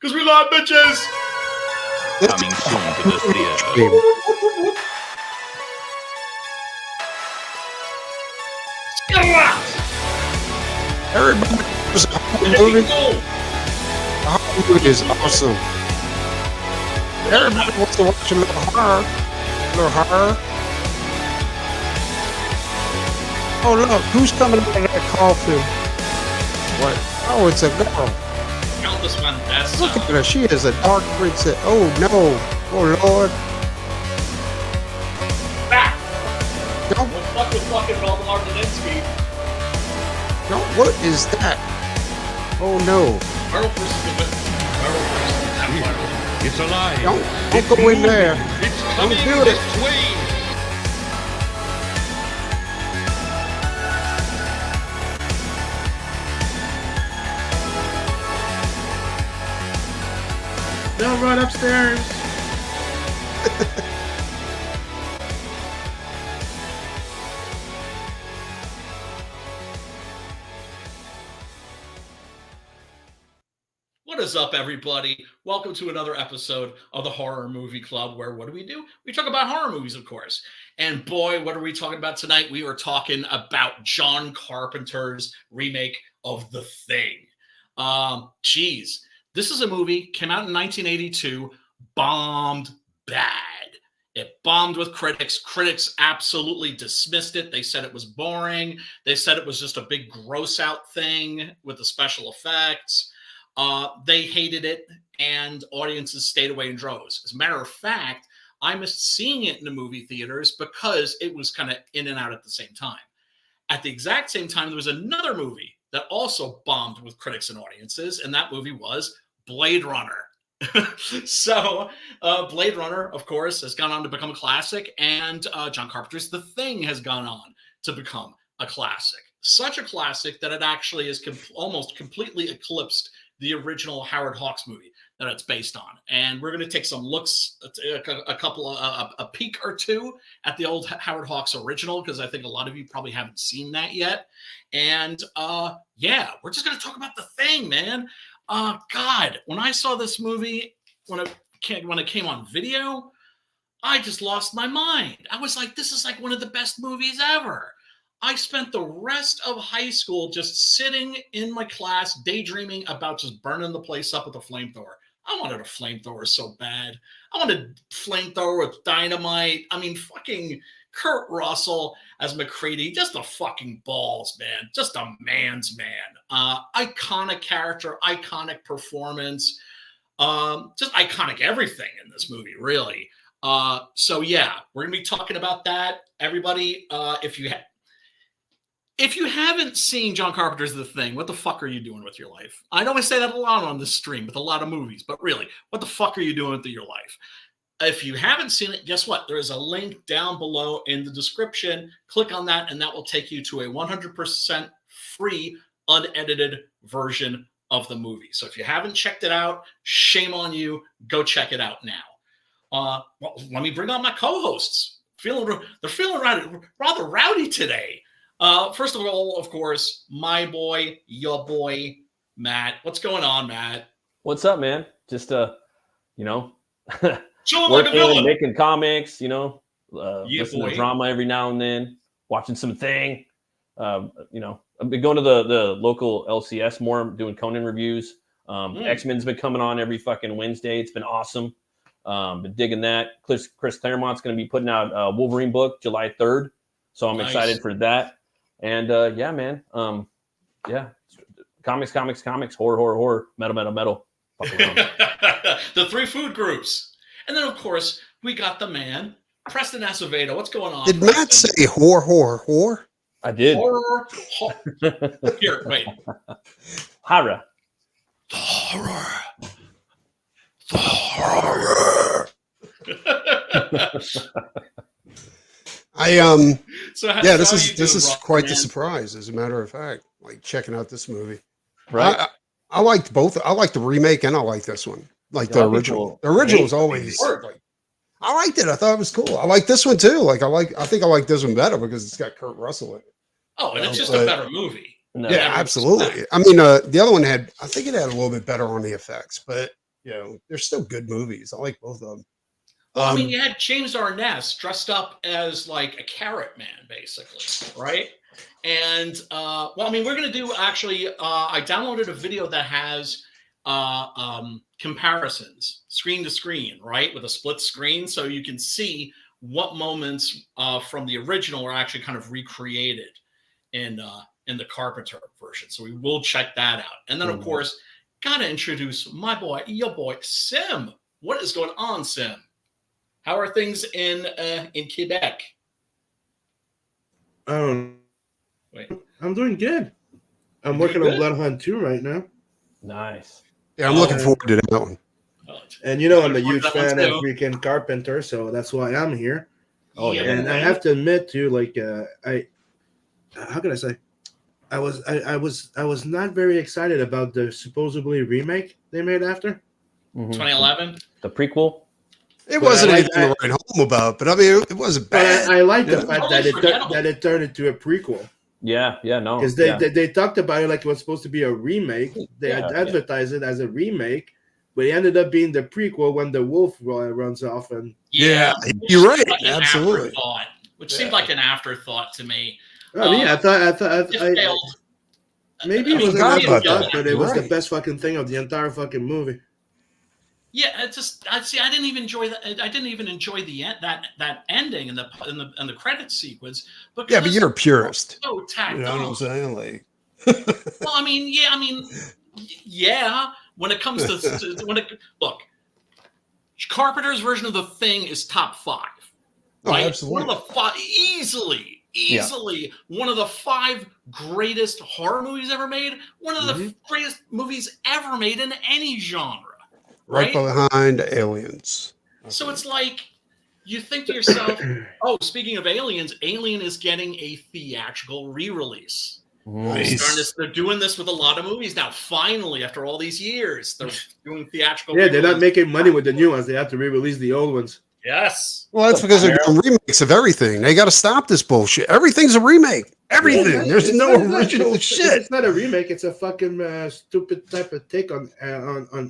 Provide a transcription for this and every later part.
Because we love bitches. Coming soon to the theater. Everybody was a horror movie. A horror movie is awesome. Everybody wants to watch a little horror. A little horror. Oh look, who's coming out of that coffin? What? Oh, it's a girl. Countless fantastic. Look at her. She is a dark princess. Oh no. Oh Lord. Back. Don't. Well, fuck with fucking Valdemar Daninsky. No, what is that? Oh no. Earl versus It's alive. Don't go in there. It's Don't coming do it. this way. They'll run upstairs. What is up, everybody? Welcome to another episode of the Horror Movie Club, where what do? We talk about horror movies, of course. And boy, what are we talking about tonight? We are talking about John Carpenter's remake of The Thing. Geez. This is a movie, came out in 1982, bombed bad. It bombed with critics. Critics absolutely dismissed it. They said it was boring. They said it was just a big gross out thing with the special effects. They hated it, and audiences stayed away in droves. As a matter of fact, I missed seeing it in the movie theaters because it was kind of in and out at the same time. At the exact same time, there was another movie that also bombed with critics and audiences, and that movie was Blade Runner. So Blade Runner, of course, has gone on to become a classic, and John Carpenter's The Thing has gone on to become a classic. Such a classic that it actually is almost completely eclipsed the original Howard Hawks movie that it's based on. And we're going to take some looks, a peek or two at the old Howard Hawks original, because I think a lot of you probably haven't seen that yet. And yeah, we're just going to talk about The Thing, man. God, when I saw this movie, when it came on video, I just lost my mind. I was like, this is like one of the best movies ever. I spent the rest of high school just sitting in my class, daydreaming about just burning the place up with a flamethrower. I wanted a flamethrower so bad. I wanted a flamethrower with dynamite. I mean, fucking Kurt Russell as McCready, just the fucking balls, man. Just a man's man. Iconic character, iconic performance, just iconic everything in this movie, really. So yeah, we're gonna be talking about that. Everybody, if you haven't seen John Carpenter's The Thing, what the fuck are you doing with your life? I know I say that a lot on this stream with a lot of movies, but really, what the fuck are you doing with your life? If you haven't seen it, guess what? There is a link down below in the description. Click on that, and that will take you to a 100% free, unedited version of the movie. So if you haven't checked it out, shame on you. Go check it out now. Well, let me bring on my co-hosts. They're feeling rather rowdy today. First of all, of course, my boy, your boy, Matt. What's going on, Matt? What's up, man? Just Chilling like a working, villain. making comics, Yeah, listening boy. to drama every now and then, watching some Thing. I've been going to the local LCS more. I'm doing Conan reviews. X-Men's been coming on every fucking Wednesday. It's been awesome. Been digging that. Chris Claremont's going to be putting out a Wolverine book July 3rd. So I'm excited for that. And yeah, man. Yeah. Comics, horror, metal. Fuck around. The three food groups. And then, of course, we got the man, Preston Acevedo. What's going on? Did Preston? Matt say whore? I did. Horror. Here, wait. Horror. The horror. This is quite the surprise, as a matter of fact. Like checking out this movie. Right. I liked both. I liked the remake and I like this one. Like the original. The original was always like, I liked it. I thought it was cool. I like this one too. I think I like this one better because it's got Kurt Russell in it. Oh, and it's just a better movie. No. Yeah, absolutely. I mean, the other one I think it had a little bit better on the effects, but they're still good movies. I like both of them. Well, I mean, you had James Arness dressed up as like a carrot man, basically, right? And well, I mean, we're gonna do actually. I downloaded a video that has comparisons, screen to screen, right, with a split screen, so you can see what moments from the original are actually kind of recreated in the Carpenter version. So we will check that out, and then of course, gotta introduce my boy, your boy, Sim. What is going on, Sim? How are things in Quebec? Wait. I'm doing good. I'm working on Blood Hunt 2 right now. Nice. Yeah, I'm looking forward to that one. And you know I'm a huge fan of freaking Carpenter, so that's why I'm here. Oh yeah. And I have to admit too, like how can I say? I was not very excited about the supposedly remake they made after 2011. The prequel. It wasn't anything to write home about, but I mean, it wasn't bad. I like the fact that it turned into a prequel. Yeah, no. Because they talked about it like it was supposed to be a remake. They advertised it as a remake, but it ended up being the prequel when the wolf runs off. And you're right. Like absolutely. Which seemed like an afterthought to me. I mean, I thought maybe it was an afterthought, but it was the best fucking thing of the entire fucking movie. Yeah, I didn't even enjoy that. I didn't even enjoy that ending and the credit sequence. But you're a purist. So tacked you know what I'm saying? Like, well, I mean, when it comes to look, Carpenter's version of The Thing is top 5. Right? Oh, absolutely. One of the 5 easily one of the 5 greatest horror movies ever made. One of the greatest movies ever made in any genre. Right behind Aliens. So it's like you think to yourself, oh, speaking of Aliens, Alien is getting a theatrical re-release. Nice. They're doing this with a lot of movies now. Finally, after all these years, they're doing theatrical. Yeah, they're not making money with the new ones. They have to re-release the old ones. Yes. Well, that's because they're doing remakes of everything. They got to stop this bullshit. Everything's a remake. Everything. There's no original shit. It's not a remake. It's a fucking stupid type of take on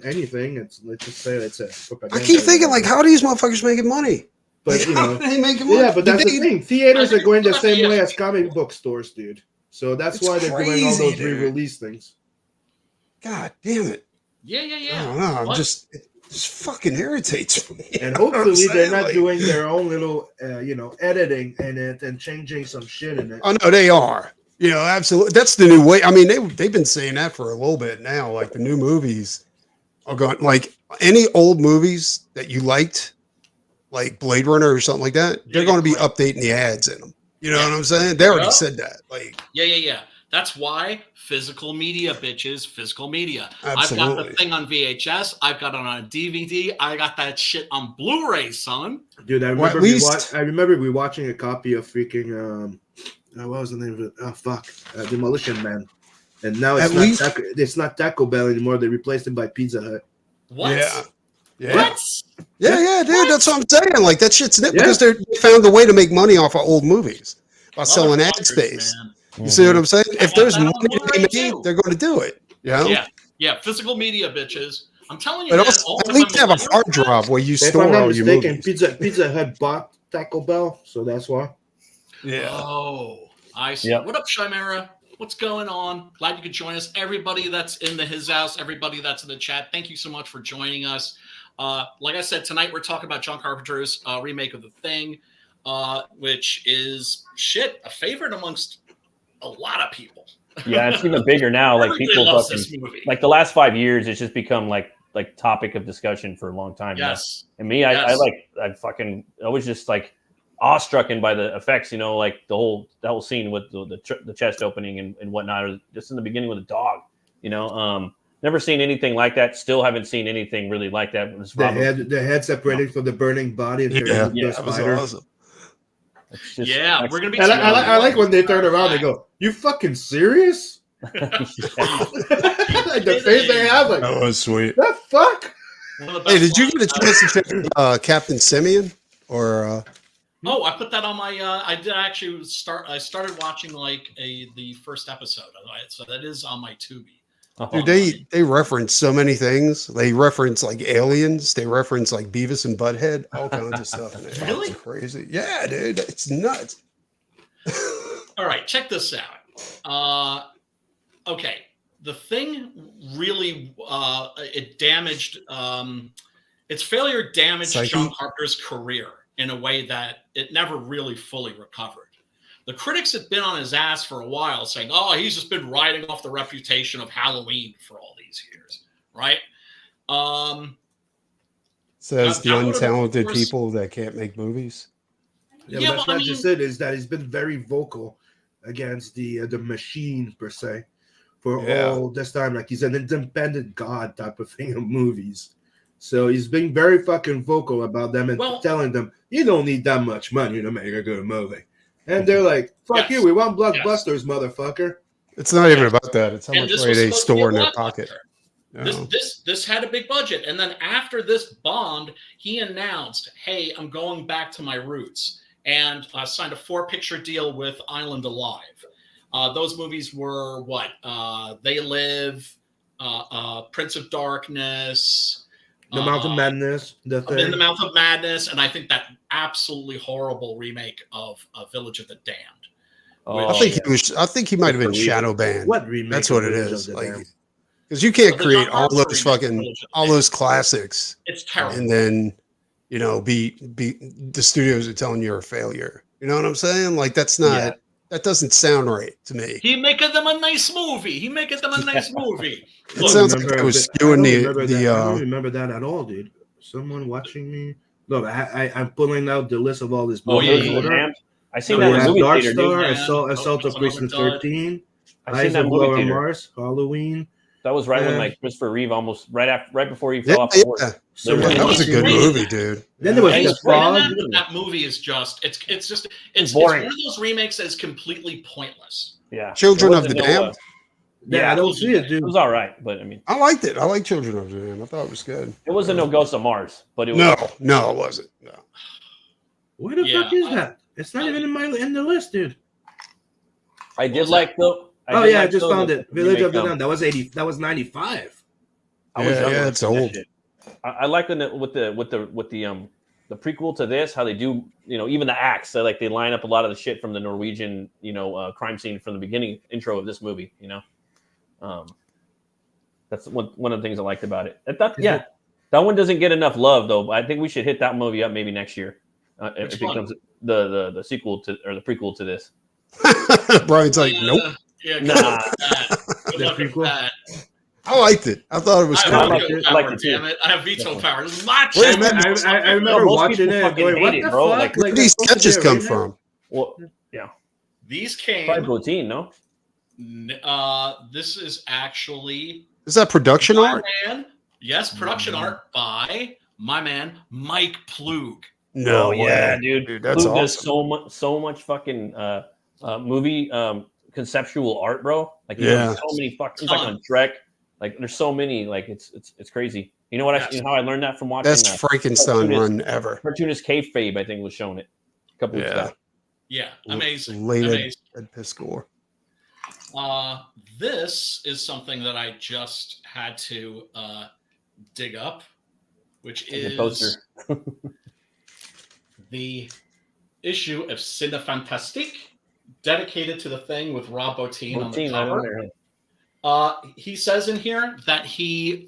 anything. Let's just say it's a propaganda. I keep thinking, like, how are these motherfuckers making money? But you know, they making money? Yeah, but that's the thing. Theaters are going the same way as comic book stores, dude. So that's why they're doing all those re-release things. God damn it. Yeah. I don't know. I'm just fucking irritates me. And hopefully they're not doing their own little, editing in it and changing some shit in it. Oh no, they are. Absolutely. That's the new way. I mean, they've been saying that for a little bit now. Like the new movies are going. Like any old movies that you liked, like Blade Runner or something like that, they're going to be updating the ads in them. You know what I'm saying? They already said that. Like, yeah. That's why physical media, bitches. Physical media. Absolutely. I've got the thing on VHS. I've got it on DVD. I got that shit on Blu-ray, son. Dude, I remember we watching a copy of freaking what was the name of it? Oh fuck, Demolition Man. And now it's not Taco Bell anymore. They replaced it by Pizza Hut. What? Yeah. What? Yeah, dude. What? That's what I'm saying. Like that shit's because they found a way to make money off of old movies by selling ad space. Man. You see what I'm saying? If there's money to be made, they're going to do it. Yeah. Physical media, bitches. I'm telling you, but also, at least have a hard drive where you store all your movies. Pizza Hut bought Taco Bell, so that's why. Yeah. Oh, I see. Yep. What up, Chimera? What's going on? Glad you could join us. Everybody that's in his house, everybody that's in the chat, thank you so much for joining us. Like I said, tonight we're talking about John Carpenter's remake of The Thing, which is a favorite amongst a lot of people. Yeah, it's even bigger now. Like people love this movie. Like the last 5 years, it's just become like topic of discussion for a long time. Yes. Now. And me, I was just like awestruck by the effects. Like the whole scene with the chest opening and whatnot, or just in the beginning with the dog. Never seen anything like that. Still haven't seen anything really like that. The head separated from the burning body. And that was awesome. We're gonna be. And I like when they turn around. They go, "You fucking serious?" Like the face they have. Like, that was sweet. The fuck. Hey, did you get a chance to check Captain Simeon or? Oh, I put that on my. I did actually start. I started watching the first episode, so that is on my Tubi. Dude, they reference so many things. They reference like aliens. They reference like Beavis and Butthead, all kinds of stuff. In it. Really? It's crazy. Yeah, dude, it's nuts. All right, check this out. Okay, the thing really it damaged. Its failure damaged John Carpenter's career in a way that it never really fully recovered. The critics had been on his ass for a while, saying, "Oh, he's just been riding off the reputation of Halloween for all these years," right? Says the untalented people that can't make movies. Yeah, but that's not just it. Is that he's been very vocal against the machine per se for all this time. Like he's an independent god type of thing of movies. So he's being very fucking vocal about them and telling them, "You don't need that much money to make a good movie." And they're like, "Fuck you, we want blockbusters, motherfucker." It's not even about that. It's how much money they store in their pocket. This had a big budget. And then after this Bond, he announced, "Hey, I'm going back to my roots." And signed a 4-picture deal with Island Alive. Those movies were what? They Live, Prince of Darkness, The Mouth of Madness, In the Mouth of Madness, and I think that absolutely horrible remake of Village of the Damned. I think he might have been shadow banned. What remake? That's what it is. Like, because you can't create all those classics. It's terrible. And then, be the studios are telling you're a failure. You know what I'm saying? Like that doesn't sound right to me. He making them a nice movie. It sounds like it was skewing I don't remember that at all, dude. Someone watching me. Look, I'm pulling out the list of all this movies. I seen that in the movie Dark theater. Star, Assault of Precinct 13. I seen that movie theater. Mars, Halloween. That was right when like Christopher Reeve almost right before he fell off the horse. So that was a good movie, dude. Then there was The Fog. That movie is just it's boring. one of those remakes that is completely pointless. Yeah, Children of the Damned. I don't see it, dude. It was all right, but I mean, I liked it. I like Children of the Damned. I thought it was good. It wasn't no Ghost of Mars, but it was. No, it wasn't. No. Where the fuck is that? It's not even in the list, dude. I did like though. I just found it. Village of the Damned. That was 80. That was 95. Yeah, it's old. I like with the prequel to this, how they do, even the acts. They line up a lot of the shit from the Norwegian, crime scene from the beginning intro of this movie. That's one of the things I liked about it. That one doesn't get enough love though. But I think we should hit that movie up maybe next year if it becomes the sequel to or the prequel to this. Brian's like, nope. Yeah, nah. Good luck with that. I liked it. I thought it was cool. I liked it. Damn it! I have veto power. This is my channel. I remember watching it. Going, what the fuck? Where did these sketches come from? Well, yeah. These came. Probably Protein, no? This is actually. Is that production art? Yes, production art by my man Mike Plug. No, yeah, dude. That's Plug awesome. does so much fucking movie conceptual art, bro. Like he Yeah. does so many fucking like on Trek. Like there's so many. Like it's crazy. You know what? How I learned that from watching. Best Frankenstein run ever. Cartoonist Kayfabe, I think, was showing it a couple weeks back. Yeah, amazing. Ed Piscor. This is something that I just had to dig up, which is the issue of Cinefantastique, dedicated to the thing with Rob Bottin on the cover. He says in here that he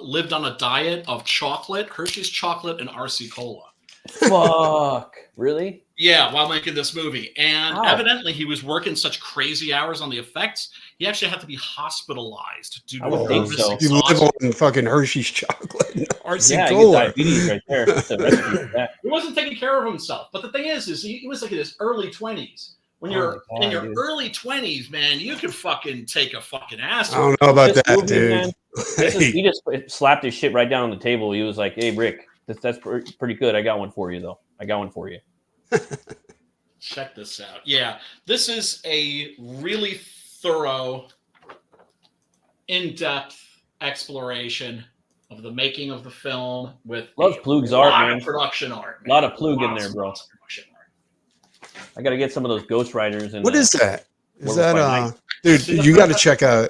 lived on a diet of chocolate, Hershey's chocolate, and RC Cola. Fuck. Really? Yeah, while making this movie. And evidently he was working such crazy hours on the effects, he actually had to be hospitalized due to You live on fucking Hershey's chocolate and RC Cola. Cola. Diabetes right there. He wasn't taking care of himself. But the thing is he was like in his early 20s. When you're in your early 20s, man, you could fucking take a fucking ass. I don't know about that, dude. He just slapped his shit right down on the table. He was like, "Hey, Rick, that's pretty good. I got one for you, though. I got one for you." Check this out. Yeah, this is a really thorough, in-depth exploration of the making of the film with Plug's art, man. Production art. A lot of Plug in there, bro. I got to get some of those ghostwriters. What is that? Is that dude? You got to check out.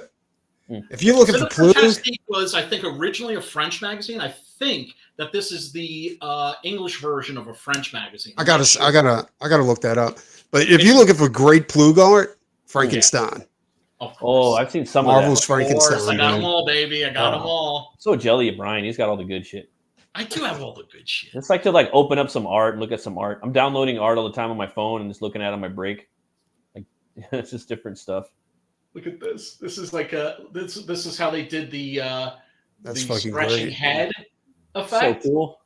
If you look at the Cinema Plug, Fantastique was, I think, originally a French magazine. I think that this is the English version of a French magazine. I gotta look that up. But if you're looking for great Plug art, Frankenstein. Oh, I've seen some Marvel's of that. Frankenstein. I got man. them all, baby. I got them all. So jelly of Brian. He's got all the good shit. I do have all the good shit. It's like to like open up some art and look at some art. I'm downloading art all the time on my phone and just looking at it on my break. Like it's just different stuff. Look at this. This is like this is how they did the That's the fucking stretching great. head effect. So cool.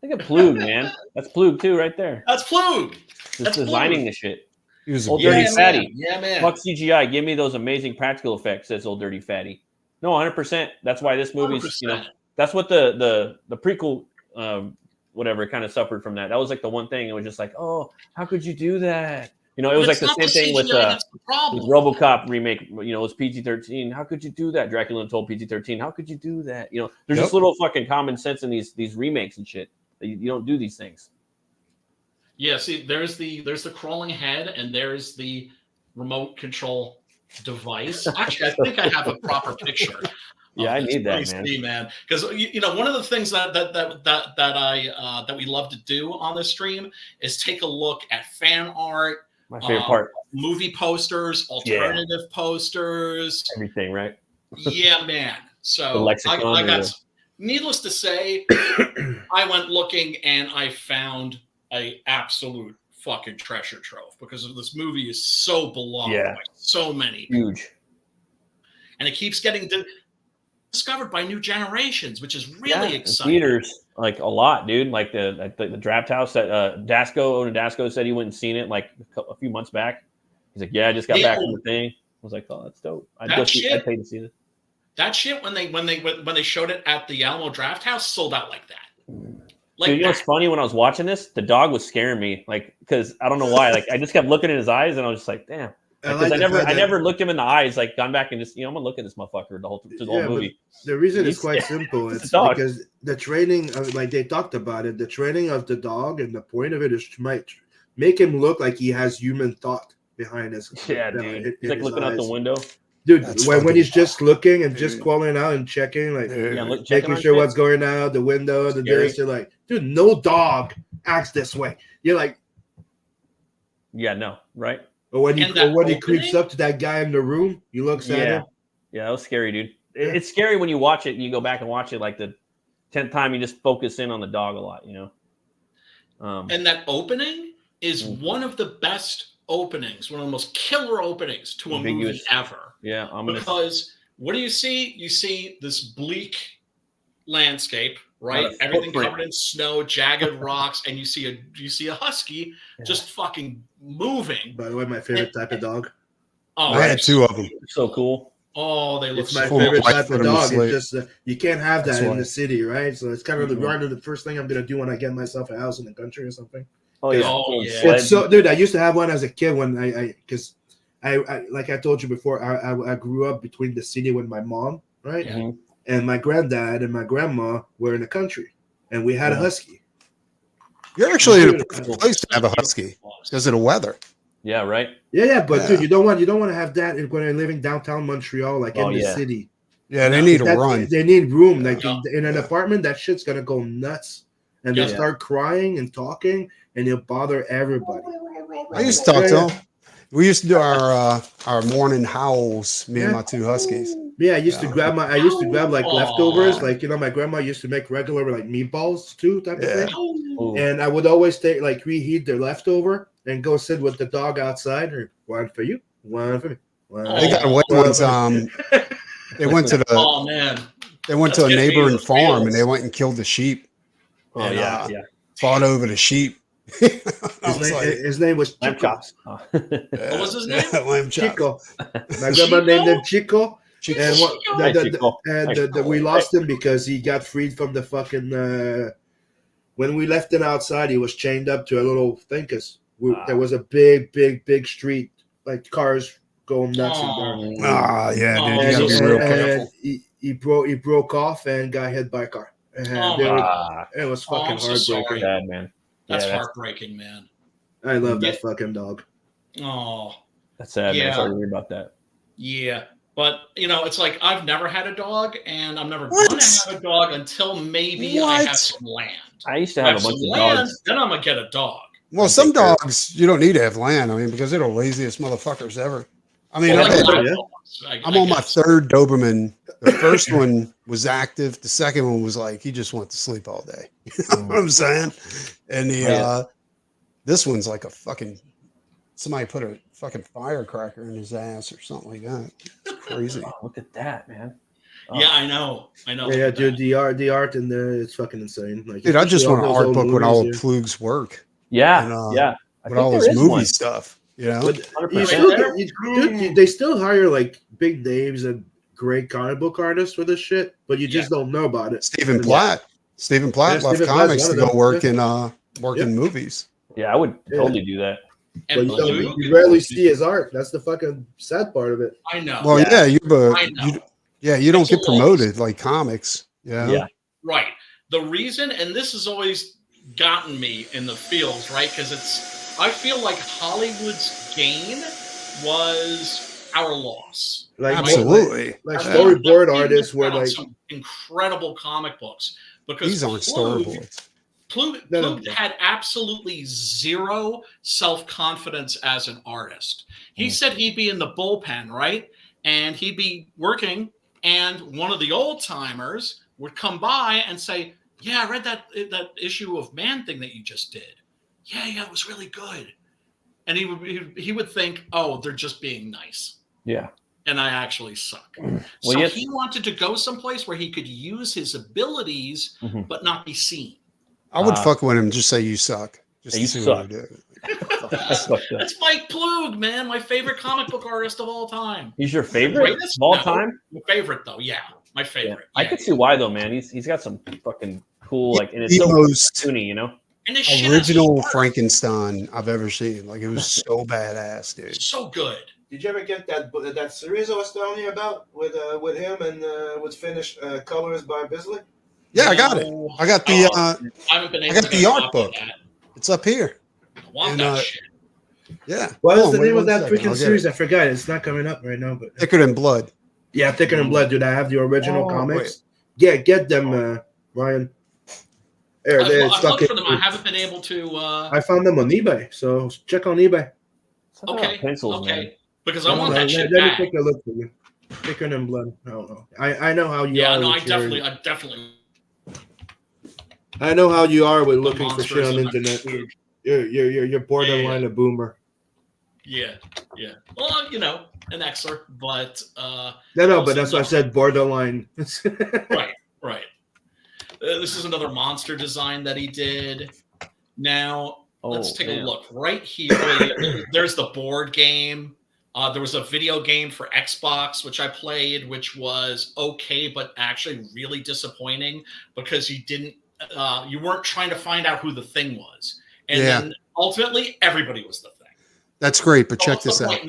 Look at Plug, man. That's Plug too, right there. That's Plug. Just That's designing Plug. the shit. He was a Old great- Dirty Fatty. Yeah, man. Fuck CGI. Give me those amazing practical effects. Says Old Dirty Fatty. No, 100%. That's why this movie's 100%. That's what the prequel whatever kind of suffered from that. That was like the one thing. It was just like, oh, how could you do that? It was like the same thing with RoboCop remake. It was PG-13. How could you do that? Dracula Untold PG-13. How could you do that? There's just little fucking common sense in these remakes and shit. You don't do these things. Yeah, see, there's the crawling head, and there's the remote control device. Actually, I think I have a proper picture. Yeah, I need that, man. Because one of the things that we love to do on this stream is take a look at fan art. My favorite part. Movie posters, alternative posters. Everything, right? Yeah, man. So I got. Needless to say, I went looking and I found a absolute fucking treasure trove because this movie is so beloved by so many people. Huge. And it keeps getting discovered by new generations, which is really exciting. Theaters, like a lot, dude. Like the Draft House that Dasco said he wouldn't seen it like a few months back. He's like, yeah, I just got back from the thing. I was like, oh, that's dope. I'd pay to see this. That shit when they showed it at the Alamo Draft House sold out like that. Dude, you know what's funny? When I was watching this, the dog was scaring me, like because I don't know why. Like I just kept looking in his eyes, and I was just like, damn. Because I never looked him in the eyes, like gone back and just I'm gonna look at this motherfucker the whole movie. The reason is quite simple. It's because the training, like they talked about it, the training of the dog, and the point of it is to make him look like he has human thought behind his. Yeah, dude. He's like looking out the window. Dude, when he's just looking and just calling out and checking, like making sure what's going out the window, the this, you're like, dude, no dog acts this way. You're like, yeah, no, right? Or when he creeps up to that guy in the room, he looks at him. Yeah, that was scary, dude. It's scary when you watch it and you go back and watch it like the 10th time. You just focus in on the dog a lot, And that opening is one of the best openings, one of the most killer openings to a movie ever. Yeah, because what do you see? You see this bleak landscape, right? Everything covered in snow, jagged rocks, and you see a husky just fucking moving. By the way, my favorite type of dog. Oh, I had two of them. So cool. Oh, they look. It's my favorite type of dog. It's just you can't have that in the city, right? So it's kind of the first thing I'm gonna do when I get myself a house in the country or something. Oh yeah. It's so, dude. I used to have one as a kid when because I like I told you before, I grew up between the city with my mom, right? Mm-hmm. And my granddad and my grandma were in the country, and we had a husky. You're actually in a place to have a husky because of the weather. Yeah, right. Yeah, but dude, you don't want to have that when you're living downtown Montreal, like in the city. Yeah, they need a run. They need room. Like in an apartment, that shit's gonna go nuts, and they start crying and talking, and it'll bother everybody. I used to talk to them. We used to do our morning howls, me and my two huskies. Yeah, I used to grab like leftovers, like my grandma used to make regular like meatballs too, type of thing. Ooh. And I would always take like reheat the leftover and go sit with the dog outside. Or one for you, one for me. They got away once. They went to the. They went to a neighboring farm and they went and killed the sheep. Oh and, fought over the sheep. His name was Chico. What was his name? Chico. My grandma named him Chico. And we lost him because he got freed from the fucking. When we left him outside, he was chained up to a little thing because there was a big street, like cars going nuts in there. Yeah, dude, you gotta be real careful. He broke off and got hit by a car. It was fucking heartbreaking. Bad, man. That's heartbreaking, man. I love that fucking dog. Oh, that's sad. Man. Sorry to hear about that. Yeah, But it's like I've never had a dog, and I'm never going to have a dog until maybe I have some land. I used to have a bunch of dogs. Then I'm gonna get a dog. Well, some dogs you don't need to have land. I mean, because they're the laziest motherfuckers ever. I mean, I'm on my third Doberman. The first one was active. The second one was like he just went to sleep all day. You know what I'm saying? And this one's like a fucking somebody put a fucking firecracker in his ass or something like that. It's crazy. Oh, look at that, man. Oh. Yeah, I know. Yeah, dude, the art in there, it's fucking insane. Like, dude, I just want an art book with all of Plug's work. Yeah, and, with all his movie stuff. They still hire like big names and great comic book artists for this shit, but you just don't know about it. Stephen Platt left comics to go work in movies. Yeah, I would totally do that. But you rarely see his art. That's the fucking sad part of it. I know. Well, you don't get promoted like comics. Yeah. Right. The reason, and this has always gotten me in the field, right? Because I feel like Hollywood's gain was our loss. Like, absolutely. Like storyboard artists were like some incredible comic books because these aren't storyboards. Plug had absolutely zero self-confidence as an artist. He said he'd be in the bullpen, right? And he'd be working, and one of the old timers would come by and say, "Yeah, I read that issue of Man Thing that you just did. Yeah, it was really good." And he would think, "Oh, they're just being nice." Yeah. And I actually suck. So he wanted to go someplace where he could use his abilities, but not be seen. I would fuck with him. Just say you suck. Just you see suck. what I do. That's Mike Plug, man. My favorite comic book artist of all time. He's your favorite of all time? My favorite, though. Yeah, my favorite. Yeah. I can see why, though, man. He's got some fucking cool, like, and it's the so most cartoony, you know? And original Frankenstein I've ever seen. Like, it was so badass, dude. So good. Did you ever get that series I was telling you about with him and was finished colors by Bisley? Yeah, I got it. I got the I haven't been able to the get art book. It's up here. I want that shit. Yeah. What is the name of that freaking series? I forgot. It's not coming up right now. But Thicker Than Blood. Yeah, Thicker Than Blood, dude. I have the original comics. Yeah, get them, Ryan. I've looked for them. I haven't been able to. I found them on eBay, so check on eBay. Okay. Pencils, man. Because I want that shit Let me back. take a look for you. Thicker Than Blood. I don't know. I know how you are. Yeah, no, I with definitely. I know how you are with looking for shit on the internet. You're borderline a boomer. Yeah. Well, an Xer, but no, but that's why I said borderline. Right. This is another monster design that he did. Now let's take a look right here. There's the board game. There was a video game for Xbox, which I played, which was okay, but actually really disappointing because you weren't trying to find out who the thing was. And then ultimately everybody was the thing. That's great, but check this out. It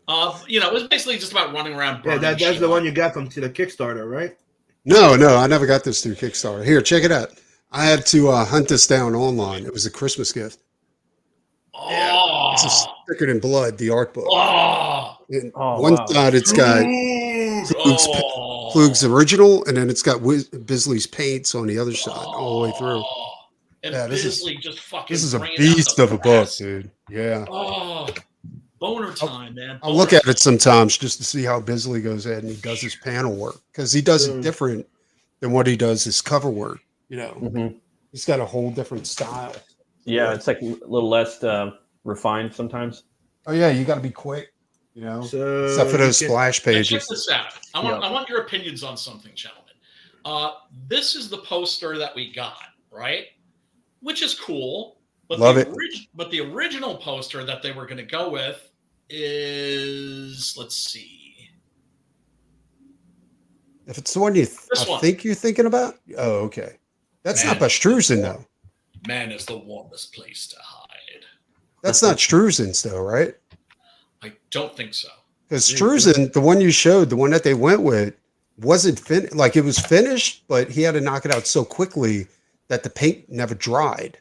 was basically just about running around. Yeah, that's the one you got from the Kickstarter, right? No, I never got this through Kickstarter. Here, check it out. I had to hunt this down online. It was a Christmas gift. Oh, this is Thicker Than Blood, the art book. One side it's got Plug's original, and then it's got Bisley's paints on the other side, all the way through. And Bisley just fucking. This is a beast of a book, dude. Yeah. Oh, boner time, man. I'll look at it sometimes just to see how Bisley goes ahead and he does his panel work, because he does it different than what he does his cover work. He's got a whole different style. Yeah, it's like a little less refined sometimes. Oh yeah, you got to be quick, So except for those splash pages. Check this out. I want your opinions on something, gentlemen. This is the poster that we got, right? Which is cool. But but the original poster that they were going to go with is, let's see. If it's the one think you're thinking about, oh, okay. That's not by Struzen, though. Man is the warmest place to hide. That's not Struzen's, though, right? I don't think so. Because Struzen, the one you showed, the one that they went with, wasn't finished. Like, it was finished, but he had to knock it out so quickly that the paint never dried.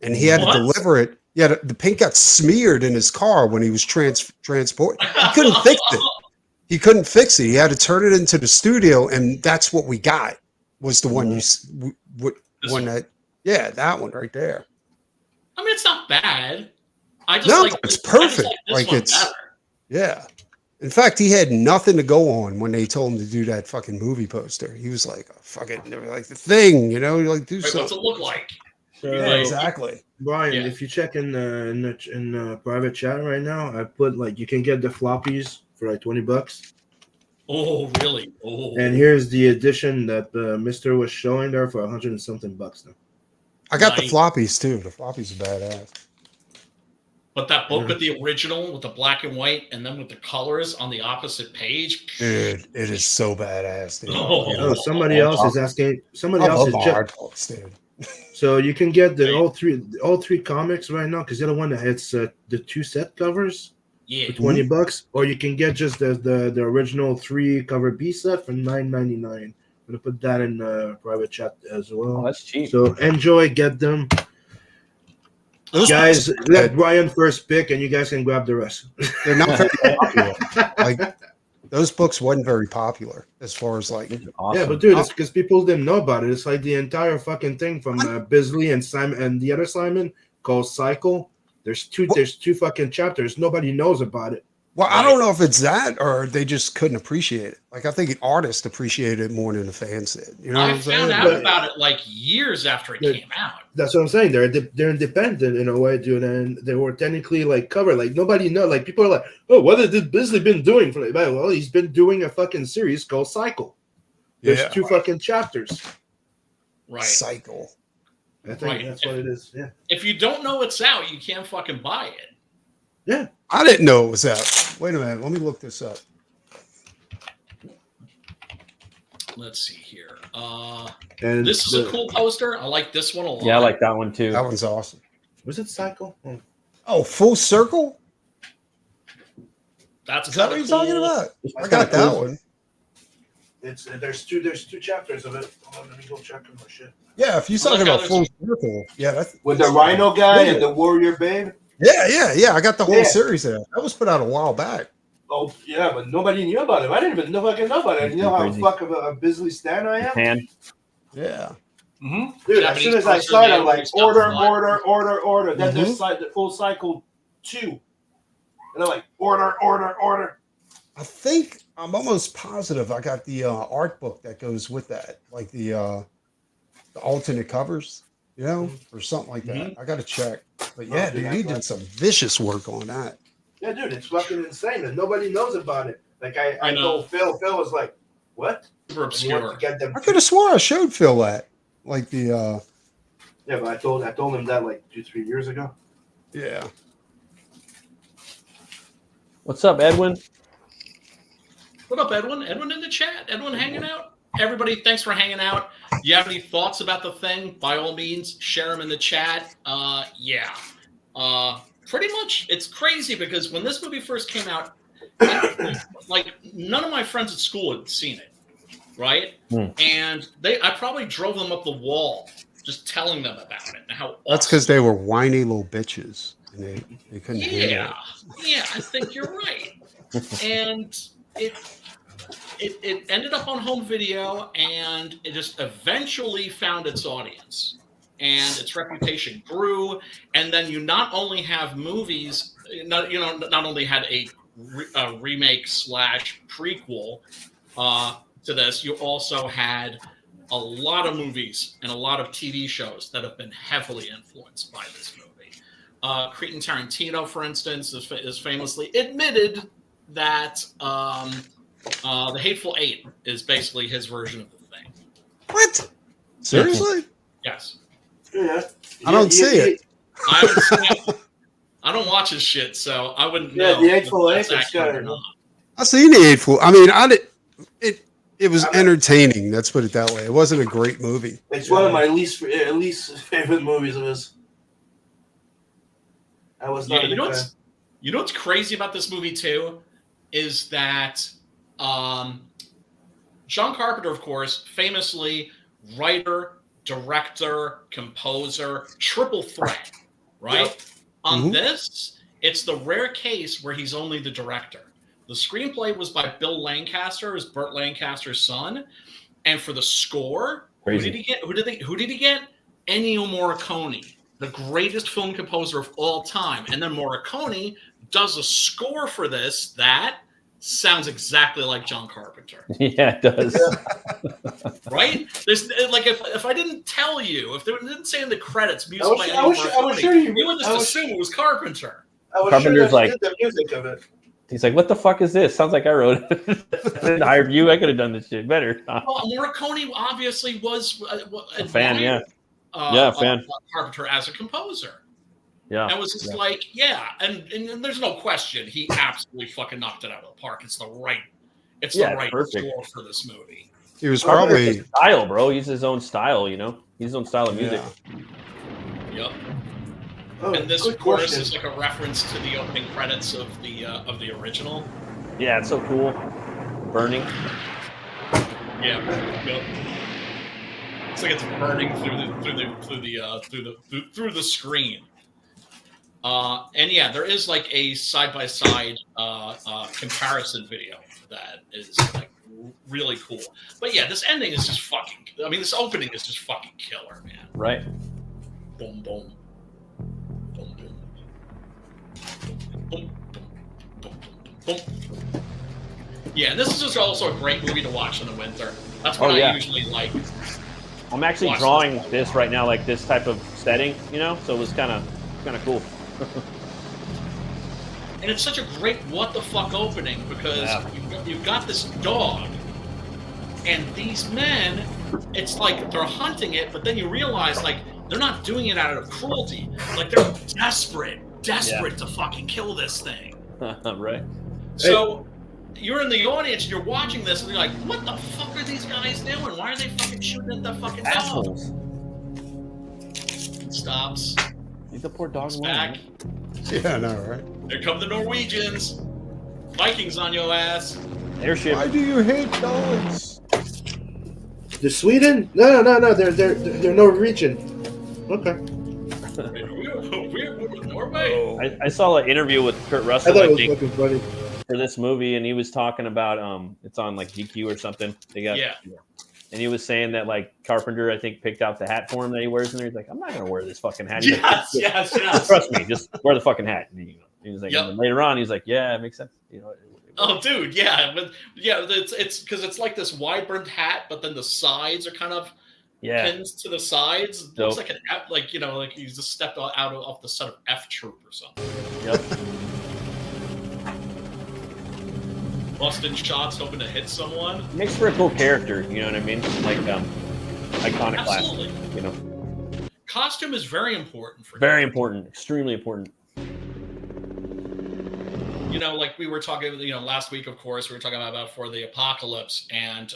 And he had to deliver it. Yeah, the paint got smeared in his car when he was transported. He couldn't fix it. He couldn't fix it. He had to turn it into the studio, and that's what we got. Was the one that one right there. I mean, it's not bad. It's perfect. Yeah. In fact, he had nothing to go on when they told him to do that fucking movie poster. He was like, oh, fuck it, like the thing, do something. What's it look like? Exactly. Brian, if you check in private chat right now, I put you can get the floppies for like $20. Oh, really? Oh. And here's the edition that Mister was showing there for $100 and something now. I got the floppies too. The floppies are badass. But that book with the original, with the black and white, and then with the colors on the opposite page, dude, it is so badass. Dude. Somebody else is asking. Somebody else is hard books, dude. So you can get all three comics right now because they're the one that has the 2 set covers for $20, or you can get just the original 3 cover B set for $9.99. I'm gonna put that in private chat as well. Oh, that's cheap. So enjoy, get them. Those guys, let Brian first pick, and you guys can grab the rest. They're not very popular. Those books wasn't very popular as far as awesome. Yeah, but dude, it's because people didn't know about it. It's like the entire fucking thing from Bisley and Simon and the other Simon called Cycle. There's two fucking chapters. Nobody knows about it. Well, I don't know if it's that or they just couldn't appreciate it. I think an artist appreciated it more than the fans did. You know what I'm saying? I found out about it years after it came out. That's what I'm saying. They're independent in a way, dude, and they were technically covered. Nobody know. People are like, oh, what has Bisley been doing for? Well, he's been doing a fucking series called Cycle. There's 2 fucking chapters. Right. Cycle. I think that's what it is. Yeah. If you don't know it's out, you can't fucking buy it. Yeah. I didn't know it was out. Wait a minute. Let me look this up. Let's see here. And this is a cool poster. I like this one a lot. Yeah, I like that one too. That one's awesome. Was it Cycle? Oh, Full Circle? Is that what you're talking about? I got that one. There's two chapters of it. Hold on, let me go check on my shit. Yeah, if you're talking about Full Circle, that's with the Rhino guy and the Warrior Babe. Yeah. I got the whole series there. That was put out a while back. Oh yeah, but nobody knew about it. I didn't even fucking know about it. You know how fuck of a Bisley stan I am? Yeah. Mm-hmm. Dude, as soon as I saw it, I'm like, order. Then there's the Full Cycle 2. And I'm like, order. I think I'm almost positive I got the art book that goes with that, like the alternate covers, or something like that. I got to check. But yeah, dude, he did some vicious work on that. Yeah, dude, it's fucking insane, and nobody knows about it. I told Phil. Phil was like, "What?" Super obscure. I could have swore I showed Phil that, Yeah, but I told him that 2-3 years ago. Yeah. What's up, Edwin? What up, Edwin? Edwin in the chat. Edwin hanging out. Everybody, thanks for hanging out. You have any thoughts about the thing? By all means, share them in the chat. Pretty much, it's crazy because when this movie first came out, none of my friends at school had seen it, right? And I probably drove them up the wall just telling them about it. And how awesome. That's because they were whiny little bitches and they couldn't handle it. Yeah, I think you're right. And it ended up on home video, and it just eventually found its audience, and its reputation grew. And then you not only have movies, not only had a remake / prequel to this, you also had a lot of movies and a lot of TV shows that have been heavily influenced by this movie. Quentin Tarantino, for instance, is famously admitted that The Hateful Eight is basically his version of the thing. What? Seriously? Yes. Yeah. I don't see it. I don't watch his shit, so I wouldn't know. Yeah, The Hateful Eight is good. I seen The Hateful. I mean, it was entertaining. Let's put it that way. It wasn't a great movie. It's one of my least favorite movies of his. I was not. You know what's crazy about this movie too, is that John Carpenter, of course, famously writer, director, composer, triple threat, right? On this, it's the rare case where he's only the director. The screenplay was by Bill Lancaster, is Burt Lancaster's son, and for the score, who did he get? Who did he get? Ennio Morricone, the greatest film composer of all time. And then Morricone does a score for this that sounds exactly like John Carpenter. Yeah, it does. Right? There's like if I didn't tell you, if they didn't say in the credits, music by I was sure you would just assume it was Carpenter. I was Carpenter's sure like the music of it. He's like, what the fuck is this? Sounds like I wrote it. I didn't hire you. I could have done this shit better. Well, Morricone obviously was a fan, yeah. Fan. Carpenter as a composer. Yeah. And was just like, and there's no question he absolutely fucking knocked it out of the park. It's the right score for this movie. He was probably style, bro. He's his own style, you know. He's his own style of music. Yep. Oh, and this, of course, is like a reference to the opening credits of the original. Yeah, it's so cool. Burning. Yeah. Yep. It's like it's burning through the screen. And yeah, there is like a side-by-side comparison video that is like really cool. But yeah, this ending is just fucking. I mean, this opening is just fucking killer, man. Right. Boom, boom. Boom, boom. Boom, boom, boom, boom. Yeah, and this is just also a great movie to watch in the winter. That's what I usually like. I'm actually drawing this right now, like this type of setting, you know. So it was kind of cool. And it's such a great what the fuck opening because you've got this dog, and these men, it's like they're hunting it, but then you realize like they're not doing it out of cruelty. Like they're desperate to fucking kill this thing. Right. So you're in the audience and you're watching this and you're like, what the fuck are these guys doing? Why are they fucking shooting at the fucking assholes? Dog? Stops. Leave the poor dog back. Yeah, I know, right? Here come the Norwegians. Vikings on your ass. Airship. Why do you hate dogs? The Sweden? No. They're Norwegian. Okay. We're Norway. I saw an interview with Kurt Russell. I thought it was looking funny for this movie, and he was talking about it's on like GQ or something. They got and he was saying that like Carpenter, I think, picked out the hat for him that he wears, and he's like, I'm not gonna wear this fucking hat. Yes. Trust me, just wear the fucking hat. And, he was like, and then later on, he's like, yeah, it makes sense. You know. Oh, dude, yeah, it's because it's like this wide brimmed hat, but then the sides are kind of pins to the sides. It looks like like he's just stepped out off the set of F Troop or something. Yep. Busting shots, hoping to hit someone. It makes for a cool character, you know what I mean? Like iconoclast. Absolutely. You know, costume is very important for very important, extremely important. You know, like we were talking, last week, of course, we were talking about For the Apocalypse and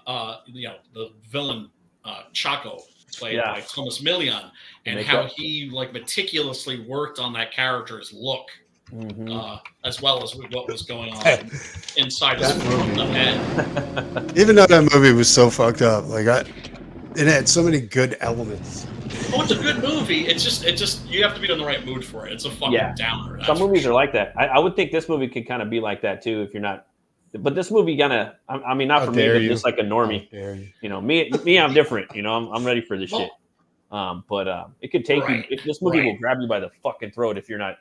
the villain Chaco, played by Thomas Millian, and how he like meticulously worked on that character's look. As well as what was going on inside his head. Even though that movie was so fucked up, like it had so many good elements. Oh, it's a good movie. It's just you have to be in the right mood for it. It's a fucking downer. Some movies are like that. I would think this movie could kind of be like that too if you're not. But this movie gonna, I mean, not for me, but just like a normie. You know, me, I'm different. You know, I'm ready for this shit. But it could take you. This movie will grab you by the fucking throat if you're not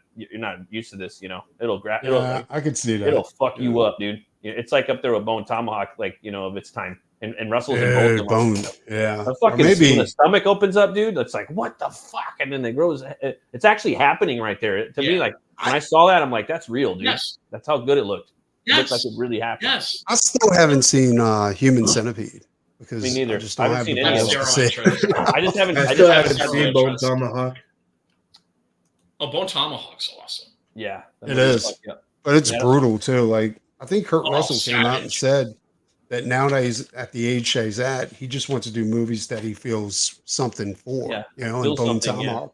used to this. You know, it'll grab. I could see that. It'll fuck you up, dude. It's like up there with Bone Tomahawk, like of its time. And Russell's in both Bone. The fucking when the stomach opens up, dude. It's like what the fuck, and then they grows. It's actually happening right there. To me, like when I saw that, I'm like, that's real, dude. Yes. That's how good it looked. It looked Yes. like it really happened. Yes. I still haven't seen Human Centipede because Me neither. I just I don't haven't have seen the any of balls them. to see. I just haven't. I still haven't seen Bone Tomahawk. Oh, Bone Tomahawk's awesome. Yeah, It is. But it's brutal too. Like I think Kurt Russell came out and said that nowadays at the age he's at, he just wants to do movies that he feels something for. Yeah. And Bone Tomahawk.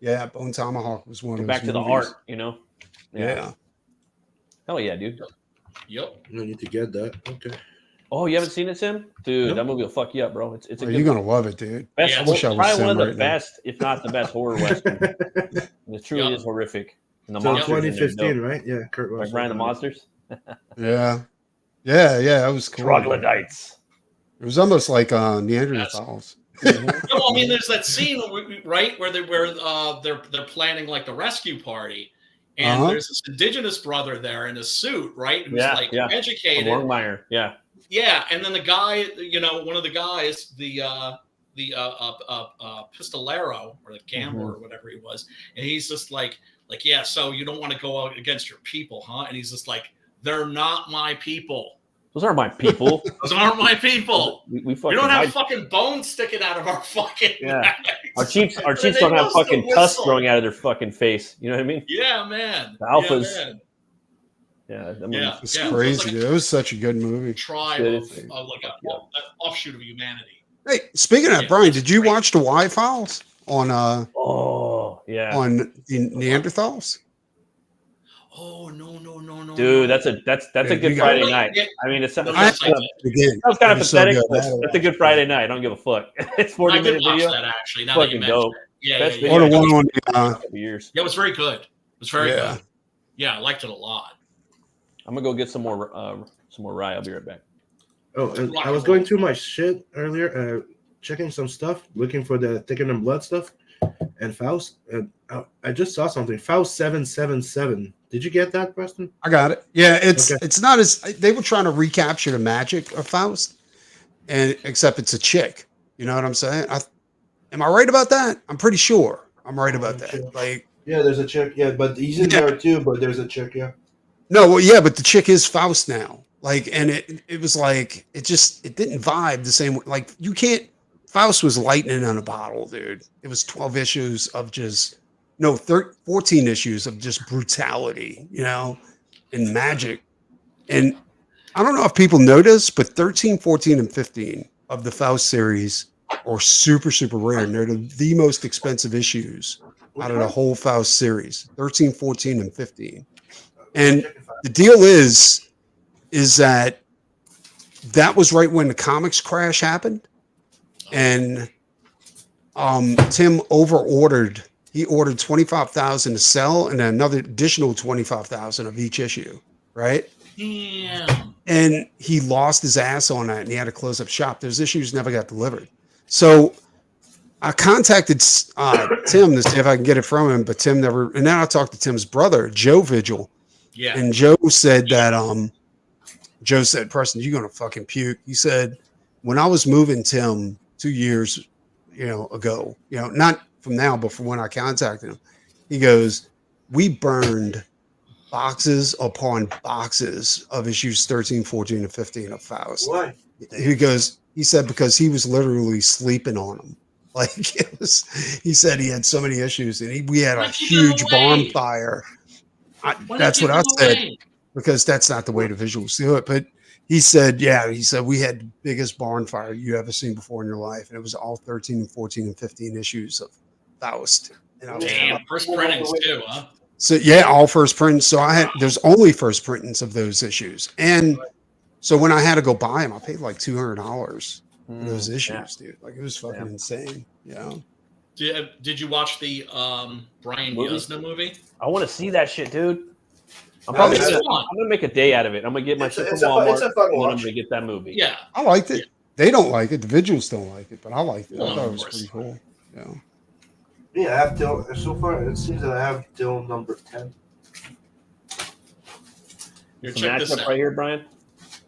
Yeah, Bone Tomahawk was one of those back to the movies. art, Yeah. Hell yeah, dude. Yep. I need to get that. Okay. Oh, you haven't seen it, Tim? Dude, Nope. that movie will fuck you up, bro. It's a good. You're gonna love it, dude. Best, Yeah, I wish I was probably Tim one of the right now. best, if not the best horror western. It truly is horrific. And the So monsters in there, 2015, dope. right? Yeah, Kurt Like Russell. Ryan the Monsters. Yeah, that was cool. Troglodytes. It was almost like Neanderthals. Well, I mean, there's that scene, right, where they're planning like the rescue party, and there's this indigenous brother there in a suit, right, who's educated. Longmire, Yeah, and then the guy, one of the guys, the pistolero or the gambler or whatever he was, and he's just like, yeah, so you don't want to go out against your people, huh? And he's just like, they're not my people. Those aren't my people. Those aren't my people. We don't have fucking bones sticking out of our fucking necks. Our chiefs don't have fucking tusks growing out of their fucking face. You know what I mean? Yeah, man. The alphas. It's crazy. Dude. It was such a good movie. Tribe of like an offshoot of humanity. Hey, speaking of that, Brian, did you watch the Y Files on on the Neanderthals? Oh no! Dude, that's a good Friday night. I mean, it's again. That's kind of pathetic. That's a good Friday night. I don't give a fuck. It's 40-minute video. That actually, now fucking dope. Yeah. Or the one on years. Yeah, it was very good. It was very good. Yeah, I liked it a lot. I'm gonna go get some more rye. I'll be right back. Oh, and I was going through my shit earlier, checking some stuff, looking for the Thicker Than Blood stuff, and Faust. I just saw something. Faust 777. Did you get that, Preston? I got it. Yeah, it's not as they were trying to recapture the magic of Faust, and except it's a chick. You know what I'm saying? Am I right about that? I'm pretty sure I'm right about that. Chick. Like, yeah, there's a chick. Yeah, but he's in there too. But there's a chick. Yeah. No, well, yeah, but the chick is Faust now. Like, and it was like it didn't vibe the same way. Like, you can't. Faust was lightning in a bottle, dude. It was 12 issues of just 14 issues of just brutality, and magic. And I don't know if people notice, but 13, 14, and 15 of the Faust series are super, super rare. And they're the most expensive issues out of the whole Faust series. 13, 14, and 15. And the deal is that was right when the comics crash happened. And Tim over-ordered. He ordered 25,000 to sell and another additional 25,000 of each issue, right? Yeah. And he lost his ass on that, and he had to close up shop. Those issues never got delivered. So I contacted Tim to see if I can get it from him, but Tim never. And then I talked to Tim's brother, Joe Vigil. Yeah. And Joe said that Joe said, Preston, you're gonna fucking puke. He said, when I was moving Tim 2 years, ago, not from now, but from when I contacted him, he goes, we burned boxes upon boxes of issues 13, 14, and 15 of Faust. Why? He said because he was literally sleeping on them. Like he said he had so many issues, and we had a huge bonfire. That's what I said, because that's not the way the visuals do it. But he said we had the biggest bonfire you ever seen before in your life. And it was all 13 and 14 and 15 issues of Faust. Damn, first printings too, huh? So all first prints. So there's only first printings of those issues. And so when I had to go buy them, I paid like $200 for those issues, dude. Like, it was fucking insane. Did you watch the Brian Yuzna movie? I want to see that shit, dude. I'm gonna make a day out of it. I'm gonna get my shit from Walmart, and I'm gonna get that movie. Yeah, I liked it. Yeah. They don't like it. The visuals don't like it, but I liked it. I thought it was pretty cool. Yeah, I have till so far. It seems that I have till number 10. Check this matchup right here, Brian.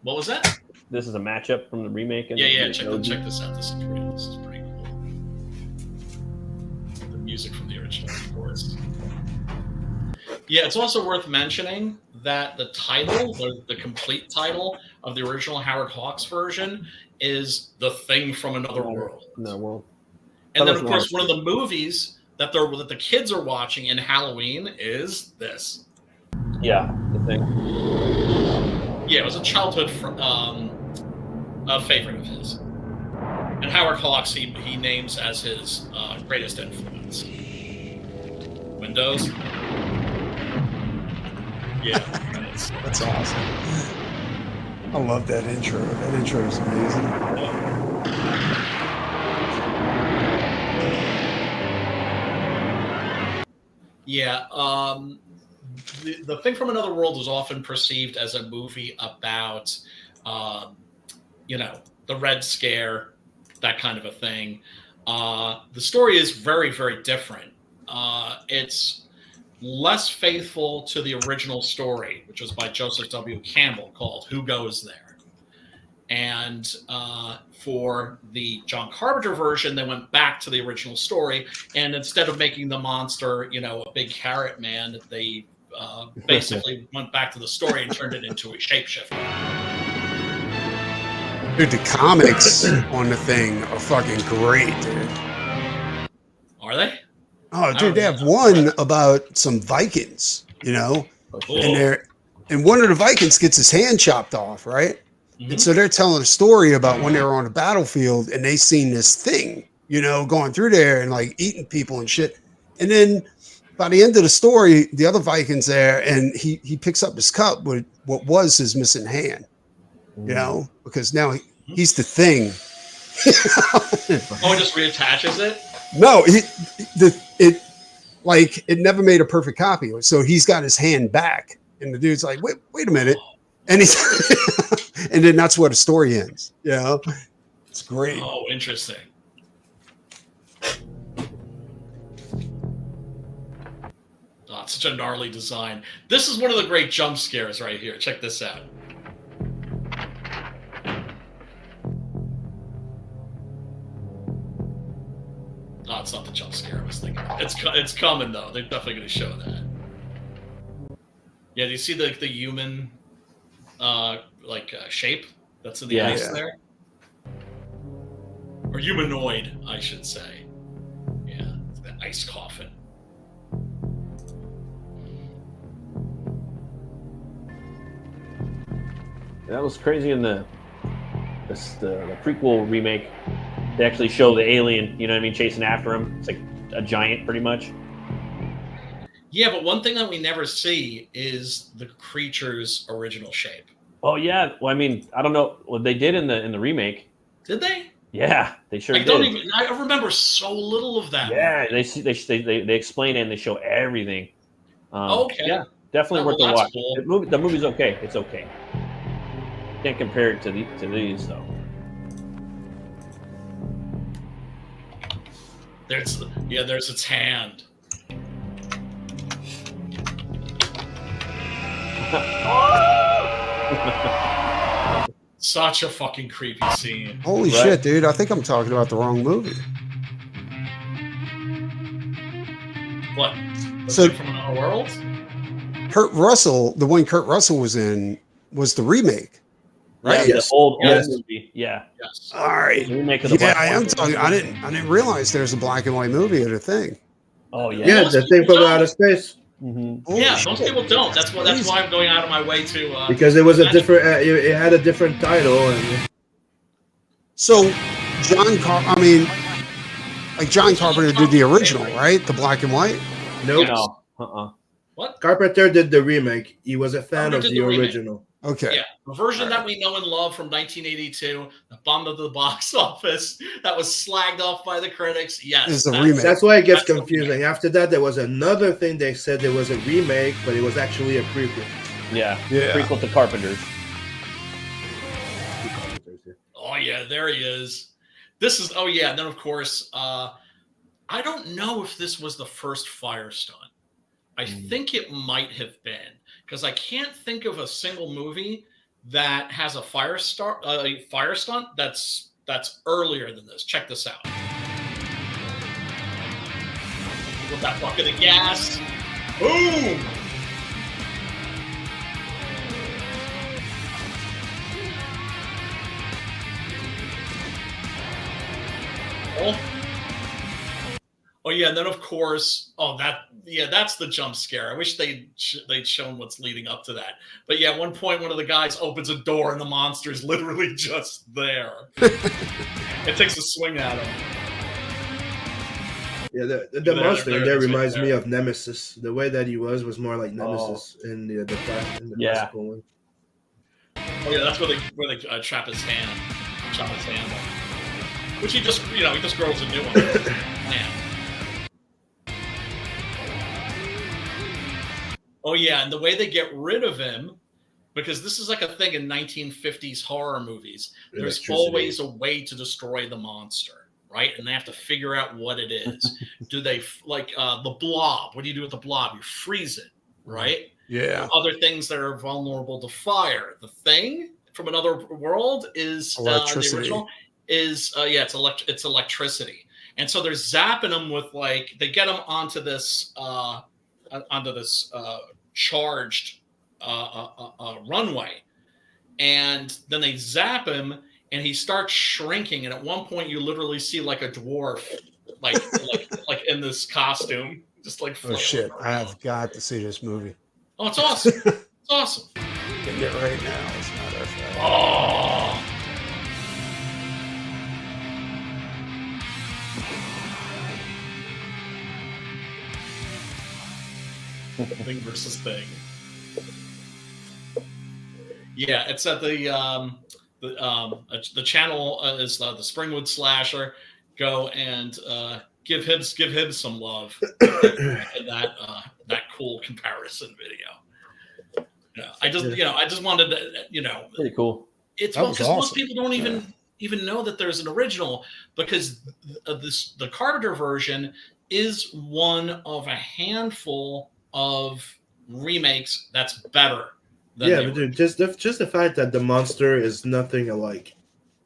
What was that? This is a matchup from the remake. And check this out. This is pretty cool. The music from the original, of course. Yeah, it's also worth mentioning that the title, the complete title of the original Howard Hawks version, is The Thing from Another World. Another World. And then, of course, one of the movies that the kids are watching in Halloween is this. Yeah, The Thing. Yeah, it was a childhood favorite of his. And Howard Hawks, he names as his greatest influence. Windows. Yeah, that's awesome. I love that intro. That intro is amazing. Yeah. The Thing from Another World is often perceived as a movie about, the Red Scare, that kind of a thing. The story is very, very different. It's less faithful to the original story, which was by Joseph W. Campbell, called Who Goes There? And for the John Carpenter version, they went back to the original story, and instead of making the monster, a big carrot man, they basically went back to the story and turned it into a shapeshifter. Dude, the comics on the thing are fucking great, dude. Are they? Oh, dude, they have one about some Vikings, Cool. and one of the Vikings gets his hand chopped off, right? Mm-hmm. And so they're telling a story about when they were on the battlefield and they seen this thing, going through there and like eating people and shit. And then by the end of the story, the other Viking's there and he picks up his cup with what was his missing hand, because now he's the thing. Oh, it just reattaches it? No, it never made a perfect copy. So he's got his hand back, and the dude's like, wait a minute. And he's and then that's where the story ends. It's great. Oh, interesting. Oh, it's such a gnarly design. This is one of the great jump scares right here. Check this out. Oh, it's not the jump scare I was thinking of. It's coming, though. They're definitely going to show that. Yeah, do you see the human shape that's in the ice there? Or humanoid, I should say. Yeah, it's the ice coffin. That was crazy in the prequel remake. They actually show the alien, chasing after him. It's like a giant, pretty much. Yeah, but one thing that we never see is the creature's original shape. Oh yeah, well, I don't know what they did in the remake. Did they? Yeah, they sure did. I remember so little of that. Yeah, they explain it and they show everything. Okay. Yeah, definitely worth a watch. Cool. The movie's okay. It's okay. Can't compare it to these though. There's its hand. Such a fucking creepy scene. Holy shit, dude. I think I'm talking about the wrong movie. What? So from Another World? Kurt Russell, the one Kurt Russell was in, was the remake. Right? Yeah, the old movie. Yeah. Yes. All right. The remake of the I am talking. I didn't realize there's a black and white movie of the thing. Oh yeah. Yeah, the thing from outer space. Mm-hmm. Yeah, most people don't. That's why I'm going out of my way to. Because it was a different. It had a different title. And so, John Carpenter did the original, right? The black and white. Nope. No. What? Carpenter did the remake. He was a fan of the original. Okay. Yeah, the version that we know and love from 1982, that bombed up the box office, that was slagged off by the critics. Yes, is the remake. That's why it gets confusing. After that, there was another thing they said there was a remake, but it was actually a prequel. Yeah. Prequel to Carpenter's. Oh yeah, there he is. This is. Oh yeah. Then of course, I don't know if this was the first fire stunt. I think it might have been. Because I can't think of a single movie that has a fire stunt that's earlier than this. Check this out. With that bucket of gas. Boom! Oh yeah, and then of course, that's the jump scare. I wish they'd shown what's leading up to that. But yeah, at one point, one of the guys opens a door and the monster is literally just there. It takes a swing at him. Yeah, the monster there reminds me of Nemesis. The way that he was more like Nemesis in the classical one. Oh yeah, that's where they chop his hand off. Which he just grows a new one. Man. Oh yeah, and the way they get rid of him, because this is like a thing in 1950s horror movies. There's always a way to destroy the monster, right? And they have to figure out what it is. Do they the blob? What do you do with the blob? You freeze it, right? Yeah. Other things that are vulnerable to fire. The Thing from Another World is electricity. The original is it's electricity, and so they're zapping them with they get them onto this charged runway, and then they zap him, and he starts shrinking, and at one point you literally see like a dwarf, like in this costume, just like. Oh shit! I have got to see this movie. Oh, it's awesome! It's awesome. Getting it right now. It's not our fault. Oh. Thing versus Thing. Yeah, it's at the channel is the Springwood Slasher. Go and give him some love in that cool comparison video. I just wanted to pretty cool. It's because awesome. Most people don't even know that there's an original, because the Carpenter version is one of a handful of remakes that's better than but dude, just the fact that the monster is nothing alike.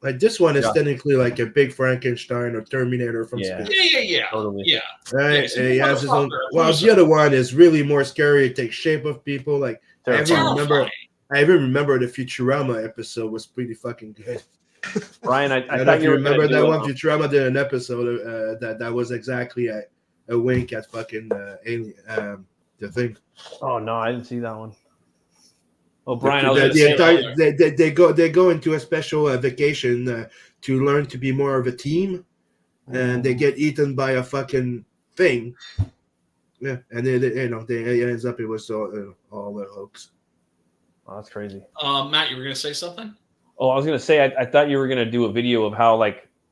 Like this one is technically like a big Frankenstein or Terminator from space. Totally. Yeah. Right. Yeah, he has his own. Well, the other one is really more scary. It takes shape of people. Like I even remember the Futurama episode was pretty fucking good. Ryan, I thought you remember that one. Futurama did an episode that was exactly a wink at fucking Alien. The Thing. Oh no, I didn't see that one. Oh, Brian, they go into a special vacation to learn to be more of a team, and they get eaten by a fucking thing. Yeah, and it ends up it was all a hoax. Oh, that's crazy. Matt, you were gonna say something? Oh, I was gonna say I thought you were gonna do a video of how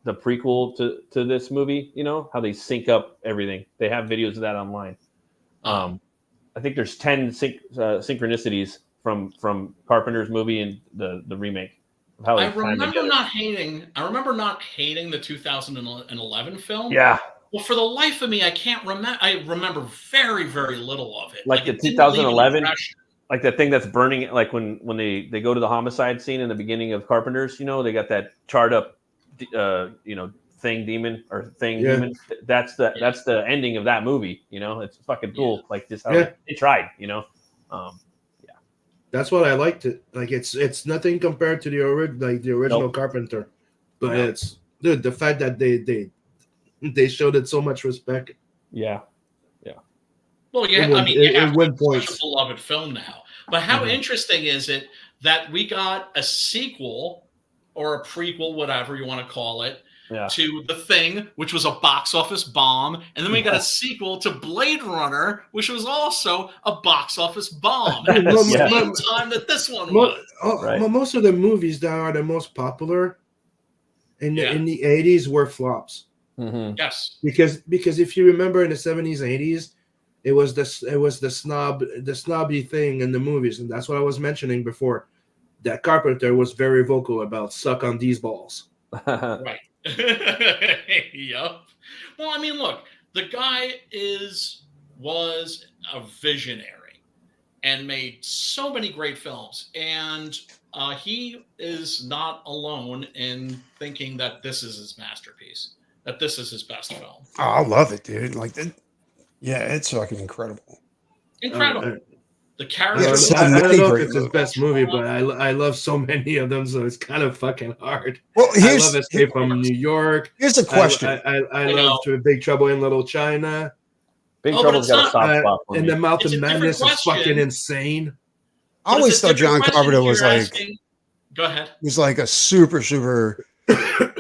the prequel to this movie. How they sync up everything. They have videos of that online. I think there's 10 synchronicities from Carpenter's movie and the remake. I remember not hating the 2011 film. Yeah. Well, for the life of me, I can't remember. I remember very, very little of it. Like the 2011, like the thing that's burning. Like when they go to the homicide scene in the beginning of Carpenter's. They got that charred up, demon. That's the ending of that movie. It's fucking cool. Like just how they tried. That's what I liked it. Like it's nothing compared to the original Carpenter, but it's the fact that they showed it so much respect. Yeah. Well, it win points. Such a beloved film now. But how interesting is it that we got a sequel or a prequel, whatever you want to call it, to The Thing, which was a box office bomb, and then we got a sequel to Blade Runner, which was also a box office bomb at the same time that this one was. Most of the movies that are the most popular in the 80s were flops. Mm-hmm. Yes, because if you remember in the 70s, 80s, it was the snobby thing in the movies, and that's what I was mentioning before. That Carpenter was very vocal about suck on these balls. Right. Yep. Well, I mean, look, the guy was a visionary and made so many great films, and he is not alone in thinking that this is his masterpiece, that this is his best film. Oh, I love it, dude. Like that. Yeah, it's fucking incredible. Incredible. The characters. I don't know if it's his best movie, but I love so many of them, so it's kind of fucking hard. Well, I love Escape from New York. Here's a question. I love Big Trouble in Little China. Big Trouble's got a soft spot for me. And The Mouth of Madness is fucking insane. I always thought John Carpenter was Go ahead. He was like a super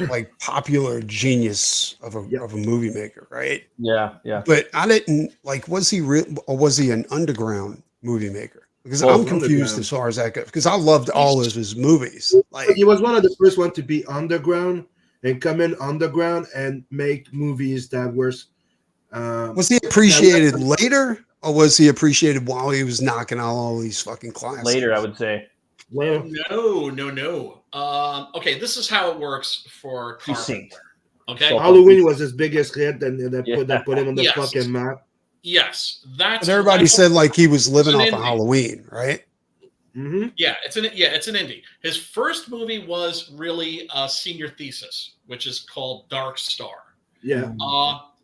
like popular genius of a movie maker, right? Yeah. But I didn't was he real or was he an underground movie maker? Because Oh, I'm confused underground. as far as that goes. Because I loved all of his movies. Like He was one of the first one to be underground and come in underground and make movies that were. Was he appreciated later, or was he appreciated while he was knocking out all these fucking classics? Later, I would say. Well, No. Okay, this is how it works for Carpenter. Succinct. Okay. So- Halloween was his biggest hit, and that put him on the Yes. fucking map. Yes, But everybody said like he was living It's off an of indie. Halloween, right? Mm-hmm. it's an indie. His first movie was really a senior thesis, which is called Dark Star. Yeah,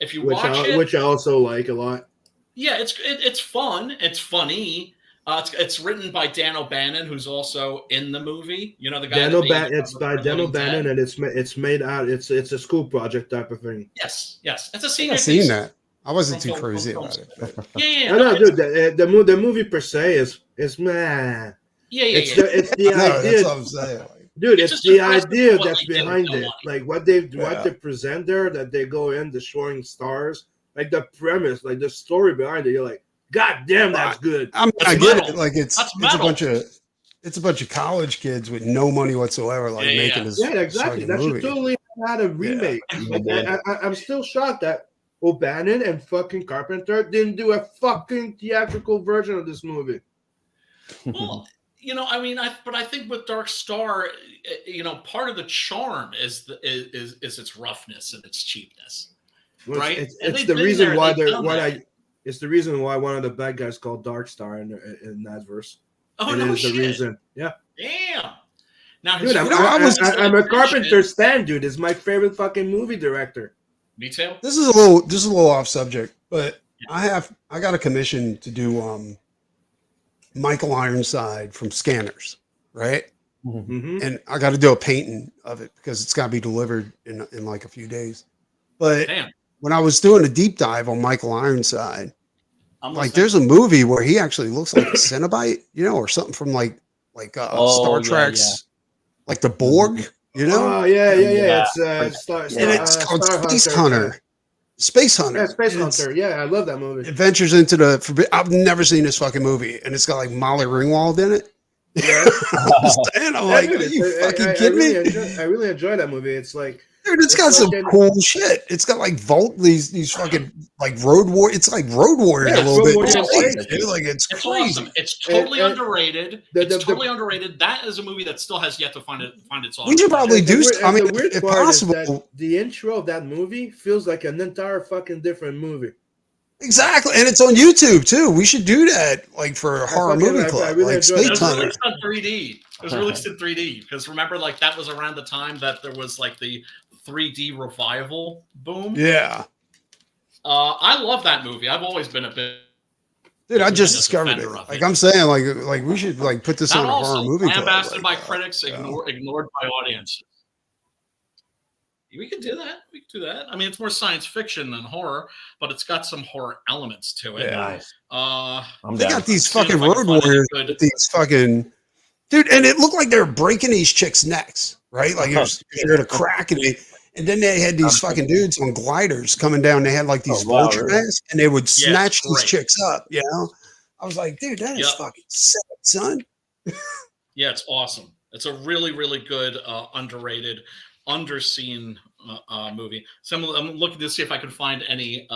If you which watch it, I also like a lot. yeah, it's fun. It's funny. It's written by Dan O'Bannon, who's also in the movie. You know the guy. It's by Dan O'Bannon, and it's made out. It's a school project type of thing. Yes. It's a I senior have seen thesis. that. I wasn't too From crazy film about it. school. But Yeah. I know, dude. The movie per se is meh. Yeah. It's the no, that's idea, what I'm saying. Like, dude. It's It's just the impressive idea what that's they did with behind no it. money. Like what they Yeah. present there, that they go in destroying stars. Like the premise, like the story behind it. You're like, God damn, that's good. I mean, That's I get metal. it. Like it's That's a metal. bunch of college kids with no money whatsoever, like Yeah. making this Yeah, exactly. fucking That should movie. totally had a remake. Like, I'm still shocked that O'Bannon and fucking Carpenter didn't do a fucking theatrical version of this movie. Well, I think with Dark Star, part of the charm is its roughness and its cheapness. Well, Right? It's And they've the been reason there, why they've they're done what that. it's the reason why one of the bad guys called Dark Star in that verse. Oh It no is shit! the reason. Yeah, Damn. Now, dude, I'm I'm a Carpenter stan, dude. It's my favorite fucking movie director. Me too. This is a little off subject, but I got a commission to do Michael Ironside from Scanners, right? Mm-hmm. And I got to do a painting of it because it's got to be delivered in like a few days. But Damn. when I was doing a deep dive on Michael Ironside, I'm like listening. there's a movie where he actually looks like a Cenobite, or something from like Star Trek's, like the Borg, Oh yeah. Yeah. It's and it's called Star Space Hunter. Space Hunter. Yeah, Space And it's Hunter. Yeah, I love that movie. Adventures into the Forbidden. I've never seen this fucking movie, and it's got like Molly Ringwald in it. Yeah. And I'm like, dude, are you fucking I kidding me? I really enjoy that movie. It's like, Dude, it's got it's some like cool shit. It's got like these fucking like Road War. It's like Road Warrior Yeah, a little Road bit. Warrior It's Light. dude, like it's It's crazy. awesome. It's totally And underrated. the- It's the- totally underrated. That is a movie that still has yet to find its audience. We should probably the do. weird- I mean, the weird if part is possible, that the intro of that movie feels like an entire fucking different movie. exactly. And it's on YouTube too. We should do that, like for a horror fucking- movie I club, really like enjoy It Space was that. Hunter. released on 3D. It was released in 3D because remember, like that was around the time that there was like the 3D revival boom. Yeah, I love that movie. I've always been a bit. dude, I just As a discovered it. defender of Like it. I'm saying, like we should like put this Not on a horror also movie club. lambasted by like, critics, yeah. ignored by audiences. We could do that. We could do that. I mean, it's more science fiction than horror, but it's got some horror elements to it. Yeah. Nice. Uh, I'm They down. got these Seeing fucking if I can road find any warriors good- with these fucking dude, and it looked like they were breaking these chicks' necks, right? Like it was you're gonna crack and then they had these fucking dudes on gliders coming down. They had like these Oh, wow, vulture really? masks, and they would it's snatch these great. chicks up. I was like, dude, that is Yep. fucking sick, son. Yeah, it's awesome. It's a really, really good, underrated, underseen movie. I'm looking to see if I can find any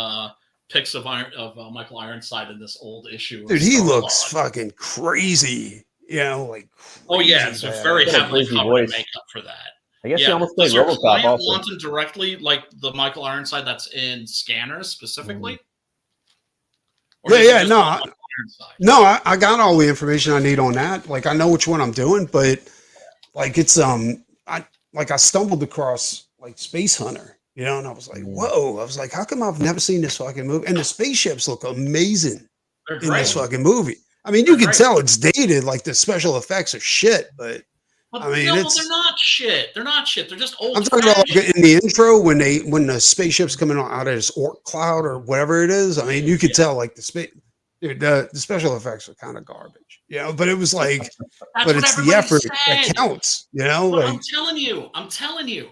pics of Michael Ironside in this old issue. of Dude, he Starlog. looks fucking crazy. Like Oh yeah, crazy it's bad. very Got a heavily crazy covered voice. makeup for that. I guess he almost played Does your RoboCop client also. want him directly, like the Michael Ironside that's in Scanners specifically? Or does he Yeah, just no, want I- Michael Ironside? No, I got all the information I need on that. Like I know which one I'm doing, but like it's I stumbled across like Space Hunter, and I was like, whoa! I was like, how come I've never seen this fucking movie? And the spaceships look amazing They're in great. this fucking movie. I mean, you They're can great. tell it's dated, like the special effects are shit, but But I mean, no, it's- they're not shit. They're not shit. They're just old. I'm talking about like in the intro when the spaceship's coming out of this orc cloud or whatever it is. I mean, you could tell like the special effects are kind of garbage, but it was like, That's but what it's the everybody effort said. that counts, But like I'm telling you,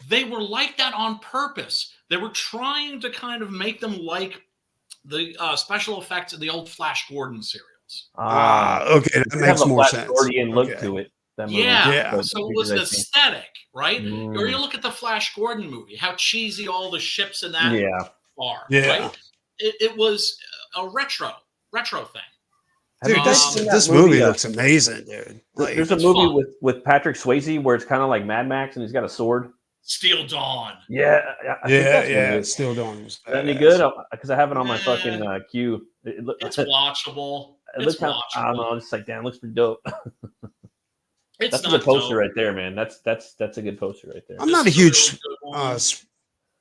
they were like that on purpose. They were trying to kind of make them like the special effects in the old Flash Gordon serials. Okay, that makes more sense. Gordian look to it. That movie. Yeah. So it was an aesthetic, right? Or you look at the Flash Gordon movie, how cheesy all the ships in that are. Yeah. Right? It was a retro thing. Dude, this movie looks amazing, dude. Like, there's a movie with Patrick Swayze where it's kind of like Mad Max and he's got a sword. Steel Dawn. Yeah. Steel Dawn. Is that any good? Because I have it on my fucking queue. It's watchable. It looks kind of, I don't know. It's like, damn, it looks pretty dope. That's a good poster right there, man. That's a good poster right there. I'm not a huge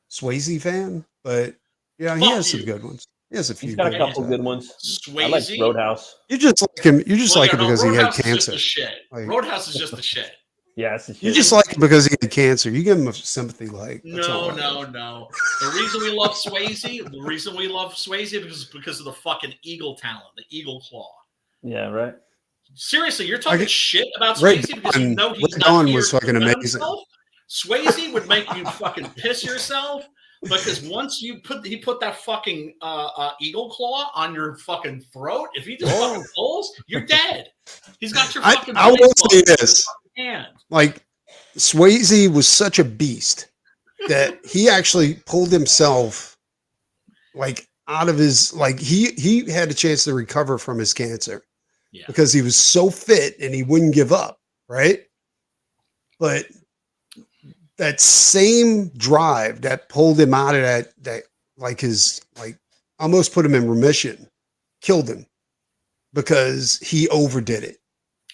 Swayze fan, but yeah, he has some good ones. He has a few. He's got a couple good ones. Swayze. I like Roadhouse. You just like him. You just like him because he had cancer. Roadhouse is just the shit. Yeah, it's the shit. You just like him because he had cancer. You give him a sympathy, like no. The reason we love Swayze, because of the fucking eagle talent, the eagle claw. Yeah, right. Seriously, you're talking shit about Swayze because you know he's not here was fucking amazing. Himself? Swayze would make you fucking piss yourself. Because once he put that fucking eagle claw on your fucking throat, if he just fucking pulls, you're dead. He's got your fucking. I will say this: like Swayze was such a beast that he actually pulled himself like out of his he had a chance to recover from his cancer because he was so fit and he wouldn't give up, right? But that same drive that pulled him out of that almost put him in remission, killed him because he overdid it.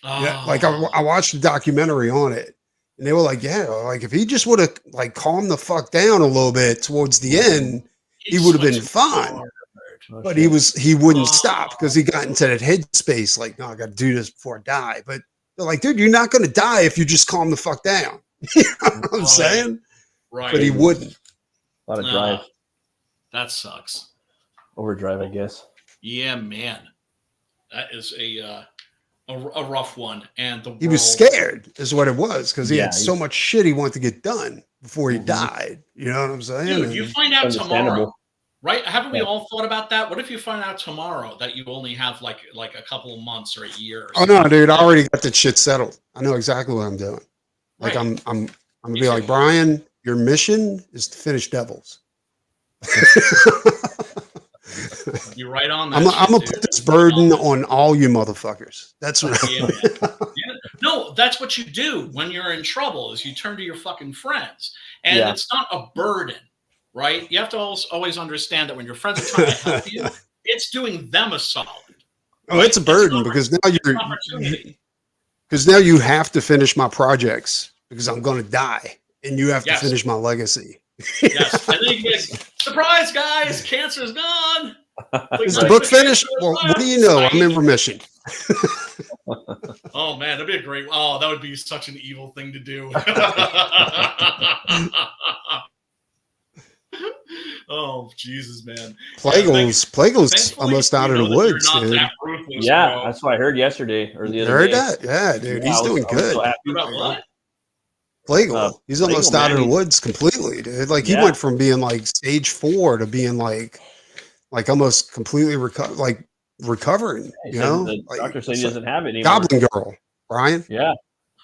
Yeah, like I watched the documentary on it, and they were like, if he just would have calmed the fuck down a little bit towards the end, he would have been fine. But he wouldn't stop because he got into that headspace, like, no, I got to do this before I die. But they're like, dude, you're not going to die if you just calm the fuck down. You know what I'm saying? Right. But he wouldn't. A lot of drive. That sucks. Overdrive, I guess. Yeah, man. That is a rough one. And he was scared, is what it was, because he had so much shit he wanted to get done before he died. You know what I'm saying? Dude, you find out tomorrow, right? Haven't we all thought about that? What if you find out tomorrow that you only have like a couple of months or a year? Oh no, dude! I already got that shit settled. I know exactly what I'm doing. Like I'm gonna be like, Brian, your mission is to finish Devils. You're right on that. I'm gonna put this burden on all you motherfuckers. That's what. No, that's what you do when you're in trouble. Is you turn to your fucking friends, and it's not a burden, right? You have to always understand that when your friends are trying to help you, it's doing them a solid. Oh, it's a burden because now you have to finish my projects because I'm going to die, and you have to finish my legacy. Yes, and then you get surprise, guys! Cancer's gone. Is the book finished? Well, what do you know? I'm in remission. Oh man, that'd be a great. Oh, that would be such an evil thing to do. Oh Jesus, man! Plague's almost out of the woods, dude. Yeah, that's what I heard yesterday or the other day. Heard that? Yeah, dude, he's doing good. About what? Plague, he's almost out of the woods completely, dude. Like he went from being like stage 4 to being like almost completely recovering. You know, the doctor said he doesn't have it anymore. Goblin Girl, Brian. Yeah.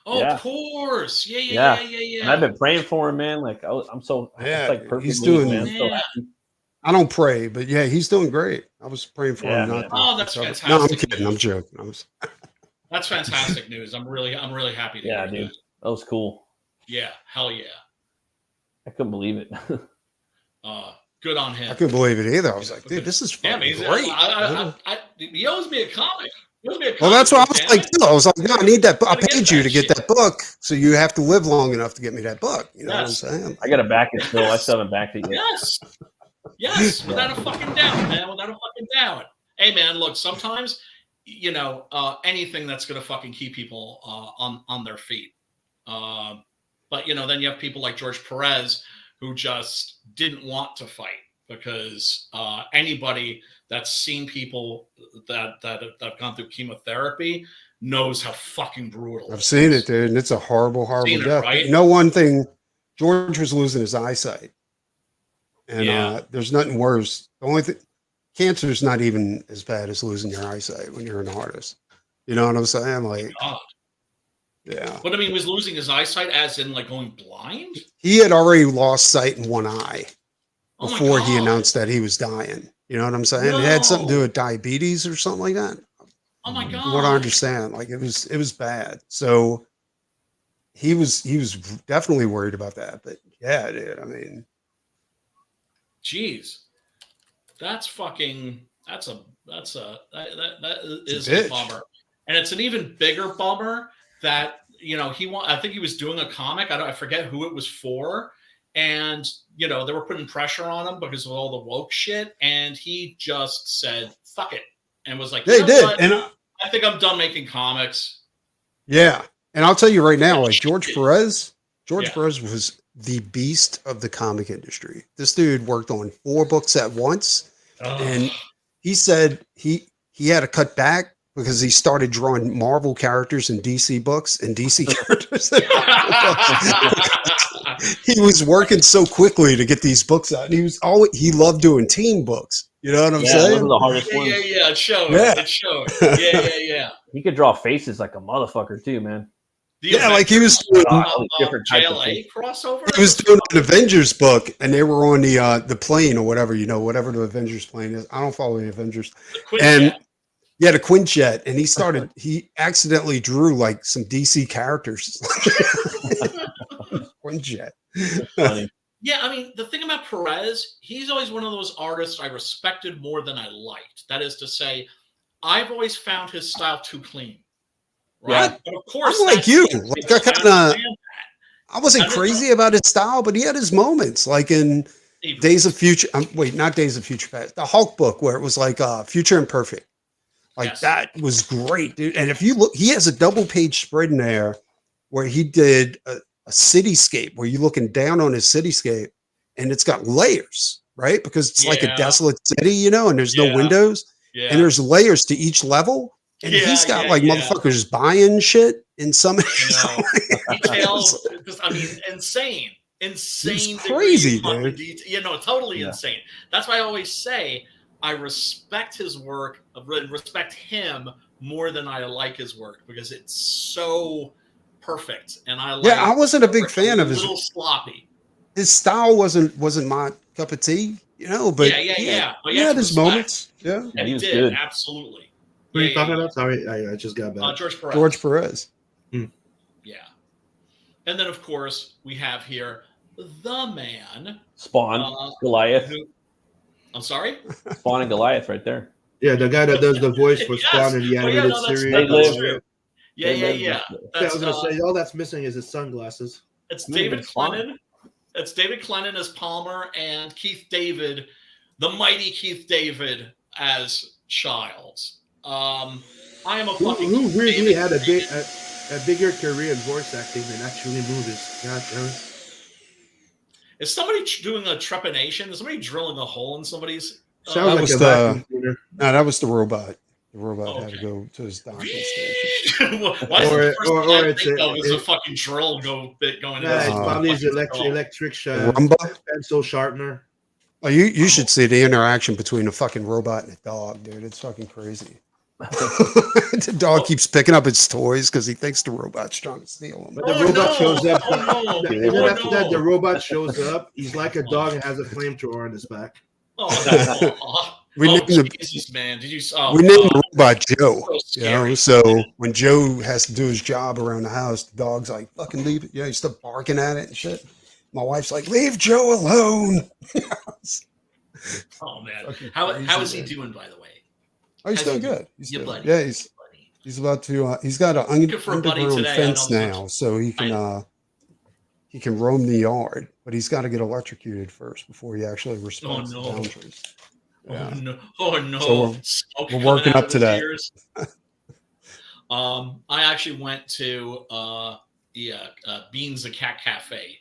Oh, of course. Yeah. And I've been praying for him, man. Like I'm so perfect. He's doing. Man. So I don't pray, but yeah, he's doing great. I was praying for him. That's fantastic. No, I'm kidding. I'm joking. That's fantastic news. I'm really happy to hear dude. That was cool. Yeah, hell yeah. I couldn't believe it. Good on him. I couldn't believe it either. I was like, dude, this is fucking great. He owes me a comic. Well, that's what I was like too. I was like, no, I need that book. I paid you to get that book, so you have to live long enough to get me that book. You know what I'm saying? I got to back it still. I still haven't backed it yet. Yes, without a fucking doubt, man. Without a fucking doubt. Hey, man, look, sometimes, anything that's going to fucking keep people on their feet. But, then you have people like George Perez who just didn't want to fight because anybody that's seen people that have gone through chemotherapy knows how fucking brutal. I've seen it, dude, and it's a horrible death. Right? One thing, George was losing his eyesight, and there's nothing worse. The only thing, cancer is not even as bad as losing your eyesight when you're an artist. You know what I'm saying? Like, God. yeah. But I mean, was losing his eyesight as in like going blind? He had already lost sight in one eye before he God. announced that he was dying. You know what I'm saying? It had something to do with diabetes or something like that. Oh my God. From what I understand, like it was bad. So he was definitely worried about that. But yeah, dude, I mean, jeez, that is a a bummer. And it's an even bigger bummer that, you know, I think he was doing a comic. I forget who it was for. And, you know, they were putting pressure on him because of all the woke shit. And he just said, fuck it. And was like, they did. What? And I think I'm done making comics. Yeah. And I'll tell you right now, like George Perez Yeah. was the beast of the comic industry. This dude worked on 4 books at once. And he said he had to cut back because he started drawing Marvel characters in DC books and DC characters. He was working so quickly to get these books out. And he loved doing team books. You know what I'm saying? Those are the hardest ones. Yeah. It showed. Yeah. It showed. Yeah. He could draw faces like a motherfucker too, man. Like he was doing different types of JLA crossover. He was doing an Avengers book, and they were on the plane or whatever, whatever the Avengers plane is. I don't follow the Avengers. The Quinjet, and he accidentally drew like some DC characters. Quinjet. Yeah, I mean, the thing about Perez, he's always one of those artists I respected more than I liked. That is to say, I've always found his style too clean. Right? Yeah. But of course, I'm like you. Like I wasn't crazy about his style, but he had his moments, like in Days of Future. Not Days of Future Past. The Hulk book, where it was like Future Imperfect. Like that was great, dude. And if you look, he has a double-page spread in there where he did a cityscape, where you're looking down on his cityscape, and it's got layers, right? Because it's like a desolate city, and there's no windows, and there's layers to each level. And he's got motherfuckers buying shit in some details. I mean, insane. It's crazy, dude. Totally insane. That's why I always say I respect his work, respect him more than I like his work because it's so perfect. And I I wasn't a big fan of his. A little sloppy. His style wasn't my cup of tea, but he had his moments. Yeah, he was did, good. Absolutely. Who are you talking about? Sorry, I just got back. George Perez. Yeah. And then, of course, we have here the man. Spawn, Goliath. I'm sorry? Spawn and Goliath right there. Yeah, the guy that does the voice for Spawn in the animated series. Yeah. I was going to say, all that's missing is his sunglasses. It's David Clennon. It's David Clennon as Palmer and Keith David, the mighty Keith David as Childs. I am a fucking. Who really had a bigger career in voice acting than actually movies? God damn it. Is somebody doing a trepanation? Is somebody drilling a hole in somebody's? Sounds like that was the robot. The robot had to go to his docking station. Why is the first thing I think of is a fucking drill going in? It's probably his electric pencil sharpener. Oh, you should see the interaction between a fucking robot and a dog, dude. It's fucking crazy. The dog keeps picking up its toys because he thinks the robot's trying to steal them. But the robot shows up. Even after that, the robot shows up. He's like a dog and has a flamethrower on his back. We named Jesus, man! Did you? We named the robot Joe. So when Joe has to do his job around the house, the dog's like, "Fucking leave it!" He's still barking at it and shit. My wife's like, "Leave Joe alone." Oh man, how is he doing, by the way? Oh, he's doing good. He's about to. He's got an underground fence now, so he can roam the yard. But he's got to get electrocuted first before he actually respects the boundaries. Yeah. Oh no! So we're working up to that. I actually went to Beans the Cat Cafe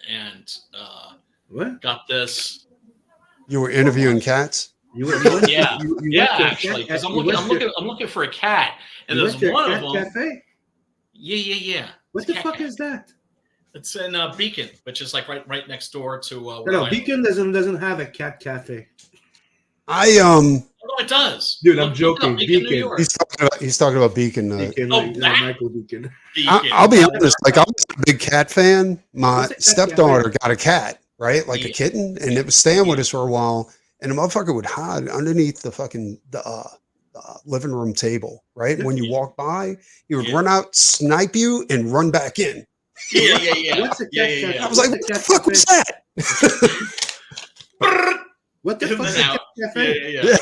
and got this. You were interviewing cats? Actually, because I'm looking for a cat, and there's one of them. Cafe? Yeah. What the fuck is that? It's in Beacon, which is like right next door to. No, Beacon doesn't have a cat cafe. Oh, it does. Dude, I'm joking. Beacon, New Beacon. York. He's talking about Beacon. Beacon, Oh, like, that? Michael Beacon. I'll be honest. Like, I was a big cat fan. My What's a cat stepdaughter cafe? got a cat, right? Like Yeah. a kitten, and it was staying with us for a while. And the motherfucker would hide underneath the fucking living room table, right? When you walk by, he would run out, snipe you, and run back in. Yeah. What's a cat cafe? I was like, what the fuck was that? What the In fuck and is a out. cat cafe?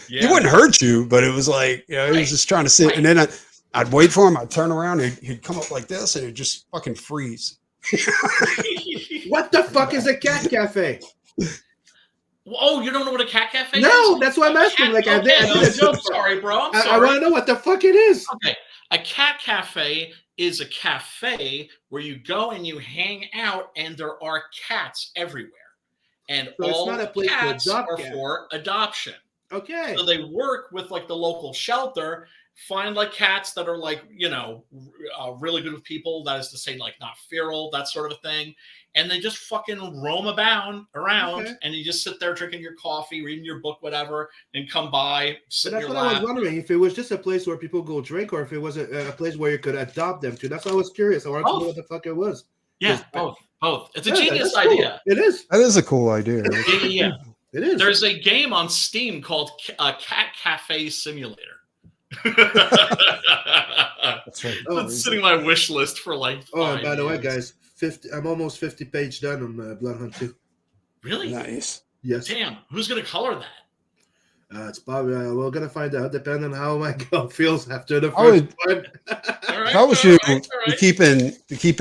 Yeah. He wouldn't hurt you, but it was like, you know, he was just trying to sit. Right. And then I'd wait for him. I'd turn around. He'd come up like this, and it'd just fucking freeze. What the fuck is a cat cafe? Oh, you don't know what a cat cafe is? No, that's what I'm asking. Like, I did a joke. Sorry, bro. I'm I sorry. want to know what the fuck it is. Okay. A cat cafe is a cafe where you go and you hang out, and there are cats everywhere. And So it's all not a place to cats adopt are cats. for adoption. Okay. So they work with like the local shelter, find like cats that are like, you know, really good with people. That is to say, like not feral, that sort of a thing. And they just fucking roam around, Okay. and you just sit there drinking your coffee, reading your book, whatever, and come by, But sit in that's your what I was lap. wondering, if it was just a place where people go drink, or if it was a place where you could adopt them to. That's why I was curious. I wanted to know what the fuck it was. Yeah, both. It's a Yeah, genius that's cool. idea. It is. That is a cool idea. Yeah. It is. There's a game on Steam called Cat Cafe Simulator. That's right. Oh, It's sitting on my wish list for like. Oh, 5 by the way, years. guys, 50. I'm almost 50 page done on Blood Hunt 2. Really? Nice. Yes. Damn. Who's gonna color that? It's probably we're gonna find out, depending on how my girl feels after the I first would- one. All right, If I was you, all to right. keep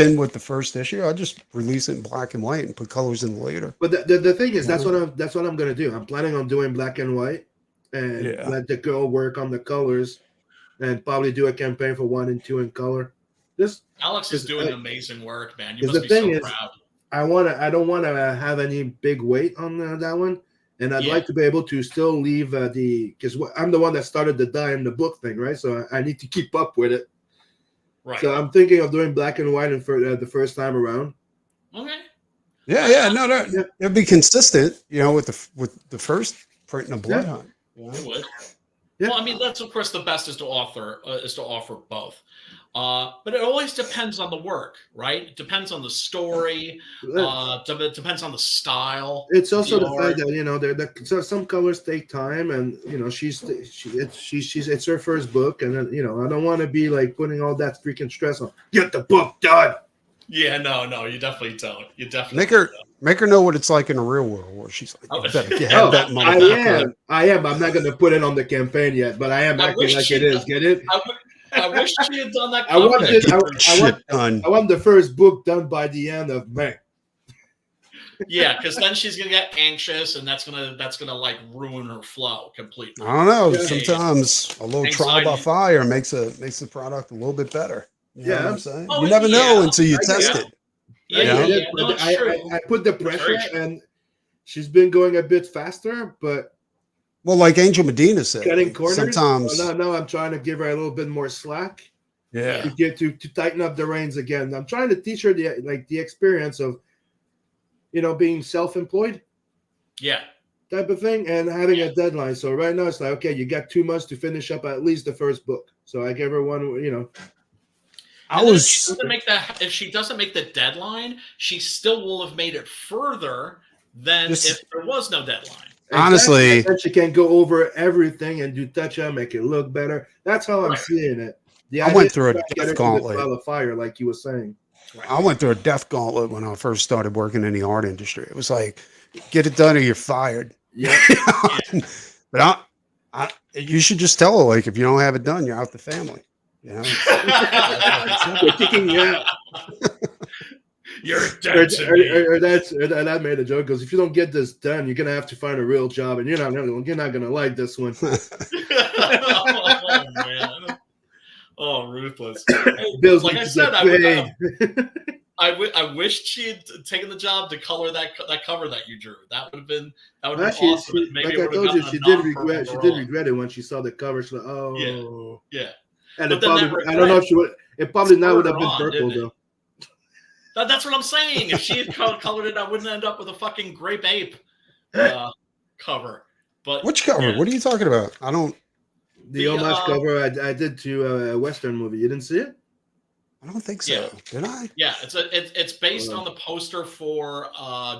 in with the first issue, I'd just release it in black and white and put colors in later. But the thing is, that's what I'm gonna do. I'm planning on doing black and white, and Yeah. let the girl work on the colors, and probably do a campaign for 1 and 2 in color. Just Alex is Is- doing amazing work, man. You is must the be thing so is- proud. I don't want to have any big weight on that one, and I'd Yeah. like to be able to still leave because I'm the one that started the die in the book thing, right? So I need to keep up with it. Right. So I'm thinking of doing black and white and for the first time around. Okay. Yeah, no, Yeah. it'd be consistent, you know, with the first print in a blood Yeah. hunt. You know? It would. Yeah. Well, I mean, that's of course the best is to offer both. But it always depends on the work, right? It depends on the story. It depends on the style. It's also the art. fact that so some colors take time, and it's her first book, and then, I don't want to be like putting all that freaking stress on. Get the book done. Yeah, no, you definitely don't. You definitely Make her know what it's like in the real world, where she's like, Oh. you better have that money. I am. I'm not gonna put it on the campaign yet, but I am I acting wish like she it is. does. Get it? I wish she had done that. I want cover it- that- Get that shit done. I want the first book done by the end of May. Yeah, because then she's gonna get anxious, and that's gonna like ruin her flow completely. I don't know. Yeah. Sometimes a little trial by Anxiety. fire makes the product a little bit better. You know Yeah. what I'm saying? Oh, You never know yeah. until you I test get it. Yeah, Yeah. no, it's true. I put the pressure, Very true. and she's been going a bit faster, but Well, like Angel Medina said, cutting corners. sometimes, No, I'm trying to give her a little bit more slack. yeah. to tighten up the reins again. I'm trying to teach her the experience of being self-employed Yeah. type of thing, and having a deadline. So right now it's like, okay, you got 2 months to finish up at least the first book. So I give her one. I And then was if she doesn't make the deadline, she still will have made it further than Just- if there was no deadline. Honestly- Exactly. And she can go over everything and do touch-up, make it look better. That's how I'm Right. seeing it. The I idea went is through a to get her death to the gauntlet. trial of fire, like you were saying. I went through a death gauntlet when I first started working in the art industry. It was like, get it done or you're fired. Yeah. But you should just tell her, like, if you don't have it done, you're out the family. You know? We're kicking you out. You're Or, dead to me. or that made a joke, because if you don't get this done, you're gonna have to find a real job, and you're not gonna like this one. Oh, man. Oh, ruthless. Bills Like need I to said, get paid. I wished she had taken the job to color that cover that you drew. That would have been Actually, awesome. And maybe like it I would have told you, gotten she a did regret. non-purple She did overall. regret it when she saw the cover. She's like, oh, Yeah. And But it then probably, that I don't know regret if she would. It probably now would have spurred been her on, purple didn't it? though. That's what I'm saying. If she had colored it, I wouldn't end up with a fucking grape ape cover. But Which cover? yeah. What are you talking about? I don't. The homage cover I did to a Western movie. You didn't see it? I don't think so. Yeah. Did I? Yeah, it's based on the poster for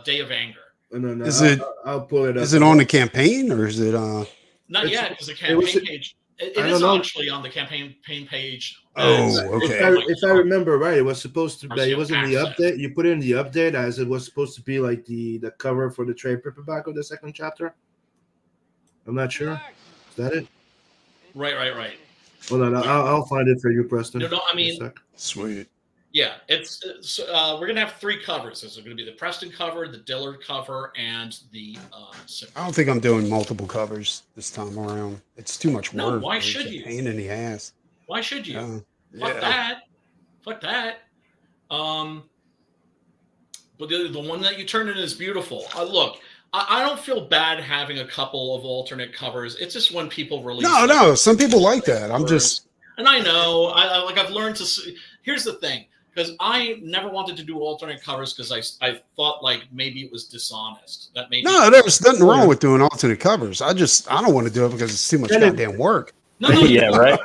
Day of Anger. No. Is it? I'll pull it up. Is it on the campaign or is it? Not yet, because the campaign page. It is actually on the campaign page. Oh, okay. If I remember right, it was supposed to be. It was in the access. update. You put it in the update as it was supposed to be like the cover for the trade paperback of the second chapter. I'm not sure. Is that it? Right. Hold on, I'll find it for you, Preston. No, I mean, Sweet. yeah, it's we're gonna have 3 covers. There's gonna be the Preston cover, the Dillard cover, and the. I don't think I'm doing multiple covers this time around. It's too much work. No, why It's should a you? Pain in the ass. Why should you? Yeah. Fuck that. But the one that you turned in is beautiful. Look, I don't feel bad having a couple of alternate covers. It's just when people release. No. Some people like that. I'm just. And I know, I've learned to see. Here's the thing, because I never wanted to do alternate covers because I thought like maybe it was dishonest. That maybe There's nothing wrong with doing alternate covers. I don't want to do it because it's too much goddamn work. No, Yeah, right.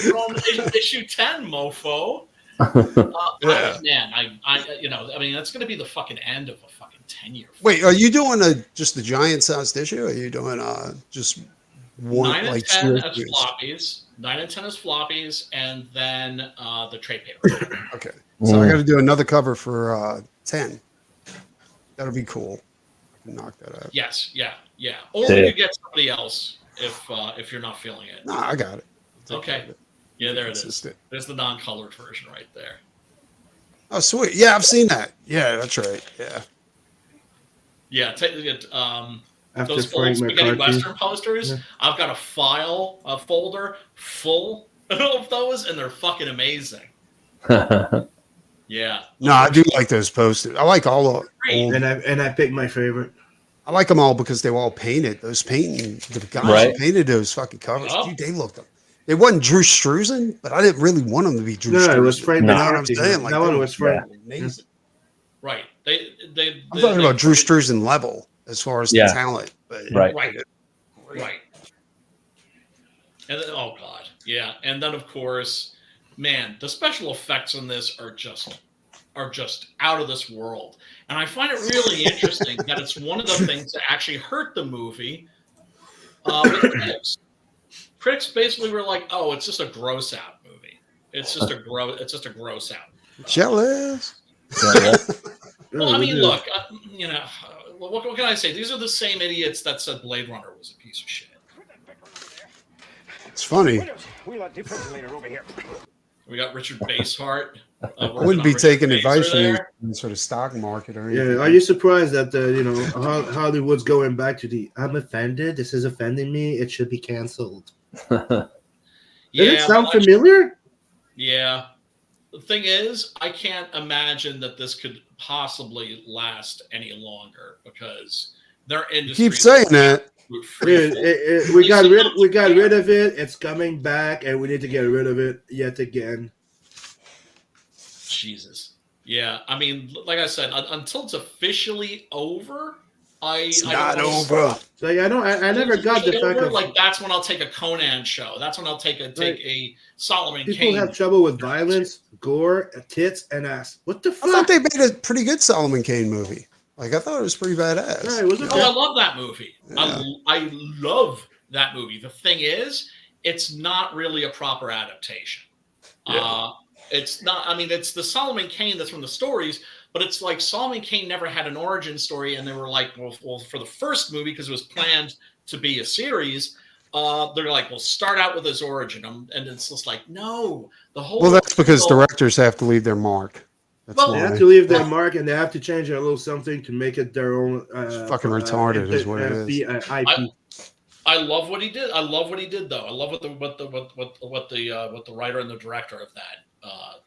You're on issue 10, mofo. Man, I mean, that's going to be the fucking end of a fucking 10-year. Wait, are you doing just a giant sized issue? Or are you doing just one 9 and like 10 as series? floppies? 9 and 10 as floppies, and then the trade paper. Okay, so I got to do another cover for 10. That'll be cool. I can knock that out. Yes, yeah. Or we could get somebody else if you're not feeling it. No, I got it. Okay. Yeah, there it is. Consistent. There's the non-colored version right there. Oh, sweet. Yeah, I've seen that. Yeah, that's right. Yeah. Yeah, take it. After Those Frank old spaghetti McCarthy. western posters. Yeah. I've got a folder full of those, and they're fucking amazing. Yeah. No, I do like those posters. I like all of old. And I picked my favorite. I like them all because they were all painted. Those the guys Right. who painted those fucking covers. Oh. Dude, they looked them. It wasn't Drew Struzan, but I didn't really want them to be Drew Struzan. No, it was Frank You know what I'm McCarthy. saying? Like, That one was Frank. amazing. Right. I'm talking about Drew Struzan level as far as the talent. But, Right. Right. And then, oh god, yeah. And then of course, man, the special effects on this are just out of this world. And I find it really interesting that it's one of the things that actually hurt the movie with critics. Critics basically were like, "Oh, it's just a gross out movie. It's just a gross out." Jealous. Well, I mean, look, what can I say? These are the same idiots that said Blade Runner was a piece of shit. It's funny. We got Richard Basehart. I wouldn't be taking advice from you sort of stock market or anything. Yeah, are you surprised that Hollywood's going back to the "I'm offended. This is offending me. It should be canceled." Yeah, Did it sound familiar? Yeah. The thing is, I can't imagine that this could possibly last any longer because their industry. Keep saying that. We got rid of it. It's coming back, and we need to get rid of it yet again. Jesus. Yeah, I mean, like I said, until it's officially over, it's not over. So I never got the fact of like that's when I'll take a Conan show. That's when I'll take a Solomon Kane. People have trouble with violence, gore, tits, and ass. What the fuck? I thought they made a pretty good Solomon Kane movie. Like, I thought it was pretty badass. Yeah, it was okay. I love that movie. Yeah. I love that movie. The thing is, it's not really a proper adaptation. Yeah. It's not. I mean, it's the Solomon Kane that's from the stories, but it's like Solomon Kane never had an origin story, and they were like, well, for the first movie, because it was planned to be a series, they're like, well, start out with his origin, and it's just like, no, the whole. Well, that's because directors have to leave their mark. That's They have to leave their mark, and they have to change a little something to make it their own. It's fucking retarded, is what it is. IP. I love what he did. I love what he did, though. I love what the writer and the director of that,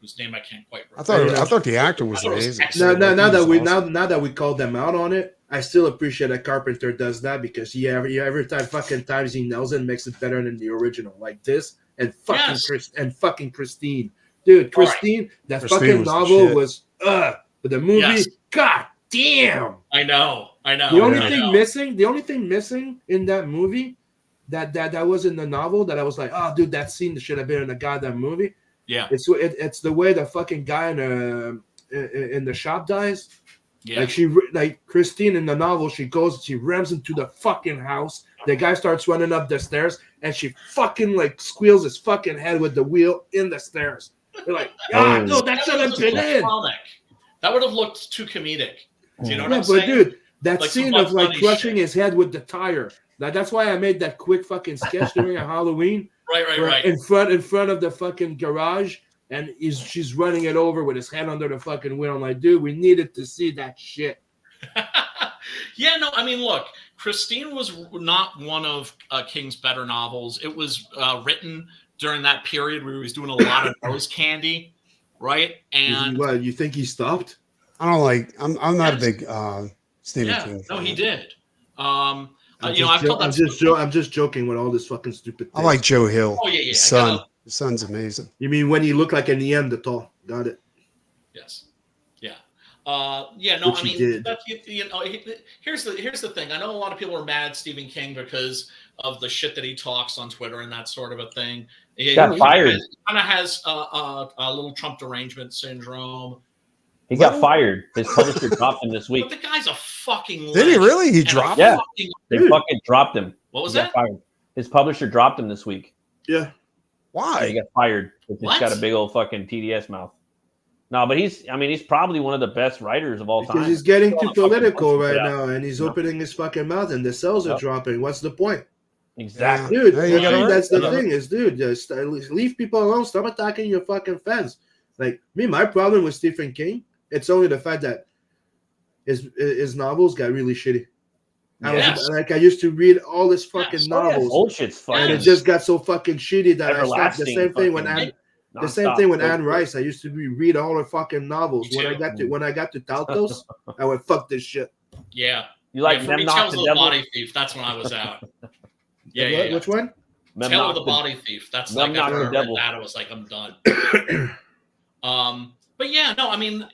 whose name I can't quite remember. I thought the actor was amazing. Now that we called them out on it, I still appreciate that Carpenter does that because every time he nails it, makes it better than the original, like this and fucking Christine, dude. Christine, that Christine fucking was novel was but the movie, god damn. I know. I know. The only I thing know. missing, in that movie, that was in the novel that I was like, oh, dude, that scene should have been in the goddamn movie. Yeah. It's the way the fucking guy in the shop dies. Yeah. Like Christine in the novel, she rams into the fucking house. The guy starts running up the stairs, and she fucking like squeals his fucking head with the wheel in the stairs. You're like, God, no, that should have been in. That would have looked too comedic. Do you know what I'm but saying? dude, that Like scene some of like funny crushing shit. his head with the tire. That's why I made that quick fucking sketch during a Halloween. Right. In front of the fucking garage, and she's running it over with his head under the fucking wheel. I'm like, dude, we needed to see that shit. Yeah, no, I mean, look, Christine was not one of King's better novels. It was written during that period where he was doing a lot of nose candy, right? And You think he stopped? I don't like. I'm not a big Stephen King fan. No, he did. I'm just joking with all this fucking stupid things. I like Joe Hill. Oh, yeah. His son. His son's amazing. You mean when he looked like a Neanderthal? Got it. Yes. Yeah. Yeah. No, Which I mean, he did. that's, here's the thing. I know a lot of people are mad at Stephen King because of the shit that he talks on Twitter and that sort of a thing. He got fired. He kind of has a little Trump derangement syndrome. He got fired. His publisher dropped him this week. But the guy's a fucking legend. Did he really? He dropped him? Yeah. They fucking dropped him. What was He got that? fired. His publisher dropped him this week. Yeah. Why? He got fired. He's What? got a big old fucking TDS mouth. No, but he's probably one of the best writers of all time. Because he's getting too political right Yeah. now, and he's opening his fucking mouth, and the sales are dropping. What's the point? Exactly. Dude, Yeah, you gotta work. that's the Yeah. thing is, dude, just leave people alone. Stop attacking your fucking fans. Like me, my problem with Stephen King, it's only the fact that his novels got really shitty. Yes. I used to read all his fucking Yes. novels, Old shit's fucking. and it just got so fucking shitty that I stopped. The Everlasting same thing when fucking the same thing with Anne Rice. I used to read all her fucking novels. Me too. When I got to Taltos, I went, fuck this shit. Yeah. You like yeah, for me, Memnoch Tales the of the Devil? Body Thief. That's when I was out. Yeah, What? yeah. Which one? Tale of the Body Thief. That's like Memnoch after I the read Devil. that, I was like, I'm done. But yeah, no, I mean,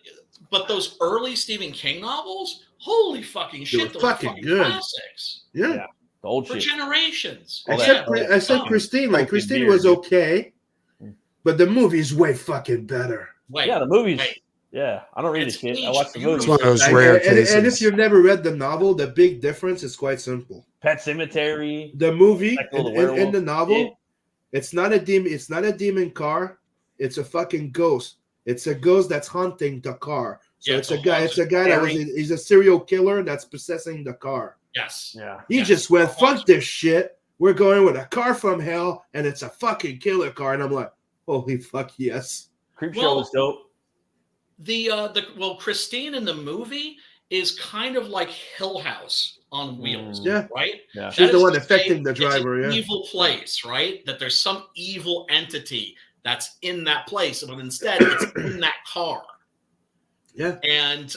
but those early Stephen King novels, holy fucking shit, were those fucking are fucking good. classics Yeah. Yeah. The old for shit. generations. All Yeah. Except Christine. Like Toking Christine beer, was dude. okay, but the movie's way fucking better. Wait, Yeah, the movies. wait. Yeah, I don't read the It's shit. I aged watch the It's movies. one of those Like, rare and cases. if you've never read the novel, the big difference is quite simple. Pet Cemetery. The movie Like the in werewolf. the novel, Yeah. it's not a demon. It's not a demon car. It's a fucking ghost. It's a ghost that's haunting the car. So Yeah, it's it's a a guy. It's a guy that was. Harry. He's a serial killer that's possessing the car. Yes. Yeah. He Yeah. just went, fuck this shit. We're going with a car from hell, and it's a fucking killer car. And I'm like, holy fuck, yes. Creepshow Well, was dope. Well, Christine in the movie is kind of like Hill House on wheels, Yeah. right? Yeah. She's That the is one to affecting say the driver, it's an yeah. evil place, right? That there's some evil entity that's in that place, but instead it's in that car. Yeah. And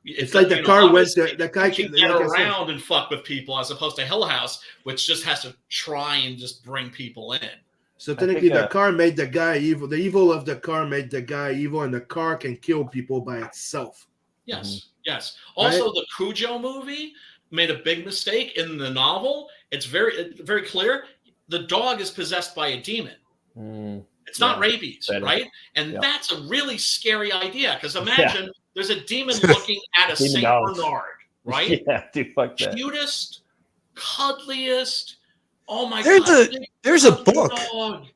It's like the car went there. The guy can can get like I said, around and fuck with people as opposed to Hill House, which just has to try and just bring people in. So I technically, think, the car made the guy evil. The evil of the car made the guy evil, and the car can kill people by itself. Yes, yes. Also, the Cujo movie made a big mistake in the novel. It's very clear. The dog is possessed by a demon. It's not rabies, Better. right? And Yeah. that's a really scary idea because imagine there's a demon looking at a Demon Saint dogs. Bernard, right? Yeah, dude, fuck that. Cutest, cuddliest. Oh my There's god! there's a cuddly book dog.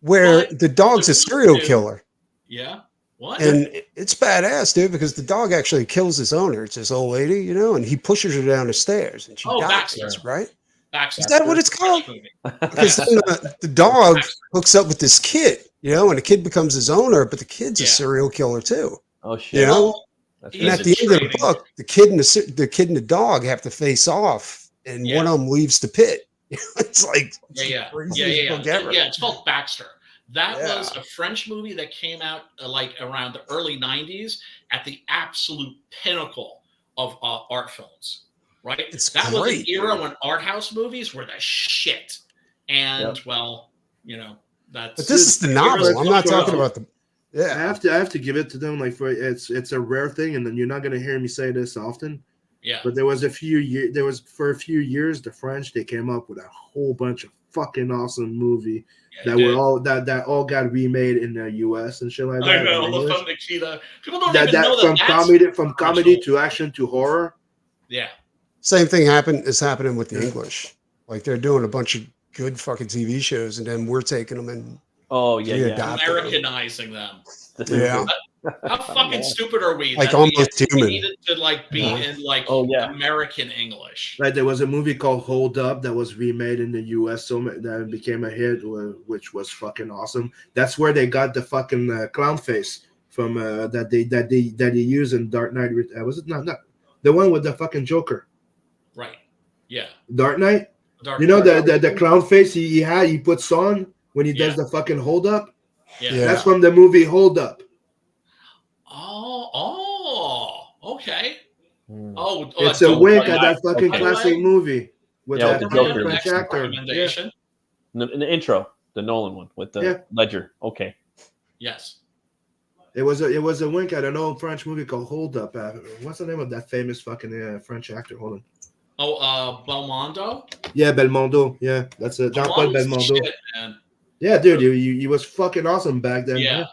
where But the dog's a serial dude- killer. Yeah. What? And it's badass, dude, because the dog actually kills his owner. It's this old lady, you know, and he pushes her down the stairs and she dies, Baxter. right? Baxter. Is that what it's called? Movie. Because then the dog hooks up with this kid, you know, and the kid becomes his owner, but the kid's a Yeah. serial killer too. Oh shit. You know? Well, That's And He's at a the end of the trading- book, the kid and the dog have to face off, and Yeah. one of them leaves the pit. It's like Yeah. craziest book ever. Yeah, it's called Baxter. That Yeah. was a French movie that came out like around the early 90s at the absolute pinnacle of art films, right? It's that was an great, era dude. when art house movies were the shit. And, Yep. well, you know, that's... But this is the Dude, novel. I'm not sure. talking about the. I Yeah, have to give it to them. Like it's a rare thing, and then you're not gonna hear me say this often. Yeah. But there was a few years. For a few years, the French they came up with a whole bunch of fucking awesome movie that all got remade in the U.S. and shit like that. I know the Femme Nikita. People don't that even know from that's comedy to action to horror. Yeah. Same thing is happening with the English. Like they're doing a bunch of good fucking TV shows, and then we're taking them and Americanizing them. Yeah. How fucking stupid are we? Like that almost we human. needed to like be in like American English. Like there was a movie called Hold Up that was remade in the U.S. so that became a hit, which was fucking awesome. That's where they got the fucking clown face from that they use in Dark Knight. Was it not the one with the fucking Joker? Right. Yeah. Dark Knight. The clown face he puts on when he does the fucking Hold Up. Yeah. That's from the movie Hold Up. Okay. It's a wink at that fucking classic movie with that Joker. French actor. In the intro, the Nolan one with the Ledger. Okay. Yes. It was a wink at an old French movie called Hold Up. What's the name of that famous fucking French actor? Hold on. Belmondo. Yeah, Belmondo. Yeah, that's it. Jean-Paul Belmondo. Shit, man. Yeah, dude, he was fucking awesome back then.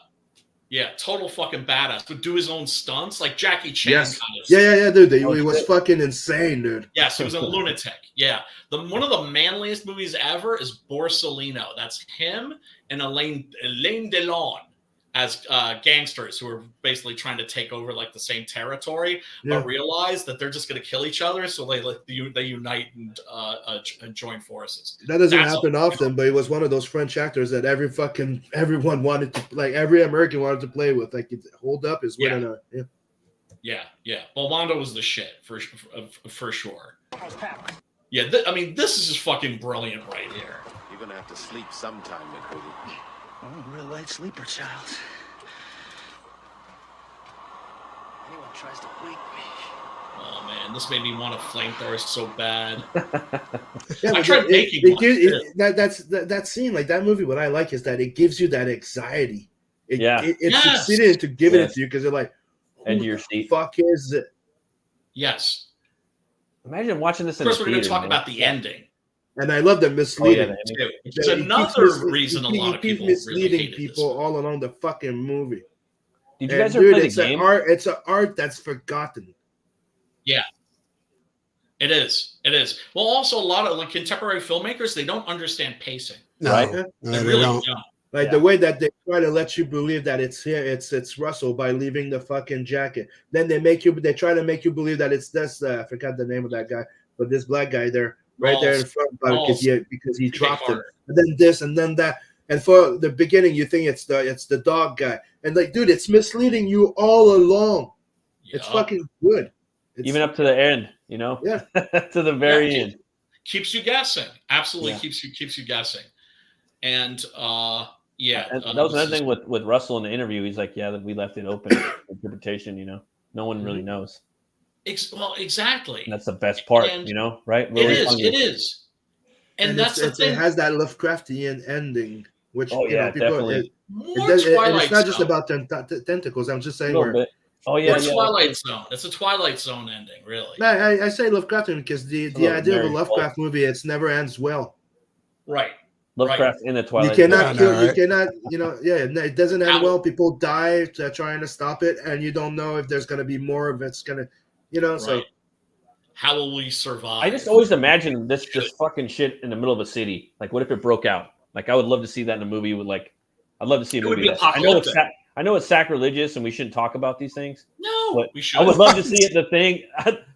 Yeah, total fucking badass. Would do his own stunts like Jackie Chan. Yes. Kind of Yeah, dude. He was fucking insane, dude. Yes, he was a lunatic. Yeah. One of the manliest movies ever is Borsellino. That's him and Alain Delon as gangsters who are basically trying to take over like the same territory, but realize that they're just going to kill each other, so they unite and join forces. That doesn't happen often, but he was one of those French actors that everyone wanted to, like every American wanted to play with. Like Hold Up is winning a Yeah. Belmondo was the shit for sure. Yeah, I mean, this is just fucking brilliant right here. You're gonna have to sleep sometime, McCoy. I'm a real light sleeper, child. Anyone tries to wake me. Oh man, this made me want to flamethrower so bad. I tried making one. That scene, like that movie. What I like is that it gives you that anxiety. It succeeded to give it to you because they're like, edge of your seat. Fuck is it? Yes. Imagine watching this. First, we're going to talk about the ending. And I love the misleading. It's another reason a lot of people misleading people all along the fucking movie. Did you guys ever play the game? It's an art that's forgotten. Yeah, it is. Well, also a lot of like contemporary filmmakers, they don't understand pacing. No, right? They really don't. Like the way that they try to let you believe that it's here, it's Russell by leaving the fucking jacket. Then they try to make you believe that it's this. I forgot the name of that guy, but this black guy there. Right there in front because he dropped it. And then this and then that. And for the beginning, you think it's the dog guy. And like, dude, it's misleading you all along. Yep. It's fucking good. Even up to the end, you know? Yeah. To the very end. Keeps you gussing. Absolutely keeps you guessing. And and that was another thing with Russell in the interview. He's like, that we left it open interpretation, you know. No one really knows. Well, exactly. And that's the best part, you know, right? It is. And that's the thing. It has that Lovecraftian ending, which people, definitely. It's not just about tentacles. I'm just saying Twilight Zone. It's a Twilight Zone ending, really. I say Lovecraftian because the idea of a Lovecraft movie, it never ends well. Right. Lovecraft in the Twilight. You cannot kill. You cannot. It doesn't end well. People die trying to stop it, and you don't know if there's going to be more of it's going to. So how will we survive? I just always imagine this fucking shit in the middle of a city. Like, what if it broke out? Like, I would love to see that in a movie with I'd love to see a movie. I know it's sacrilegious and we shouldn't talk about these things. No, but we should. I would love to see it.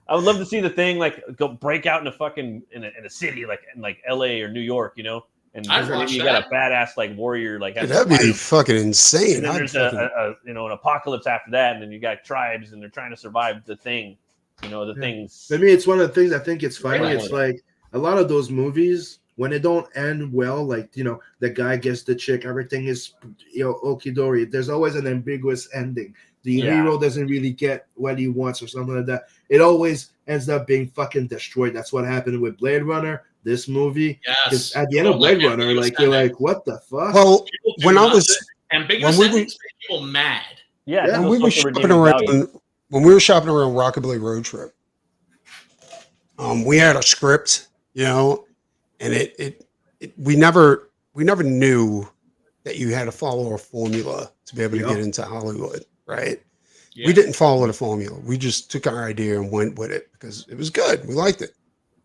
I would love to see the thing go break out in a fucking in a city like in LA or New York, you know. And you got a badass warrior that'd be fucking insane. And then there's an apocalypse after that, and then you got tribes and they're trying to survive the thing. Things. For me, it's one of the things I think it's funny. Right. It's like a lot of those movies when they don't end well, the guy gets the chick, everything is okie-dory. There's always an ambiguous ending. The hero doesn't really get what he wants or something like that. It always ends up being fucking destroyed. That's what happened with Blade Runner, this movie. Yes. At the end of Blade Runner, you're like, what the fuck? Well, when ambiguous endings make people mad. Yeah. When we were shopping around Rockabilly Road Trip, We had a script, you know, and we never knew that you had to follow a formula to be able to get into Hollywood, right? Yeah. We didn't follow the formula. We just took our idea and went with it because it was good. We liked it.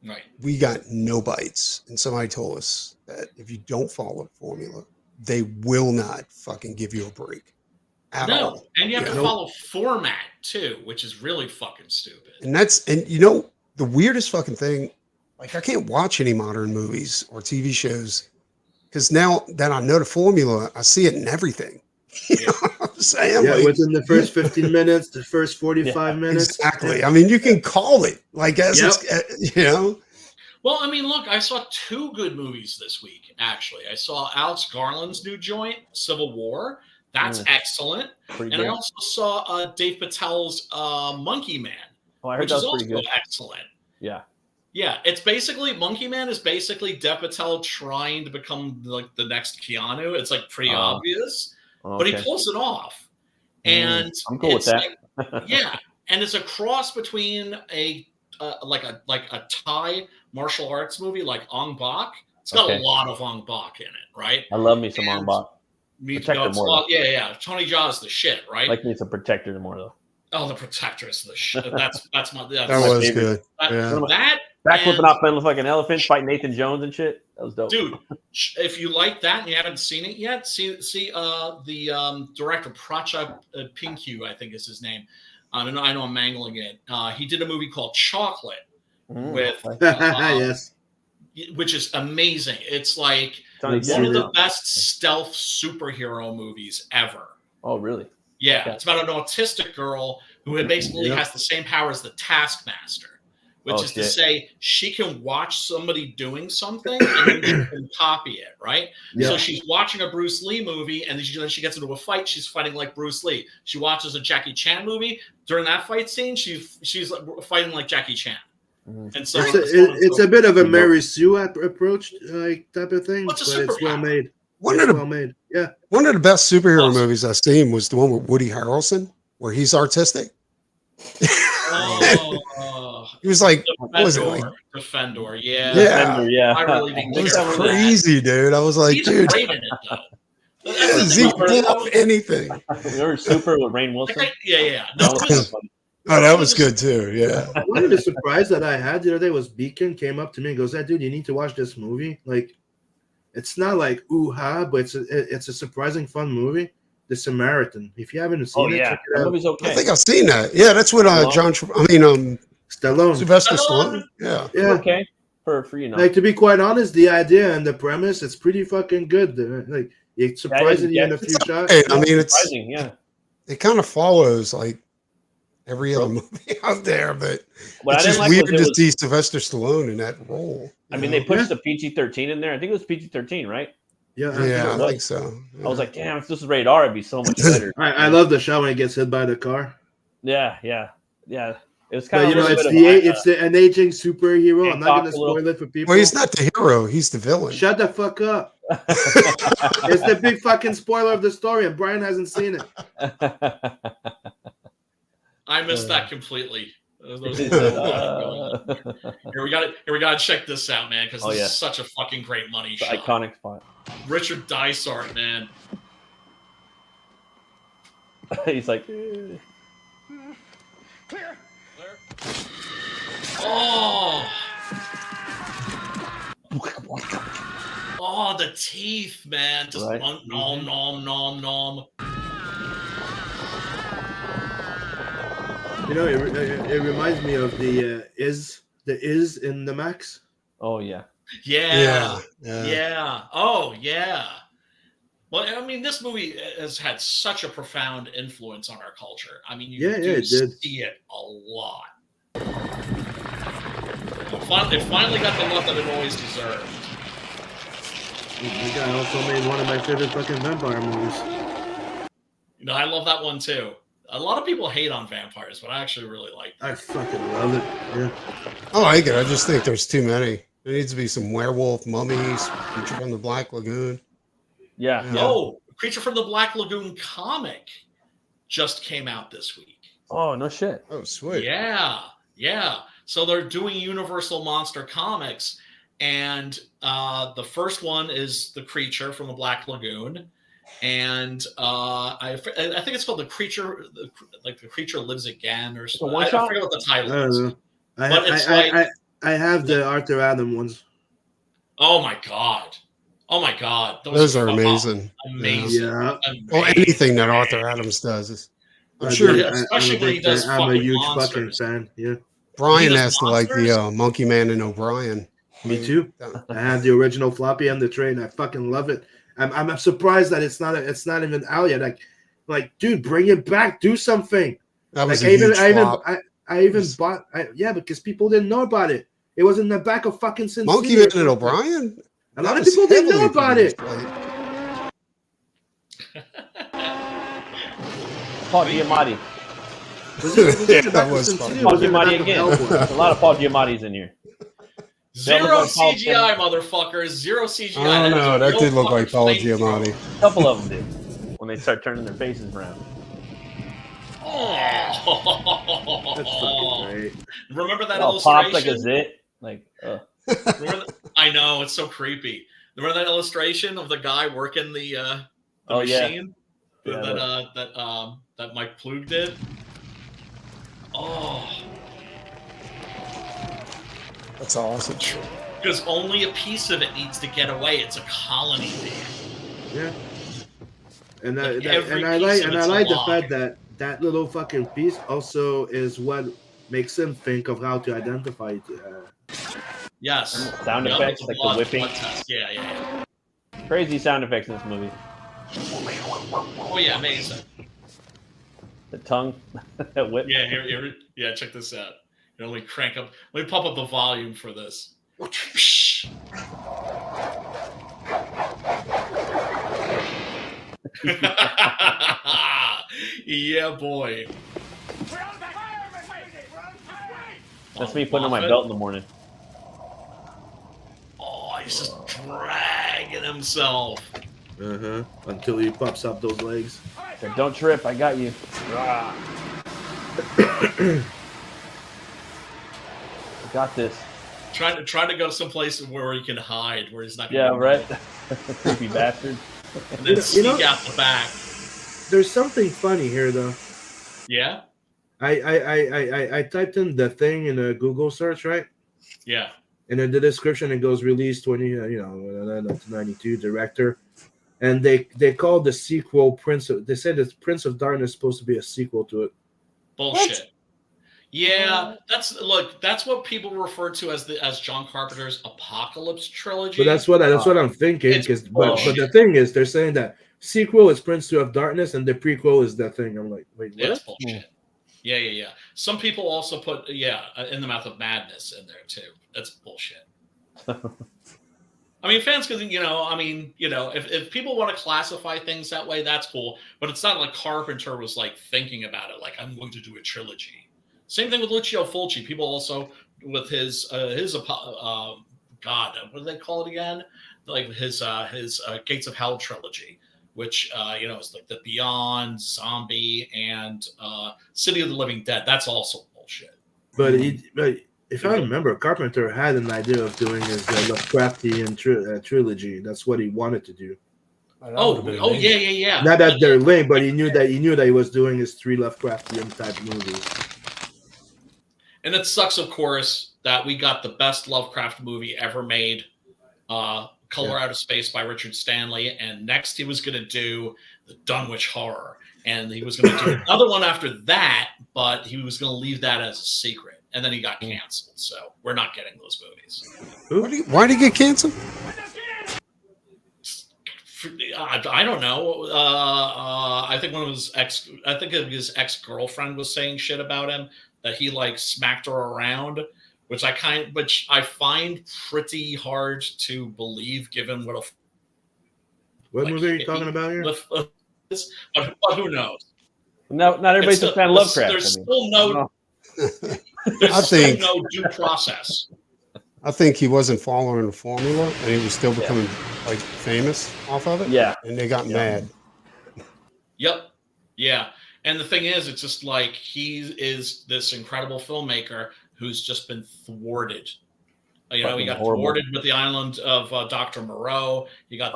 Right. We got no bites. And somebody told us that if you don't follow the formula, they will not fucking give you a break at all. And you have to follow format too, which is really fucking stupid. And you know, the weirdest fucking thing, like I can't watch any modern movies or TV shows because now that I know the formula, I see it in everything. You know what I'm saying? Yeah, like, within the first 15 minutes, the first 45 minutes. Exactly. I mean, you can call it like as it's, you know. Well, I mean, look, I saw 2 good movies this week, actually. I saw Alex Garland's new joint, Civil War. That's excellent. And I also saw Dave Patel's Monkey Man, which is also good. Excellent. Yeah. Yeah, it's basically Monkey Man is basically Dev Patel trying to become like the next Keanu. It's like pretty obvious, but he pulls it off. And I'm cool with that. Like, yeah, and it's a cross between a Thai martial arts movie like Ong Bak. It's got a lot of Ong Bak in it, right? I love me some Ong Bak. Protector more. Yeah. Tony Jaa is the shit, right? Like me some Protector more though. Oh, the Protector is the shit. That's my. That was favorite. Good. That backflipping off playing like an elephant, fighting Nathan Jones and shit. That was dope, dude. If you like that and you haven't seen it yet, see the director Pracha Pinku, I think is his name. I know I'm mangling it. He did a movie called Chocolate with which is amazing. It's like one of the best stealth superhero movies ever. Oh, really? Yeah, it's about an autistic girl who basically has the same power as the Taskmaster, which is to say she can watch somebody doing something and then she can copy it, right? Yeah. So she's watching a Bruce Lee movie and then she gets into a fight. She's fighting like Bruce Lee. She watches a Jackie Chan movie. During that fight scene, she's fighting like Jackie Chan. And so it's a bit of a Mary Sue approach, like type of thing, but it's well made. One of the best superhero movies I've seen was the one with Woody Harrelson, where he's artistic. He was like, Defendor, what was it like? Defendor, yeah. I really didn't it was crazy, dude. I was like, dude. Great in it, though. He pull off anything. Remember Super with Rainn Wilson? Yeah. That was good too. Yeah. One of the surprise that I had the other day was Beacon came up to me and goes, "Hey, dude, you need to watch this movie. Like, it's not like ooh-ha, but it's a surprising fun movie. The Samaritan. If you haven't seen it, check it out. Movie's okay. I think I've seen that. Yeah, that's what Stallone. Sylvester Stallone. Yeah. Okay. For you know. Like, to be quite honest, the idea and the premise, it's pretty fucking good. Like, it surprises you in a few shots. I mean, it's it kind of follows like every other movie out there, but it's just weird to see Sylvester Stallone in that role. I mean, they pushed the PG-13 in there. I think it was PG-13 , right? Yeah, I think so. Yeah. I was like, damn, if this was rated R, it'd be so much better. I love the shot when he gets hit by the car. Yeah. It was kind of, it's an aging superhero. I'm not going to spoil it for people. Well, he's not the hero; he's the villain. Shut the fuck up! It's the big fucking spoiler of the story, and Brian hasn't seen it. I missed that completely. Here we gotta check this out, man, because this is such a fucking great money shot. Iconic spot. Richard Dysart, man. He's like, Clear. Oh, the teeth, man. Just nom. You know, it reminds me of the Is in the Max. Oh yeah. Oh yeah. Well, I mean, this movie has had such a profound influence on our culture. I mean, you see it a lot. It finally got the love that it always deserved. The guy also made one of my favorite fucking vampire movies. You know, I love that one too. A lot of people hate on vampires, but I actually really like it. I fucking love it. Yeah. I like it. I just think there's too many. There needs to be some werewolf, mummies, Creature from the Black Lagoon. Yeah. Oh, Creature from the Black Lagoon comic just came out this week. Oh, no shit. Oh, sweet. Yeah. So they're doing Universal Monster Comics, and the first one is the creature from the Black Lagoon, and I think it's called the creature, like the creature lives again, or something. I forget what the title is. I have the Arthur Adam ones. Oh my god! Oh my god! Those are amazing. Amazing. Yeah. Amazing. Well, anything that Arthur Adams does is. I'm sure. Especially when he does. I'm a huge monsters. fucking fan. Yeah. Brian has to like the Monkey Man and O'Brien. Me too. I have the original floppy on the tray, and I fucking love it. I'm surprised that it's not even out yet. Like, dude, bring it back. Do something. That was like, a huge flop. I even bought. Because people didn't know about it. It was in the back of fucking Sin Monkey City. Man and O'Brien. A lot of people didn't know about it. Paul Giamatti. That was fun. Paul Giamatti again. There's a lot of Paul Giamattis in here. Zero CGI, motherfuckers. Zero CGI. I don't know. That did look like Paul Giamatti. A couple of them did. When they start turning their faces around. That's fucking great. Remember that illustration? illustration? Pops like a zit. Like, I know, it's so creepy. Remember that illustration of the guy working the machine? Yeah, that Mike Plug did? Oh. That's awesome. Because only a piece of it needs to get away. It's a colony thing. Yeah. And I it's like the alive. fact that little fucking piece also is what makes him think of how to identify it. Yes. Sound effects, like the whipping. Yeah. Crazy sound effects in this movie. Oh yeah, amazing. The tongue, that whip. Yeah, here, check this out. Let me let me pump up the volume for this. Yeah, boy. That's me putting on my belt in the morning. Oh, he's just dragging himself. Until he pops up those legs. So don't trip, I got you. I got this. Try to go someplace where he can hide, where he's not. Yeah, right. Creepy bastard. And then sneak out the back. There's something funny here, though. Yeah. I typed in the thing in a Google search, right? Yeah. And in the description, it goes release 1992, director, and they called the sequel Prince. They said that Prince of Darkness is supposed to be a sequel to it. Bullshit. What? Yeah, that's what people refer to as John Carpenter's Apocalypse trilogy. But that's what I'm thinking. But the thing is, they're saying that sequel is Prince of Darkness, and the prequel is that thing. I'm like, wait, what? That's bullshit. Yeah. Some people also put In the Mouth of Madness in there too. That's bullshit. I mean, fans could, if people want to classify things that way, that's cool. But it's not like Carpenter was like thinking about it, like I'm going to do a trilogy. Same thing with Lucio Fulci. People also with his God, what do they call it again? Like his Gates of Hell trilogy, which is like the Beyond, Zombie, and City of the Living Dead. That's also bullshit. But if I remember, Carpenter had an idea of doing his Lovecraftian trilogy. That's what he wanted to do. Yeah. Not that they're lame, but he knew that he was doing his 3 Lovecraftian type movies. And it sucks, of course, that we got the best Lovecraft movie ever made, Color Out of Space by Richard Stanley, and next he was going to do the Dunwich Horror, and he was going to do another one after that, but he was going to leave that as a secret, and then he got canceled. So we're not getting those movies. Why did he get canceled? I don't know. I think his ex-girlfriend was saying shit about him, that he like smacked her around, which I find pretty hard to believe, given what movie are you talking about here? But who knows? Not everybody's a fan of Lovecraft. There's still no due process. I think he wasn't following the formula, and he was still becoming like famous off of it. Yeah, and they got mad. Yep. Yeah. And the thing is, it's just like he is this incredible filmmaker who's just been thwarted. You know, he got thwarted with the Island of Dr. Moreau. He got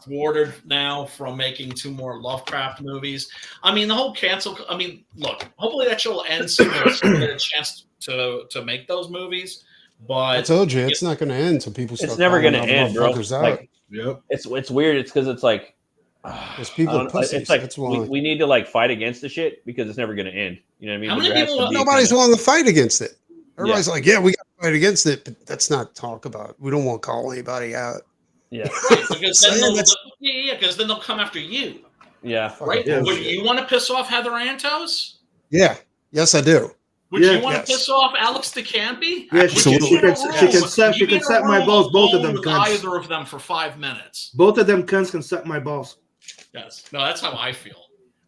thwarted now from making 2 more Lovecraft movies. I mean, the whole cancel. I mean, look, hopefully that show will end soon. So get a chance to make those movies. But I told you, it's not going to end until people start. It's never going to end, bro. Like, yep. It's weird. It's because it's like. Because people are pussies. It's like that's why. we need to like fight against the shit because it's never going to end. You know what I mean? How many people? Nobody's willing to fight against it. Everybody's like, yeah, we got to fight against it, but that's not talk about. We don't want to call anybody out. Yeah. Because then they'll come after you. Yeah. Right? Yeah. Would you want to piss off Heather Antos? Yeah. Yes, I do. Would you want to piss off Alex DeCampi? Yeah, she can suck my balls. Both of them cunts. Either of them for 5 minutes. Both of them cunts can suck my balls. Yes. No, that's how I feel.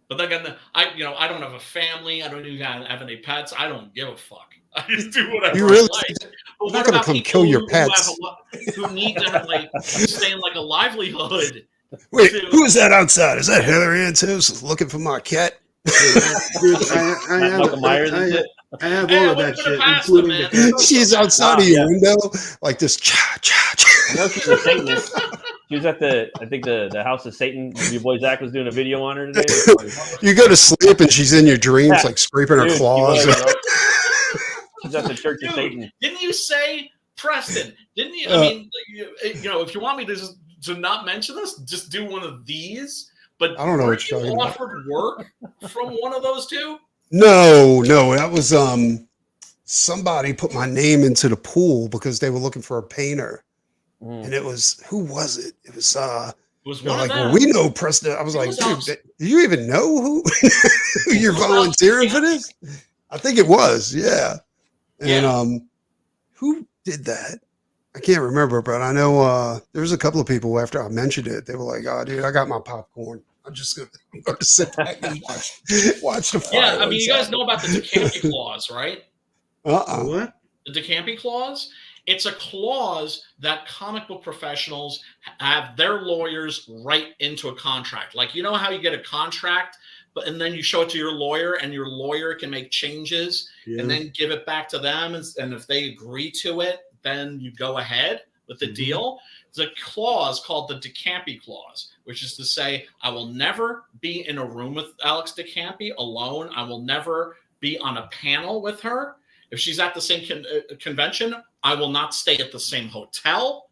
But then again, I don't have a family. I don't even have any pets. I don't give a fuck. I just do whatever You really? I like. I'm not going to come kill your pets. Who need to have like sustain like a livelihood. Wait, who is that outside? Is that Heather Antos looking for my cat? Dude, I have all of that shit, including the cat. She's outside of your window, like this. Cha cha cha. I know she's a Satanist. She was at the House of Satan. Your boy Zach was doing a video on her today. You go to sleep and she's in your dreams, like scraping her claws. She's at the Church of Satan. Didn't you say, Preston? Didn't you? I mean, if you want me to not mention this, just do one of these. But I don't know what you're talking offered work from one of those two. No, that was somebody put my name into the pool because they were looking for a painter, and it was who was it? It was One like, of them. well, we know Preston. I was like, dude, do you even know who you're volunteering for this? I think it was, yeah. And who did that? I can't remember, but I know there was a couple of people after I mentioned it. They were like, "Oh, dude, I got my popcorn. I'm going to sit back and watch the fire." Yeah, I mean, you guys know about the DeCampi clause, right? What? The DeCampi clause? It's a clause that comic book professionals have their lawyers write into a contract. Like, you know how you get a contract, and then you show it to your lawyer, and your lawyer can make changes and then give it back to them. And if they agree to it, then you go ahead with the deal. There's a clause called the DeCampi clause, which is to say, I will never be in a room with Alex DeCampi alone. I will never be on a panel with her. If she's at the same convention, I will not stay at the same hotel,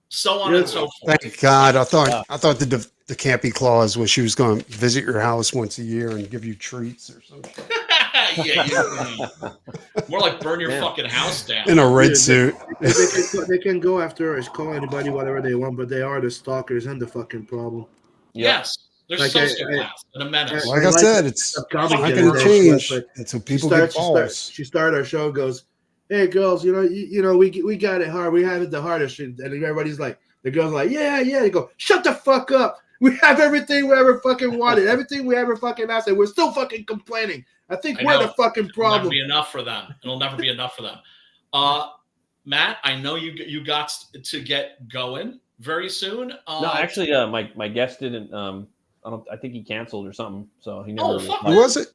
so on and so forth. Thank God. I thought the DeCampi clause was she was going to visit your house once a year and give you treats or something. More like burn your fucking house down. In a red suit. They can go after us, call anybody whatever they want, but they are the stalkers and the fucking problem. Yes. They're sociopaths and a menace. Like I said, it's not going to change until people get balls. She started our show, goes, "Hey girls, we got it hard. We have it the hardest." And everybody's like, the girls are like, yeah. They go, "Shut the fuck up. We have everything we ever fucking wanted, everything we ever fucking asked, and we're still fucking complaining. I think we're the fucking problem." It'll never be enough for them. It'll never be enough for them. Matt, I know you got to get going very soon. No, actually, my guest didn't. I think he canceled or something. So he never. Oh, fuck. Who was it?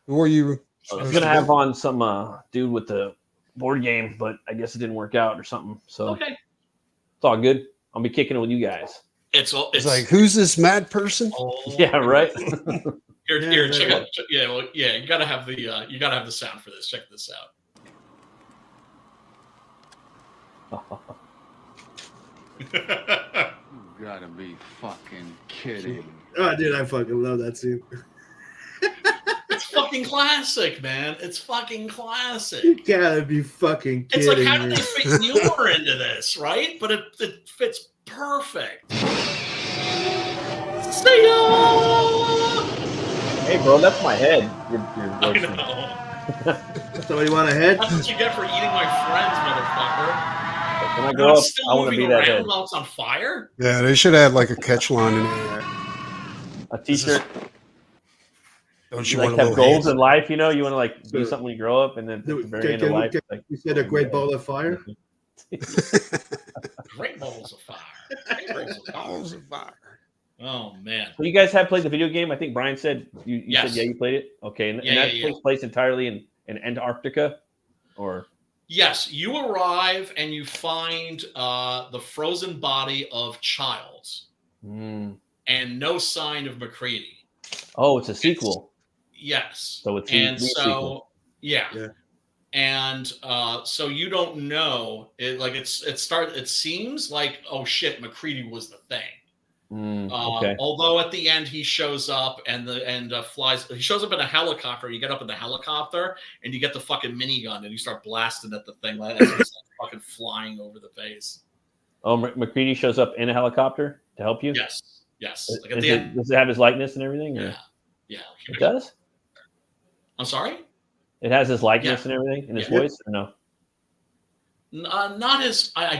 Who were you? I was gonna have on some dude with the board game, but I guess it didn't work out or something. So okay, it's all good. I'll be kicking it with you guys. It's like, who's this mad person? Yeah, right. Here, check out. You gotta have the sound for this. Check this out. You gotta be fucking kidding. Oh, dude, I fucking love that scene. It's fucking classic, man. It's fucking classic. You gotta be fucking kidding. It's like, how did they fit humor into this, right? But it fits perfect. See ya! Hey, bro, that's my head. I know. Somebody want a head? That's what you get for eating my friends, motherfucker. When I grow up, I want to be that head. While it's on fire? Yeah, they should have like a catch line in there. A t-shirt. Don't you like want have to goals in life? You know, you want to like do something when you grow up, and then at the very end of life, like you said, a great ball of fire. Great balls of fire. Great balls of fire. Oh man. So you guys have played the video game? I think Brian said you Yes. said yeah, you played it. Okay, and Yeah, that yeah, takes place entirely in Antarctica, or Yes, you arrive and you find the frozen body of Childs and no sign of McCready. oh, it's a sequel. Yes. So it's and the so sequel. yeah. And so you don't know it. Like it seems like, oh shit, McCready was the thing. Okay. Although at the end he shows up and flies. He shows up in a helicopter. You get up in the helicopter and you get the fucking minigun and you start blasting at the thing like it's like fucking flying over the face. Oh, McCready shows up in a helicopter to help you. Yes. Like at the end, Does it have his likeness and everything? yeah. Or? Yeah. It does. I'm sorry. It has his likeness and everything in his voice, or no? Not his. Oh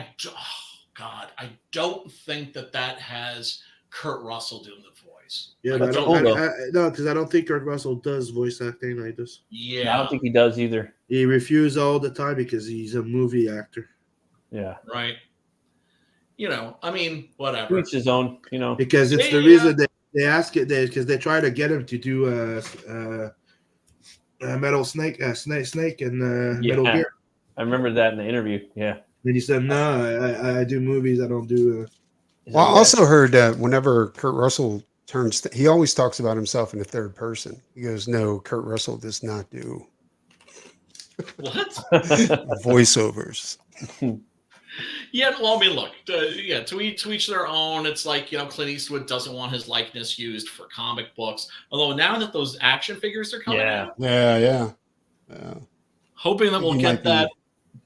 God, I don't think that has Kurt Russell doing the voice. Yeah, That's no, because I don't think Kurt Russell does voice acting like this. Yeah, I don't think he does either. He refuses all the time because he's a movie actor. Yeah, right. I mean, whatever. each his own. Because it's the reason they ask it because they try to get him to do Metal Snake, Snake, and Metal Gear. I remember that in the interview. Yeah. And he said, "No, I do movies. I don't do." Well, I also heard that whenever Kurt Russell turns, he always talks about himself in the third person. He goes, "No, Kurt Russell does not do What? voiceovers." Yeah, well, I mean, look, to each their own. It's like, Clint Eastwood doesn't want his likeness used for comic books. Although now that those action figures are coming out, Yeah. hoping that we'll He get might be- that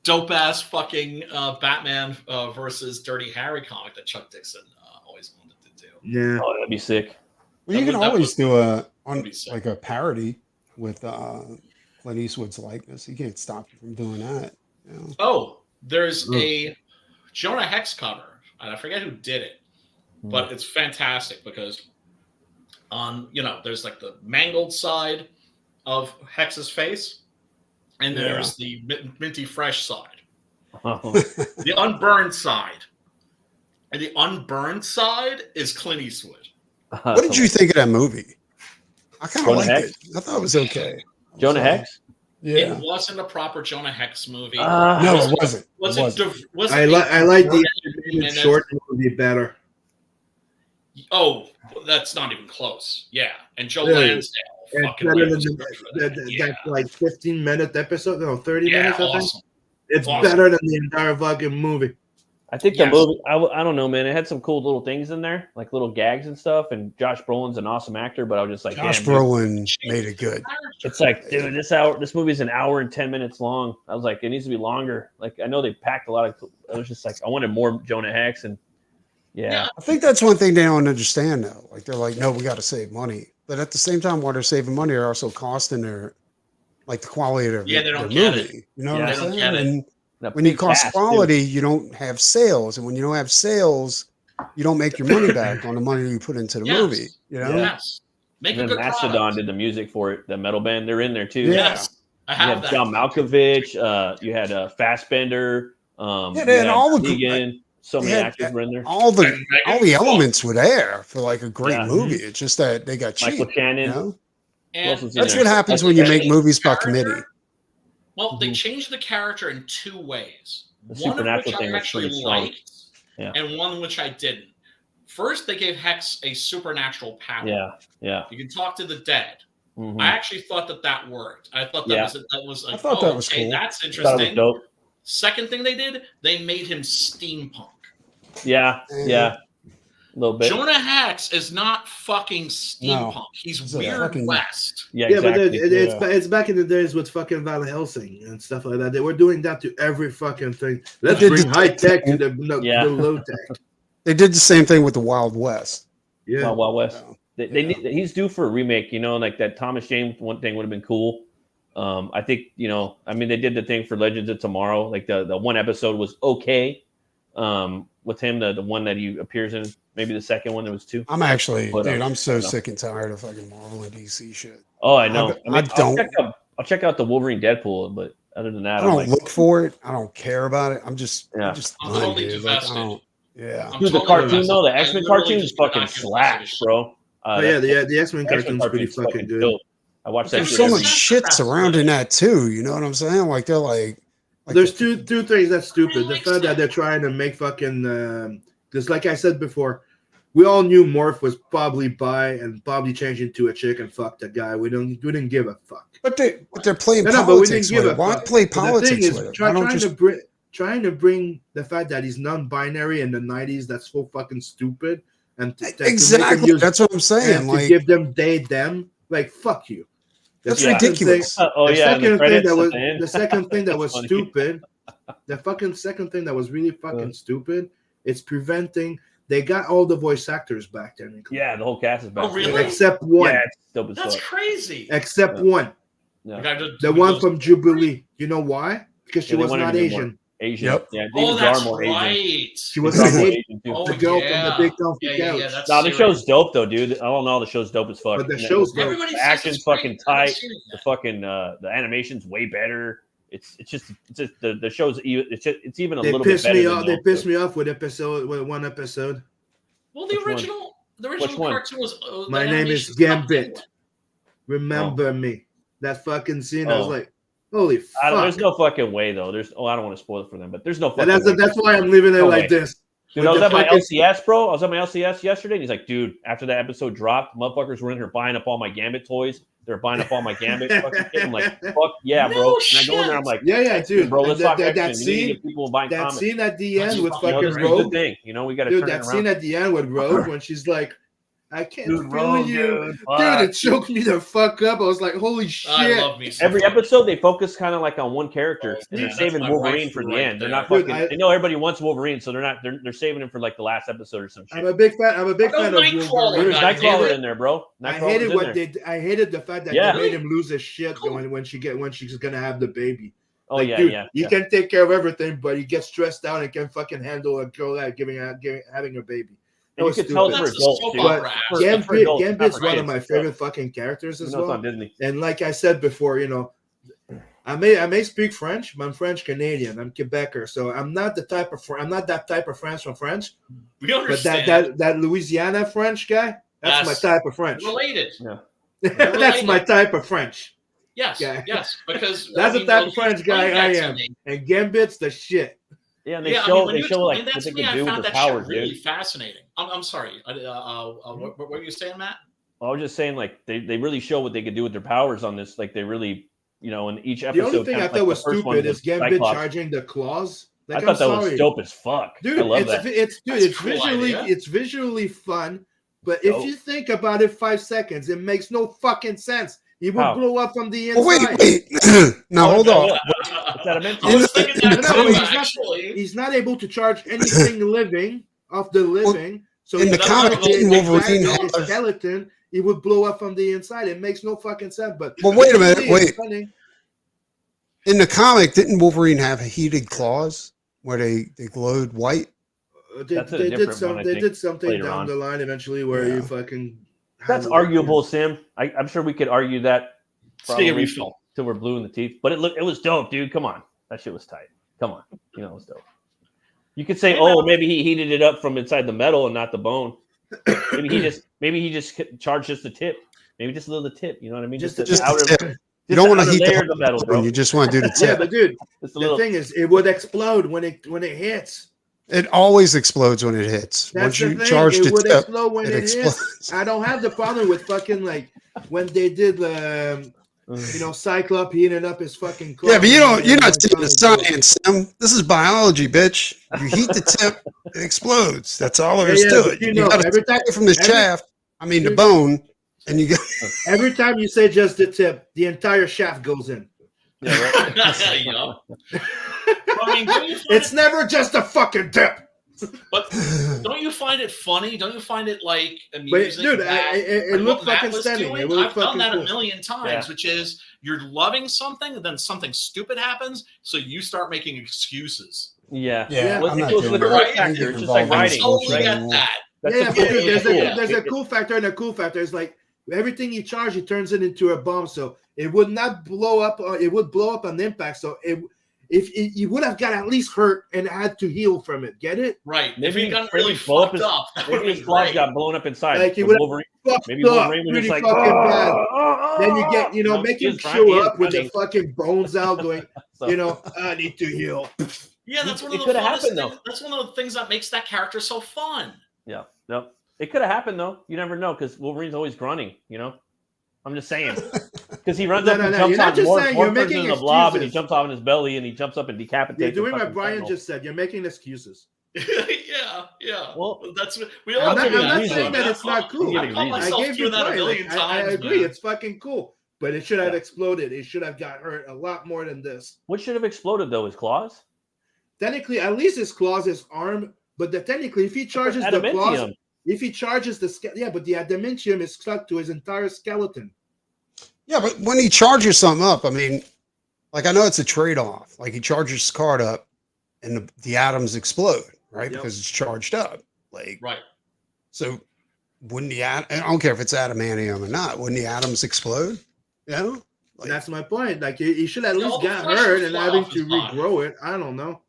dope ass fucking Batman versus Dirty Harry comic that Chuck Dixon always wanted to do. Yeah. Oh, that'd be sick. Well, you can always do a parody with Clint Eastwood's likeness. You can't stop you from doing that. Oh, there's a Jonah Hex cover, and I forget who did it, but it's fantastic because there's like the mangled side of Hex's face, and there's the minty fresh side, the unburned side, and the unburned side is Clint Eastwood. What did you think of that movie? I kind of liked it. I thought it was okay. Jonah Hex? Yeah. It wasn't a proper Jonah Hex movie. No, it wasn't. I like the animated short movie better. Oh, that's not even close. Yeah, and Joe Really? Lansdale. And Fucking better than yeah. that like 15-minute episode, no, 30 minutes. I think Awesome. it's Awesome. better than the entire fucking movie. I think the movie, I don't know, man. It had some cool little things in there, like little gags and stuff. And Josh Brolin's an awesome actor, but I was just like, Josh damn, dude. Brolin made it good. It's like, dude, this movie's an hour and 10 minutes long. I was like, it needs to be longer. Like, I know they packed a lot of. I was just like, I wanted more Jonah Hex, and yeah. I think that's one thing they don't understand though. Like they're like, no, we got to save money, but at the same time, while they're saving money, they're also costing their the quality of they don't their get movie. it. You know They what I'm don't saying? get it. And when you cost quality, you don't have sales, and when you don't have sales, you don't make your money back on the money you put into the movie. You know? Yes. Make a And good then Mastodon product. did the music for it. The metal band, they're in there too. Yes. I You have had that. John Malkovich. You had Fassbender. they had all the Negan. So many actors were in there. All the elements were there for like a great Yeah. movie. It's just that they got cheap. Michael Shannon. You know? And That's what happens when you make movies by committee. Well, they changed the character in two ways. The One of which supernatural thing I was actually pretty strong. liked, Yeah. and one which I didn't. First, they gave Hex a supernatural power. Yeah. You can talk to the dead. Mhm. I actually thought that worked. I thought that was like, I thought that was cool. That's Thought it was interesting. dope. Second thing they did, they made him steampunk. Yeah. A little bit. Jonah Hex is not fucking steampunk. No. He's He's a Weird fucking- West. Yeah, Yeah, but exactly. it's back in the days with fucking Van Helsing and stuff like that. They were doing that to every fucking thing. Let's They did bring the- high tech to the low tech. They did the same thing with the Wild West. Yeah. Wild West. He's due for a remake, like that Thomas James one thing would have been cool. I think, they did the thing for Legends of Tomorrow. Like the one episode was okay. With him, the one that he appears in, maybe the second one, there was two. I'm actually, But, I'm so sick and tired of fucking Marvel and DC shit. Oh, I know. I'll check out the Wolverine Deadpool, but other than that, I don't look for it. I don't care about it. I'm just I'm done, totally dude. divested. Yeah. I'm Dude, the totally cartoon invested. though, the I X-Men literally cartoon just fucking cannot give slaps, this bro. Oh yeah, the X-Men X-Men cartoon's pretty cartoon's fucking good. dope. I watched that There's shit so every much shit surrounding that too. You know what I'm saying? Like they're like There's the- two things that's stupid. The Really fact that sad. they're trying to make fucking because like I said before, we all knew Morph was probably bi and probably changed into a chick and fucked a guy. We didn't give a fuck. But they're playing No, but we politics didn't give with a it. Why fuck. play But the politics thing with is, it? Why don't just trying to bring the fact that he's non-binary in the 90s, that's so fucking stupid. And exactly that's what I'm saying. And Like to give them they them, like fuck you. that's second ridiculous. thing- Oh the yeah, second thing that was the the second thing that was funny. stupid. The fucking second thing that was really fucking stupid. It's preventing. They got all the voice actors back there. Yeah, the whole cast is back. Oh, really? Except one. Yeah, it's dope as That's fuck. crazy. Except one. Yeah. Like, I just- The one from Jubilee. You know why? Because she Yeah, they was wanted not to do more Asian. Asian. Yep. Yeah, they Oh, even that's are more Asian. right. She was They are not more Asian. Asian too. Oh, The girl from the big comfy yeah, couch. that's No, the serious. show's dope though, dude. I don't know. The show's dope as fuck. But the And show's dope. Everybody the says action's it's great. fucking I haven't tight. seen it The yet. fucking the animation's way better. It's just the show's even it's even a They little bit pissed better. me than off. They those pissed two. me off with one episode. Well, Which one? the Which original one? cartoon was. My name is Gambit. Remember me. That fucking scene. I was Oh. like, holy There's fuck. no fucking way though. I don't want to spoil it for them, but there's no fucking And way. that's why I'm leaving it No like way. this. Dude, With I was the at my fucking- LCS, bro. I was at my LCS yesterday, and he's like, dude, after that episode dropped, motherfuckers were in here buying up all my Gambit toys. They're buying up all my Gambit fucking shit. I'm like, fuck yeah, bro. No And I go in there, I'm like, Yeah, dude. bro, And let's talk that X-Men. We need to scene, get people buying that comics. scene at the That's end with fucking You know, fucking this is a Rogue. good thing. You know, we got to Dude, turn it that around. scene at the end with Rogue when she's like, I can't Dude, feel Rogue, you. dude, Dude, fuck. it choked me the fuck up. I was like, holy shit. I love me. some Every fucking- episode, they focus kind of like on one character, and Yeah, they're that's saving my Wolverine wife for the right end. They're not there. Dude, fucking. They know everybody wants Wolverine, so they're saving him for like the last episode or some shit. I'm a big fan. I'm a big Oh, fan of Nightcrawler, Wolverine. There's God damn Nightcrawler it. in there, bro. I Nightcrawler's hated in what there. I hated the fact that Yeah. they made him lose his shit Cool. when she's gonna have the baby. Oh Like, yeah, dude, yeah. he yeah. can take care of everything, but he gets stressed out and can fucking handle a girl that having a baby. That And you was can tell stupid. for That's a adults, soap dude. opera For- ass. for adults, not Gambit's for one of kids. my favorite fucking characters as You know it's well. on Disney. And like I said before, you know, I may speak French, but I'm French Canadian. I'm Quebecer, so I'm not that type of French from French. We But understand. that Louisiana French guy, that's Yes. my type of French. Related. That's my type of French. Yes. Yeah. Yes. Because That's I the mean, type when of you French guy explained I that to am. me- And Gambit's the shit. Yeah, and they Yeah, I show mean, when they you show like explained that what to they me, can I do with found their that shit powers, really dude. fascinating. I'm sorry. What were you saying, Matt? I was just saying, like they really show what they could do with their powers on this. Like they really, you know, in each episode. The only thing kinda I like thought the was first one stupid is Gambit Cyclops. charging the claws. I Like, thought I'm that sorry. was dope as fuck. Dude, I love that. it's That's a it's cool visually idea. it's visually fun, but if Dope. you think about it 5 seconds, it makes no fucking sense. He will How? blow up from the Well, inside. wait. Now hold on. What's that I meant to? I was thinking that In the too, comics- actually. He's not able to charge anything living off the living. So in the he's comic, not didn't able to Wolverine drag have- his skeleton? He would blow up from the inside. It makes no fucking sense. But Well, wait a minute, it's wait. funny. In the comic, didn't Wolverine have heated claws where they glowed white? That's a They different did some. one, I they think, did something later down on. the line eventually where Yeah. you fucking. That's arguable, Sim. I'm sure we could argue that. Scary probably film. till we're blue in the teeth. But it was dope, dude. Come on, that shit was tight. Come on, you know it was dope. You could say, oh, maybe he heated it up from inside the metal and not the bone. Maybe he just charged just the tip. Maybe just a little the tip. You know what I mean? Just the the outer. tip. just You don't the want to outer heat layer the of the metal, bone. bro. You just want to do the Yeah, tip. but dude, Just a the little. thing is, it would explode when it hits. It always explodes when it hits. That's Once the you thing. charge It the would tip, explode when it it hits. explodes. I don't have the problem with fucking like when they did Cyclops heating up his fucking claws. Yeah, but you're not seeing the science. science, Sam. This is biology, bitch. You heat the tip, it explodes. That's all there is Yeah, to but it. you You know, gotta every take time- it from the every- shaft, the bone, and you got Every time you say just the tip, the entire shaft goes in. Yeah, right? Yup. I mean, don't you find It's never just a fucking tip. But don't you find it funny? Don't you find it like But amusing? dude, that, it like, looked what Matt fucking was stunning. doing? It looked I've done fucking that cool. a million times, Yeah. which is you're loving something, and then something stupid happens, so you start making excuses. Yeah. Yeah, Well, I'm it not goes doing with the that. right factor. It's just like Involved in I writing. bullshit totally Right? get that. That's Yeah, the but cool dude, thing. there's a cool factor and a cool factor. It's like everything you charge, it turns it into a bomb, so it would not blow up. It would blow up on impact. So if you would have got at least hurt and had to heal from it. Get it? Right. Maybe if he got maybe really blow up fucked his- up, that would Maybe have his been claws great. got blown up inside. Like, he So would've Wolverine, Fucked maybe up, Wolverine was pretty just like, fucking bad. "Oh, Then you get, make he him is show running, up with the running. fucking bones out, going, So- I need to heal. Yeah, that's one It of the coulda funnest happened, things. though. That's one of the things that makes that character so fun. Yeah, no, it could have happened though. You never know because Wolverine's always grunting. I'm just saying because he runs No, up and no, jumps you're not on just more saying, you're turns making into the blob and he excuses. jumps off in his belly and he jumps up and decapitates. You're the doing what fucking Brian sentinel. just said. You're making excuses. Yeah. Well, that's we all I'm not, do I'm not that. saying that it's not cool. I'm giving I reasons. gave you that a Brian. million I times. agree. Man. It's fucking cool. But it should have Yeah. exploded. It should have got hurt a lot more than this. What should have exploded though? His claws? Technically, at least his claws, his arm. But technically, if he charges the claws, Adamantium. if he charges but the adamantium is stuck to his entire skeleton. Yeah, but when he charges something up, I mean, like I know it's a trade-off. Like he charges his card up, and the atoms explode, right? Yep. Because it's charged up. Like Right. so, wouldn't I don't care if it's adamantium or not. Wouldn't the atoms explode? Like, That's my point. Like he should at Yeah, all least the got flesh hurt would and fly having off to his body. regrow it. I don't know.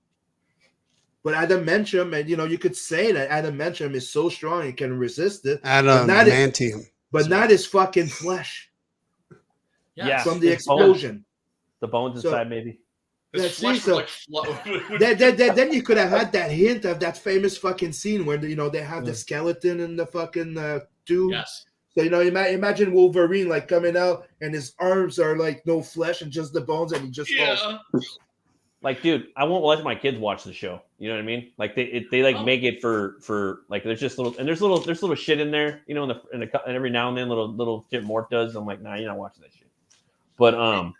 But adamantium, and you could say that adamantium is so strong it can resist it, adamantium. but not his fucking flesh Yeah. from the His bones. explosion. The bones So- inside, maybe. His Yeah, flesh see, would, so- like flow. Then you could have had that hint of that famous fucking scene where they have the Yeah. skeleton in the fucking tube. Yes. So imagine Wolverine like coming out and his arms are like no flesh and just the bones, and he just falls. Yeah. Like, dude, I won't let my kids watch the show. You know what I mean? Like they like Oh. make it for like there's just there's little shit in there. And every now and then little shit Mort does. I'm like, nah, you're not watching that shit. But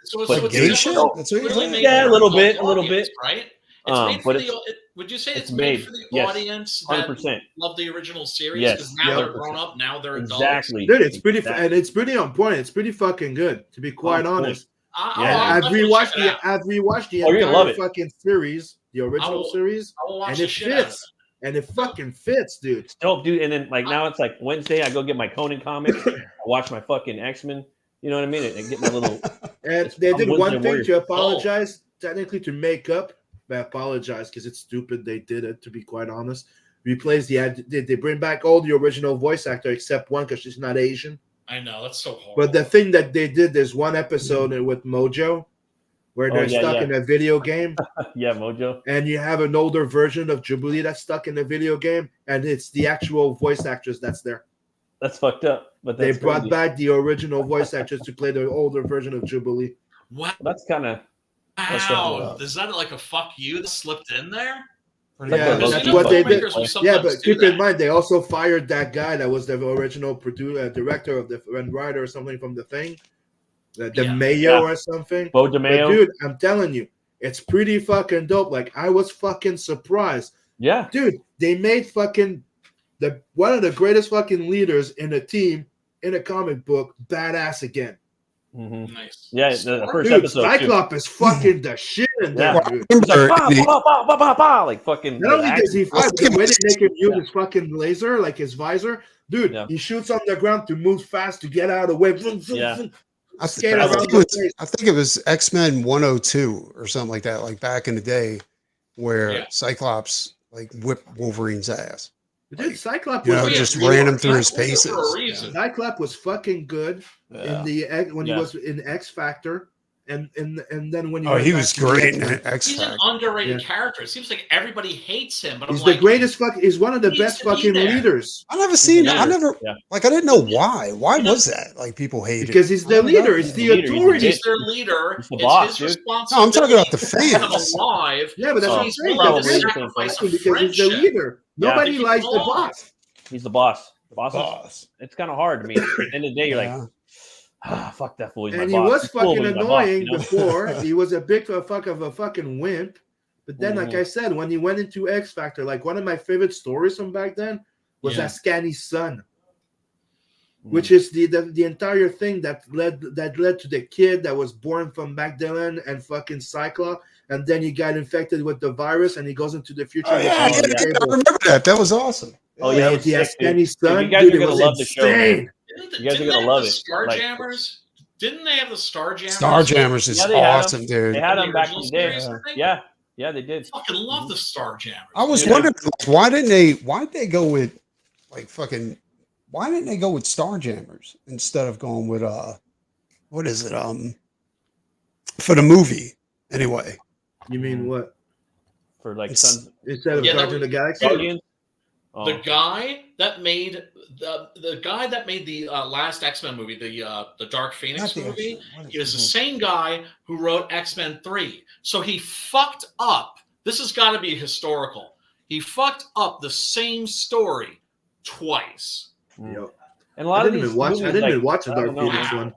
So, But it's gay definitely shit? That's what you're really saying? made Yeah, for a little adult bit, a little audience, bit. right? It's made but for it's- would you say it's it's made made, for the yes, audience 100%. that love the original series? Yes, Because now yep. they're grown up, now they're adults. exactly, Dude, it's pretty exactly. and it's pretty on point. It's pretty fucking good, to be quite On point. honest. Yeah. I'll I've definitely rewatched check it out. I've rewatched the Oh, you're gonna love entire it. fucking series, the original will- series, I will watch and the it shit out of fits. And it fucking fits, dude. It's dope, dude. And then like now it's like Wednesday, I go get my Conan comics, I watch my fucking X-Men. You know what I mean? And get my little. And It's they from did Woods one and thing Warriors. to apologize, technically to make up. But I apologize because it's stupid. They did it, to be quite honest. Replace they bring back all the original voice actor except one because she's not Asian. I know that's so horrible. But the thing that they did, there's one episode with Mojo where they're stuck in a video game, Yeah, Mojo. and you have an older version of Jubilee that's stuck in the video game, and it's the actual voice actress that's there. That's fucked up. But They that's brought crazy. back the original voice actress to play the older version of Jubilee. wow, That's kind of. is that like a fuck you that slipped in there? Yeah, Because that's what they did. filmmakers will Yeah, sometimes but do keep in that. mind they also fired that guy that was the original director of the and writer or something from the thing, the Yeah. Mayo or something. Bo But DeMayo. dude, I'm telling you, it's pretty fucking dope. Like I was fucking surprised, Yeah. dude. They made fucking one of the greatest fucking leaders in a team in a comic book badass again. Mhm. Nice. Yeah, the Smart. first Dude, episode. Too. Cyclops is fucking the shit in there, Yeah. dude. He's like, Remember bah, the- bah, bah, bah, bah, bah, like fucking. Not only does he I fight, think but the it way was- they make him use Yeah. his fucking laser, like his visor, dude, Yeah. he shoots on the ground to move fast to get out of the way. Yeah. I, Skate I around think the it was, place. I think it was X-Men 102 or something like that, like back in the day, where Yeah. Cyclops like whipped Wolverine's ass. Dude, Cyclops You know, was yeah, just we ran were- him through his we were paces. for a reason. Cyclops was fucking good Yeah. in the when Yeah. he was in X Factor, and then when he Oh, went he back was to the great in X-Men. X He's an Factor. underrated Yeah. character. It seems like everybody hates him, but He's I'm the like, greatest fucking. He's one of the He best needs to be fucking there. leaders I never seen. Yeah. I never Yeah. like. I didn't know why. Why You know- was that? Like people hated. because he's I the don't know. leader. He's the He's the leader. He's the authority. he's their leader. He's the It's boss, his dude. responsibility. No, I'm talking about the to keep them fans. alive. Yeah, but that's Oh, what I'm he's saying. willing probably That's to the same sacrifice because a he's the friendship. leader. Yeah. Nobody To keep likes them the alive. boss. He's the boss. The boss. Boss. It's kind of hard. I mean, at the end of the day, you're like, Yeah. fuck that fool. He's And my he boss. was He's cool, fucking but he's my boss, annoying you know? before. He was a big fuck of a fucking wimp. But then, like Mhm. I said, when he went into X Factor, like one of my favorite stories from back then was Yeah. Ascani's son, Mhm. which is the entire thing that led to the kid that was born from Magdalene and fucking Cyclops, and then he got infected with the virus, and he goes into the future. Oh, with yeah, John yeah, I Cable. remember that. That was awesome. Oh, yeah, Yeah, it was the sick, dude. Ascani's son, you guys dude, are it gonna was love the show, man. insane. Didn't You guys are didn't gonna they love have it. the Like- Starjammers? Didn't they have the Starjammers? Starjammers is awesome, dude. They had them The back in the day. original series, Yeah, they did. I fucking love the Starjammers. I was wondering, like, why didn't they go with like fucking? Why didn't they go with Starjammers instead of going with what is it for the movie anyway? You mean what? For like It's- Instead of Guardians of the Galaxy? Guardians. Oh. The guy that made the last X-Men movie, the Dark Phoenix Not the movie, X-Men. What it was the his same guy who wrote X-Men 3. So he fucked up. This has got to be historical. He fucked up the same story twice. Yo. And a lot I of didn't these even watch. movies, I didn't even like, watch the I Dark don't know Phoenix how. one.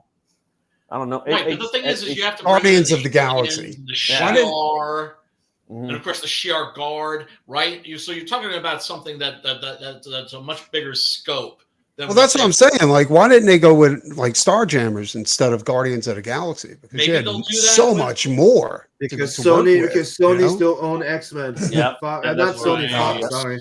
I don't know. Right, but the thing is you have to Guardians bring of the in Galaxy. the Why didn't- Shi'ar, Mhm. and of course the Shi'ar Guard, right? So you're talking about something that's a much bigger scope. Well, that's what I'm saying. Like, why didn't they go with like Starjammers instead of Guardians of the Galaxy? Because Maybe you had they'll do that so with- much more. Because to work Sony, with, because you Sony know? still own X-Men. Yeah, Not that's Sony, right. Fox. Yes. Sorry.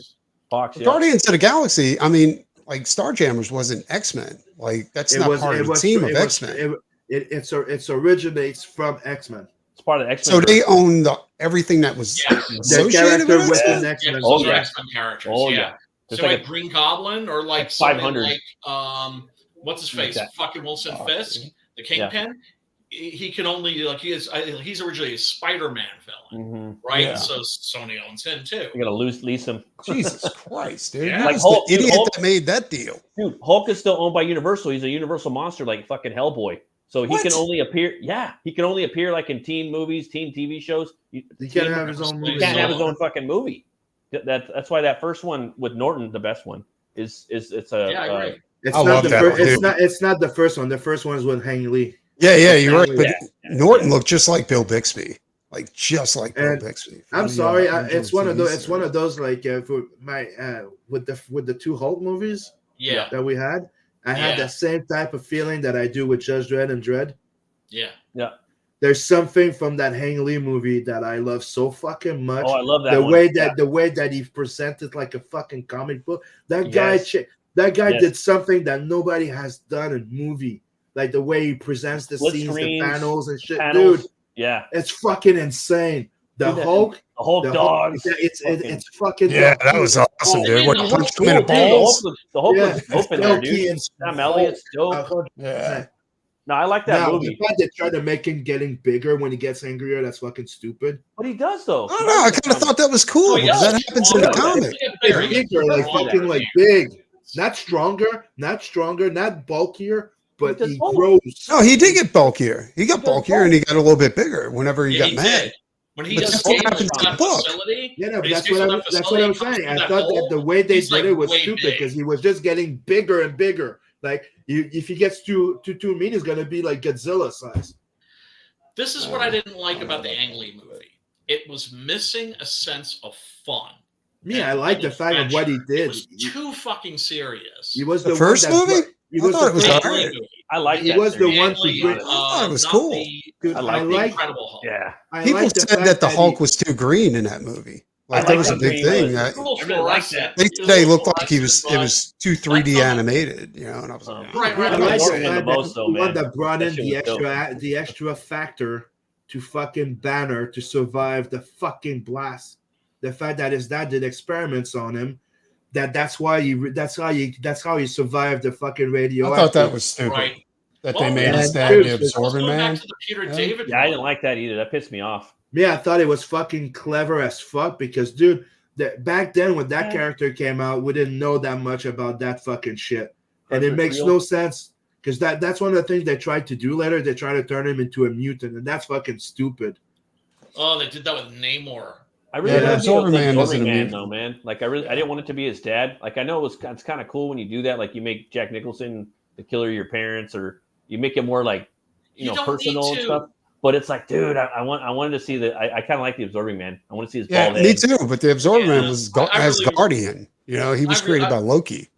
Fox. Yeah. Guardians of the Galaxy. I mean, like Starjammers wasn't X-Men. Like that's not part of the team of X-Men. It originates from X-Men. It's part of the X-Men. So they own everything that was Yes. The associated character with within X-Men. X-Men. Yeah, Oh, those are yeah. X-Men characters. Oh, yeah. yeah. There's So like like Green Goblin or like like something 500. like what's his face? Like that. Fucking Wilson Oh, Fisk, the Kingpin. He can only like he's originally a Spider-Man villain, right? Yeah. So Sony owns him too. You gotta lease him. Jesus Christ, dude! Yeah. Who Like was Hulk, the dude, idiot Hulk- that made that deal? Dude, Hulk is still owned by Universal. He's a Universal monster, like fucking Hellboy. So he What? can only appear. Yeah, he can only appear like in teen movies, teen TV shows. He can't have his own He movie. He can't have his own fucking movie. That's why that first one with Norton, the best one, it's a. Yeah, I agree. It's I not love the that first. one, It's dude. not. It's not the first one. The first one is with Hang Lee. Yeah, you're right. But Yeah. Norton looked just like Bill Bixby, like just like Bill And Bixby. I'm sorry. Original It's one of TV those. It's one series. of those like for my with the two Hulk movies Yeah, that we had. I had Yeah. the same type of feeling that I do with Judge Dredd and Dredd. yeah. There's something from that Hang Lee movie that I love so fucking much. Oh, I love that the one. way that he presented like a fucking comic book. That guy, Yes. that guy Yes. did something that nobody has done in movie. Like the way he presents the Split scenes, the screens, panels and shit, Panels. dude. Yeah, It's fucking insane. The Dude, Hulk, the Hulk the dogs. Hulk, it's fucking- fucking Yeah, that was awesome, dude. What He He punched looks him in the cool, dude. balls? The Hulk Yeah, looks dope in there, Silky dude. and Sam Elliott's dope. 100%. Yeah. No, I like that Now, movie. the fact they try to make him getting bigger when he gets angrier, that's fucking stupid. But he does though. I don't know. I kind of thought that was cool Oh, because yeah. that happens Oh, in the yeah. comic. Very Bigger, like good. fucking like big. Not stronger, not bulkier, but He he does grows. No, he did get bulkier. He got He does bulkier and he got a little bit bigger whenever he Yeah, got he mad. did. When he But does that's what escape happens from in the that book. facility, Yeah, no, when he that's escapes what from I'm that facility, saying. comes I through thought that that hole, the way they he's, did like, it was way stupid big. because he was just getting bigger and bigger. Like if he gets too mean, he's gonna be like Godzilla size. This is what I didn't like about the Ang Lee movie. It was missing a sense of fun. Yeah, I like the fact of what he It did. was too fucking serious. He was The the first one that movie? He I was thought the it was first- Ang Lee alright. movie. I like He that. was the series. one Ang Lee, to bring- I thought it was not cool. Dude, I like the I like Incredible Hulk. Yeah. I People like the said fact that the he- Hulk was too green in that movie. Like I that like was a that big green thing. one. That- It's a little I really like fluorescent. they It's a said they little looked like he was. fluorescent, It was too 3D thought- animated, you know. And I was like, Right, I right. like Norton the was fact the that most, he's though, the one man. that brought That in shit was the extra factor to fucking Banner to survive the fucking blast. The fact that his dad did experiments on him, that's how he survived the fucking radio. I thought that was stupid. Right. That Well, they made yeah, his dad dude, the absorbing Going man. back to the Peter Yeah. David. Yeah, I one. didn't like that either. That pissed me off. Yeah, I thought it was fucking clever as fuck because, dude, back then when that Yeah. character came out, we didn't know that much about that fucking shit, and it Perfect makes real. no sense because that's one of the things they tried to do later. They tried to turn him into a mutant, and that's fucking stupid. Oh, they did that with Namor. I really Yeah, wanted Absorbing to be Man Absorbing isn't a Man mutant. though, man. Like I didn't want it to be his dad. Like I know it's kind of cool when you do that. Like you make Jack Nicholson the killer of your parents, or you make it more like you know don't personal need and to. stuff. But it's like, dude, I wanted to see I kind of like the Absorbing Man. I want to see his Yeah, bald me head. too. But the absorbing Yeah, man was I as really- Guardian. You know, he was I created by Loki.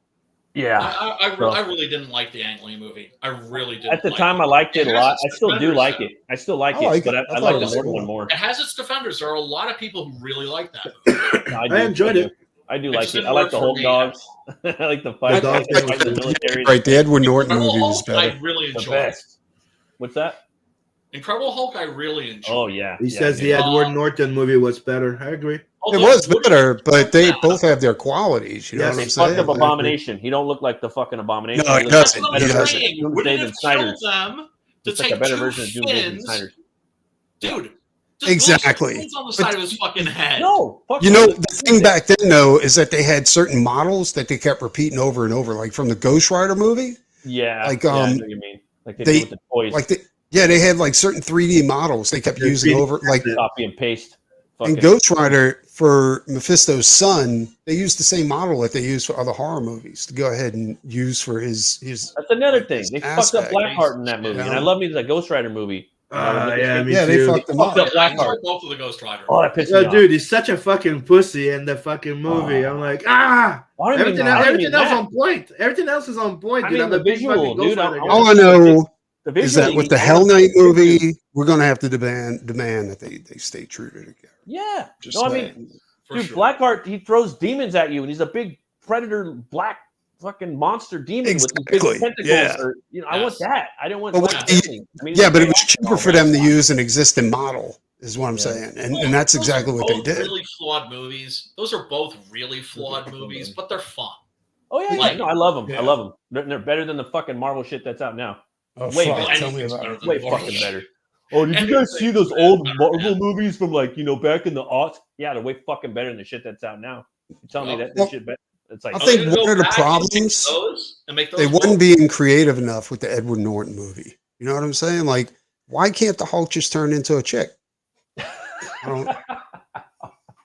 Yeah. I really didn't like the Ang Lee movie. I really didn't. At the like time, it. I liked it a It lot. has I its still do defenders, like though. it. I still like I like it, but it. I I thought like it the was Norton cool. one more. It has its defenders. There are a lot of people who really like that movie. No, I enjoyed it. I do It like just it. didn't I like work the for Hulk me. dogs. I like the fight. The dogs I like thing the was military. Right, the Edward Norton Incredible movie was Hulk, I better. really The enjoyed. best. What's that? Incredible Hulk, I really enjoyed. Oh yeah. He says the Edward Norton movie was better. I agree. It was better, but they both have their qualities. You know Yes, what I'm They saying? fucked up Abomination. He don't look like the fucking Abomination. No, He he looks doesn't. like He better doesn't. version of Wouldn't David have Snyder's. killed them to It's like take a better 2 version of David fins. Snyder's. Dude. Exactly. Fins on the side of his fucking head. No, fuck You know, no. the thing back then, though, is that they had certain models that they kept repeating over and over, like from the Ghost Rider movie. Yeah, Like, yeah, I know what you mean. Like they do with the toys, Like, they had like certain 3D models they kept using over, like copy and paste. in Ghost Rider for Mephisto's son. They used the same model that they used for other horror movies to go ahead and use for his. That's another thing. They fucked up aspect. Blackheart in that movie, Yeah. and I love me the Ghost Rider movie. Yeah, me they too. fucked him Fucked up. up I enjoyed Blackheart. both of the Ghost Rider. Oh, that pissed me Yo, off. dude, he's such a fucking pussy in the fucking movie. I'm like, Why do you mean that? everything else on point. Everything else is on point. I Dude. mean, I'm the a big visual, fucking Ghost dude. Rider guy. All I know The is that visually, with the he's Hell one of Knight movie, we're gonna have to demand that they stay true to together. Yeah. Just No, I saying. mean, For dude, sure. Blackheart, he throws demons at you, and he's a big predator, black fucking monster demon with Exactly, big tentacles. yeah. Or, I want that. I didn't want. But Black what- Lightning. I mean, Yeah, but it was like, cheaper for them to use an existing model, is what I'm saying, and that's Those exactly are what they both did. Really flawed movies. Those are both really flawed movies, but they're fun. Oh yeah, Like- no, I love them. Yeah. I love them. They're better than the fucking Marvel shit that's out now. Oh, Way fuck, better. tell me Anything's about better it. than Way Marvel fucking shit. better. Oh, did you guys Anything's see those better old than Marvel that. movies from like back in the aughts? Yeah, they're way fucking better than the shit that's out now. You tell me that Well, shit better. It's like I think They're gonna one go of the back and problems- fix those and make those They wasn't Hulk. being creative enough with the Edward Norton movie. You know what I'm saying? Like, why can't the Hulk just turn into a chick? I don't.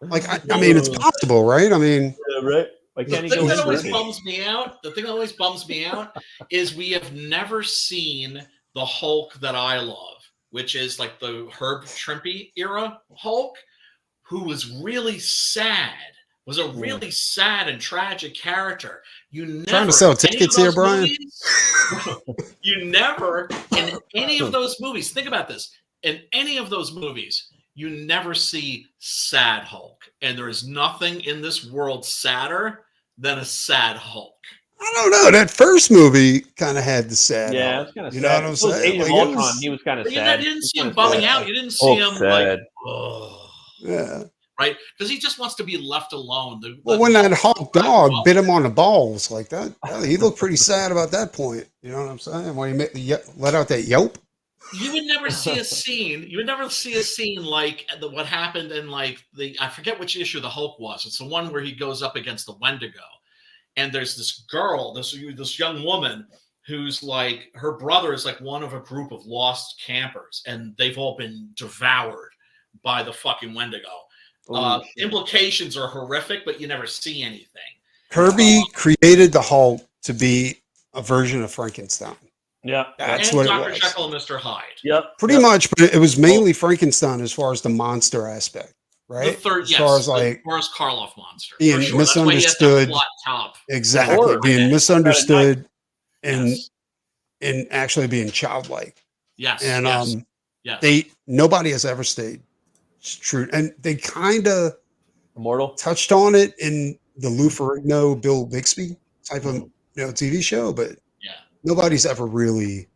Like, I mean, it's possible, right? I mean, yeah, right. Why The can't he thing go that always Disney? bums me out, is we have never seen the Hulk that I love, which is like the Herb Trimpe era Hulk, who was really sad, was a really sad and tragic character. You never trying to sell in any of tickets here, those Brian? movies- you never in any of those movies. Think about this. In any of those movies, you never see sad Hulk, and there is nothing in this world sadder than a sad Hulk. I don't know. That first movie kind of had the sad. Yeah, Hulk. it's kind of You sad. know what I'm It was saying? Age of Like, it Ultron, was- he was kind of But sad. you didn't see him sad. bumming out. You didn't see Hulk's him sad. like, oh, Yeah. right? Because he just wants to be left alone. Well, when that Hulk dog bit him on the balls like that, he looked pretty sad about that point. You know what I'm saying? When he let out that yelp. you would never see a scene. You would never see a scene like what happened in like I forget which issue the Hulk was. It's the one where he goes up against the Wendigo, and there's this girl, this young woman who's like her brother is like one of a group of lost campers, and they've all been devoured by the fucking Wendigo. Implications are horrific, but you never see anything. Kirby created the Hulk to be a version of Frankenstein. Yeah. That's And what it Dr. was. Jekyll and Mr. Hyde. Yep. Pretty much, but it was mainly Frankenstein as far as the monster aspect, right? The third, as yes, far as the like Boris Karloff monster. being for sure. That's why he has that misunderstood. flat top. exactly Or- being misunderstood and Yes. and actually being childlike. Yes. And yes. Yes. nobody has ever stayed true, and they kind of Immortal. touched on it in the Lou Ferrigno, Bill Bixby type of TV show, but Yeah. nobody's ever really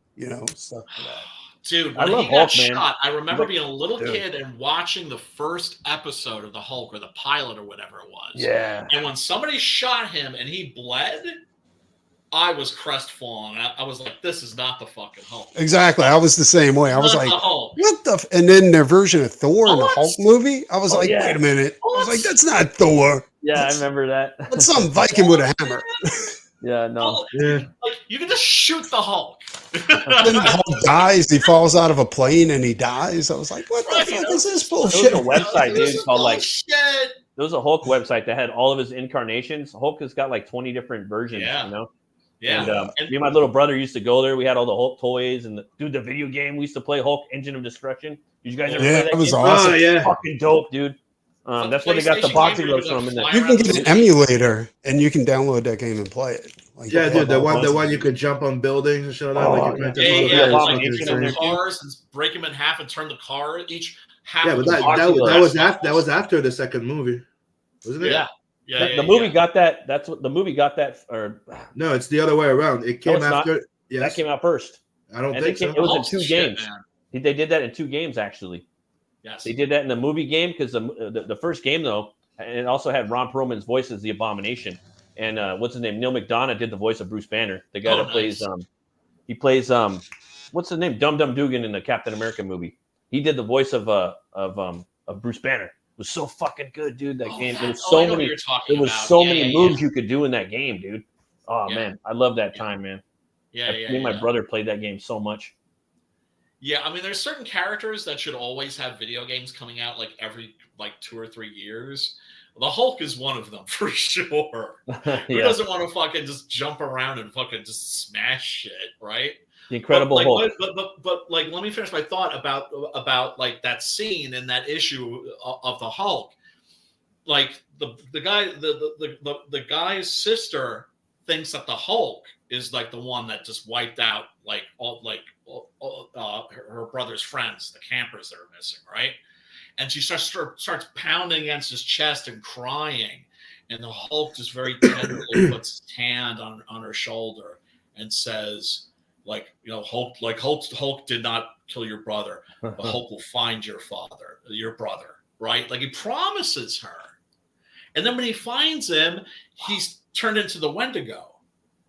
stuck to that. Dude, I when love he got Hulk, man. shot, I remember Look- being a little Dude. kid and watching the first episode of the Hulk or the pilot or whatever it was. Yeah. And when somebody shot him and he bled, I was crestfallen. I was like, this is not the fucking Hulk. Exactly, I was the same way. I was Not like, the Hulk. what the? And then their version of Thor in the What? Hulk movie, I was Oh, like, yeah. wait a minute. I was What? like, that's not Thor. Yeah, I remember that. That's some Viking with a hammer. Yeah, no. Hulk. Yeah. Like, you can just shoot the Hulk. Then the Hulk dies. He falls out of a plane and he dies. I was like, what the Right, fuck you is this There was bullshit? a website, This dude, is called like bullshit. there was a Hulk website that had all of his incarnations. Hulk has got like 20 different versions, Yeah. you know. Yeah. And me and my little brother used to go there. We had all the Hulk toys and the video game. We used to play Hulk Engine of Destruction. Did you guys ever play Yeah, that? that was game? awesome. Oh yeah. Fucking dope, dude. But That's where they got the PlayStation boxing game, gloves you from. In could there. You can get an emulator and you can download that game and play it. Like, Yeah, dude, the awesome. one you could jump on buildings and shit like that. Oh, Like you yeah. could Yeah, just- yeah, Yeah, like Abomination you in can there, take cars and break them in half and turn the car each half. Yeah, of but the that car that, to that the was rest. that was after the second movie, wasn't it? Yeah. Yeah, The movie got that. That's what the movie got that. Or No, it's the other way around. It came it's not. after. Yes. that came out first. I don't And think so. it was Hulk's in 2 shit, games. man. They did that in 2 games, actually. Yes. They did that in the movie game because the first game, though, and it also had Ron Perlman's voice as the Abomination. And what's his name? Neil McDonough did the voice of Bruce Banner, the guy that plays he plays what's his name? Dum Dum Dugan in the Captain America movie. He did the voice of Bruce Banner. It was so fucking good, dude. That game. There was so many. There was so many moves you could do in that game, dude. Oh man, I love that time, man. Me and my brother played that game so much. Yeah, I mean, there's certain characters that should always have video games coming out like every 2 or 3 years. The Hulk is one of them for sure. Who doesn't want to fucking just jump around and fucking just smash shit, right? The Incredible Hulk. But like, let me finish my thought about like that scene and that issue of the Hulk. Like the guy's sister thinks that the Hulk is like the one that just wiped out her brother's friends, the campers that are missing, right? And she starts pounding against his chest and crying, and the Hulk just very tenderly puts his hand on her shoulder and says, Hulk did not kill your brother, but Hulk will find your brother, right? Like he promises her, and then when he finds him, he's turned into the Wendigo.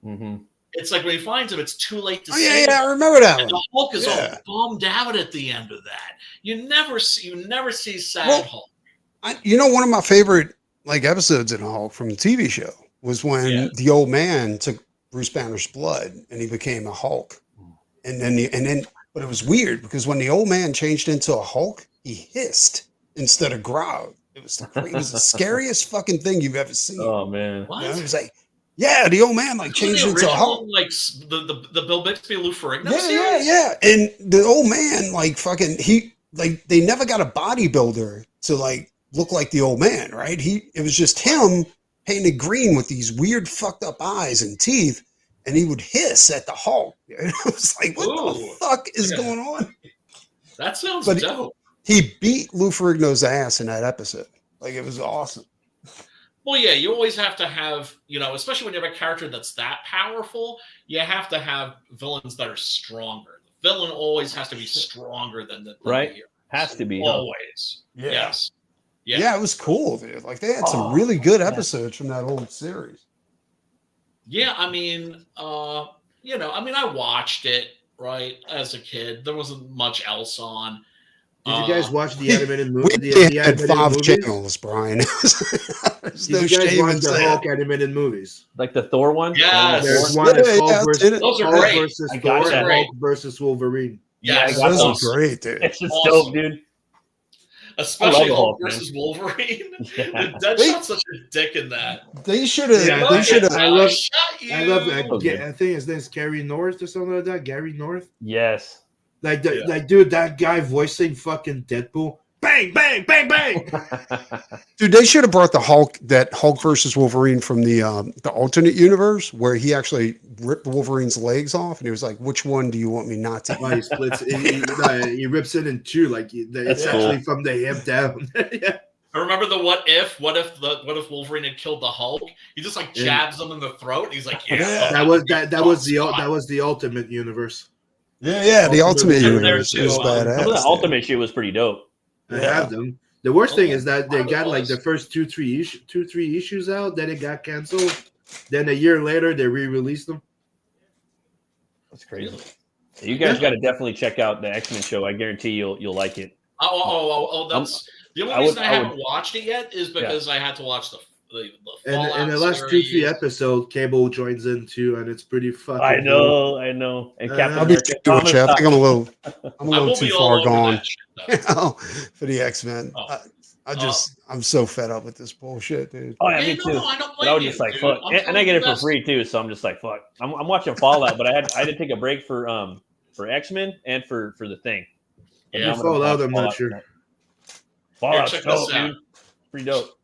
Mm-hmm. It's like when he finds him, it's too late to see. Yeah, I remember that. And the Hulk is all bummed out at the end of that. You never see sad Hulk. One of my favorite episodes in Hulk from the TV show was when the old man took Bruce Banner's blood and he became a Hulk. And then but it was weird because when the old man changed into a Hulk, he hissed instead of growled. It was the scariest fucking thing you've ever seen. Oh man. What? It was like, the old man changed into a Hulk. Like the Bill Bixby Lou Ferrigno series? Yeah. And the old man they never got a bodybuilder to look like the old man, right? It was just him painted green with these weird fucked up eyes and teeth, and he would hiss at the Hulk. It was like, what the fuck is going on? That sounds dope. He beat Lou Ferrigno's ass in that episode. It was awesome. Well, yeah, you always have to have, especially when you have a character that's that powerful, you have to have villains that are stronger. The villain always has to be stronger than the hero. Has to be. Always. Yeah. Yes. Yeah, it was cool, dude. They had some really good episodes from that old series. Yeah, I mean, I watched it, right, as a kid. There wasn't much else on. Did you guys watch the animated movie? We had 5 channels, Brian. Did you guys watch the Hulk animated movies? Like the Thor one? Yeah. There's one that's Hulk versus Thor, Hulk versus Wolverine. Yeah, those are great, dude. It's just dope, dude. Especially Hulk versus Wolverine. Deadshot's such a dick in that. They should have. I love that. I think his name's Gary North or something like that. Gary North. Yes. Dude, that guy voicing fucking Deadpool. Bang, bang, bang, bang. Dude, they should have brought the Hulk versus Wolverine from the alternate universe where he actually ripped Wolverine's legs off and he was like, "Which one do you want me not to?" He splits. He rips it in two, it's actually from the hip down. Yeah. I remember the what if Wolverine had killed the Hulk? He just jabs him in the throat. And he's like, that was the ultimate universe. Yeah, the ultimate universe is badass. Some of the ultimate shit was pretty dope. I have them. The worst thing is that they got the first 2-3 issues out, then it got canceled. Then a year later they re-released them. That's crazy. So you guys got to definitely check out the X-Men show. I guarantee you'll like it. That's the only reason I haven't watched it yet is because I had to watch the Fallout and the last 2-3 episodes, Cable joins in too, and it's pretty fucking. I know. And Captain I'll be doing it, I think I'm a little too far gone for the X-Men. I'm so fed up with this bullshit, dude. Oh yeah, me too. But I was just like, fuck, and I get it for free too, so I'm just like, fuck. I'm watching Fallout, but I had to take a break for X-Men and for the thing. Yeah, Fallout. I'm not sure. Fallout's dope, dude. Pretty dope.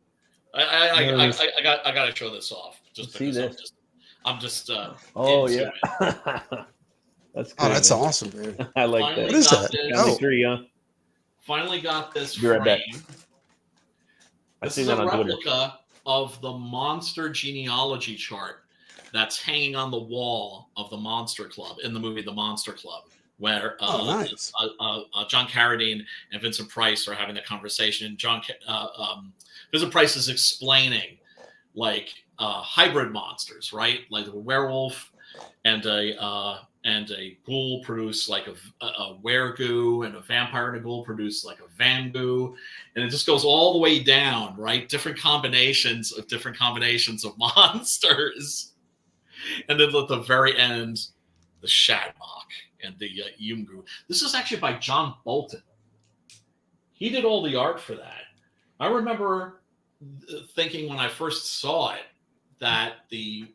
I gotta show this off. Just see this. I'm just. Oh yeah. That's cool, that's awesome, dude. I like that. What is that? Tree, Finally got this Be right back. frame. This is a replica of the monster genealogy chart that's hanging on the wall of the Monster Club in the movie The Monster Club, where nice. John Carradine and Vincent Price are having a conversation. Vincent Price is explaining like hybrid monsters, right? Like a werewolf and a ghoul produce like a weregoo, and a vampire and a ghoul produce like a vamgoo, and it just goes all the way down, right? Different combinations of monsters, and then at the very end, the Shadmock and the Yumgu. This is actually by John Bolton. He did all the art for that. I remember thinking when I first saw it that the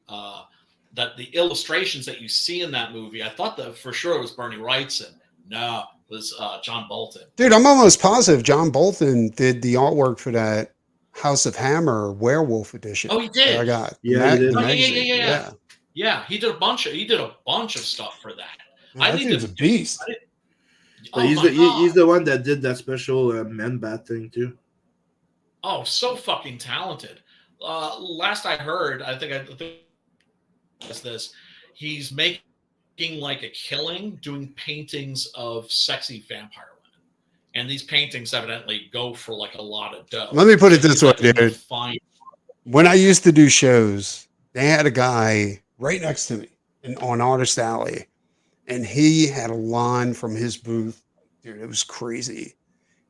illustrations that you see in that movie, I thought that for sure it was Bernie Wrightson. No, it was John Bolton. Dude, I'm almost positive John Bolton did the artwork for that House of Hammer werewolf edition. Oh, he did. I got. Yeah, he did. Yeah. He did a bunch of stuff for that. Man, that dude's a beast. But he's the one that did that special Man Bat thing too. Oh, so fucking talented. Last I heard, I think it's this. He's making like a killing doing paintings of sexy vampire women. And these paintings evidently go for like a lot of dough. Let me put it this way, dude. When I used to do shows, they had a guy right next to me on Artist Alley, and he had a line from his booth. Dude, it was crazy.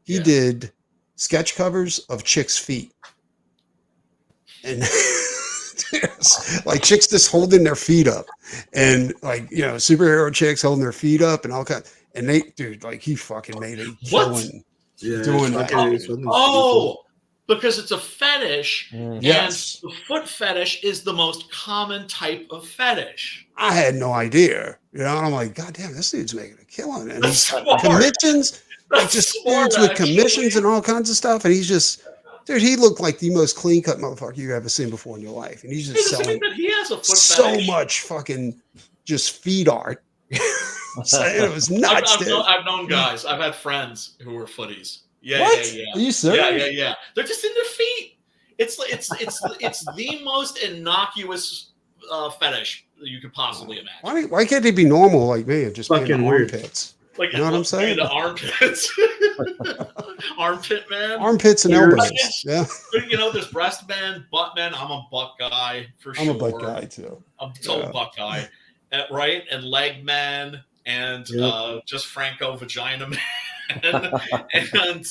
He did sketch covers of chicks' feet. And like chicks just holding their feet up, and like, you know, superhero chicks holding their feet up and all kinds. And they, dude, like he fucking made a killing doing that. Oh, because it's a fetish. Yes. And the foot fetish is the most common type of fetish. I had no idea. You know, and I'm like, God damn, this dude's making a killing. And he's smart. commissions, like That's just smart, dudes with actually. commissions and all kinds of stuff. And he's just, dude, he looked like the most clean cut motherfucker you've ever seen before in your life. And he's just selling that he has a foot so fetish. much fucking just feed art. So it was nuts, dude. I've known guys. I've had friends who were footies. Yeah. Are you serious? Yeah. They're just in their feet. It's the most innocuous fetish that you could possibly imagine. Why can't they be normal like me and just be in Fucking the weird. armpits? Like, You know what I'm saying? The armpits. Armpit man. Armpits and Ears. elbows. Yeah, You know, there's breast man, butt man. I'm a butt guy for sure. I'm a butt guy too. I'm total butt guy. Right? And leg man and just Franco vagina man. and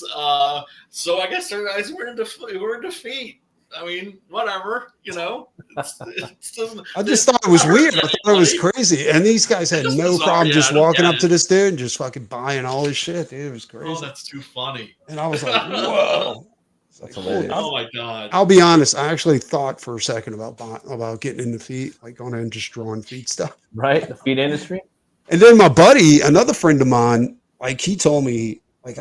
so I guess we're into feet. I mean, whatever, you know. I just thought it was weird. I thought it was crazy. And these guys had It's no bizarre, problem yeah, just I don't walking get up to this dude and just fucking buying all his shit. Dude, it was crazy. Oh, that's too funny. And I was like, whoa. That's hilarious. Oh my god. I'll be honest. I actually thought for a second about getting into feet, like going and just drawing feet stuff. Right? The feed industry? And then my buddy, another friend of mine, like he told me, like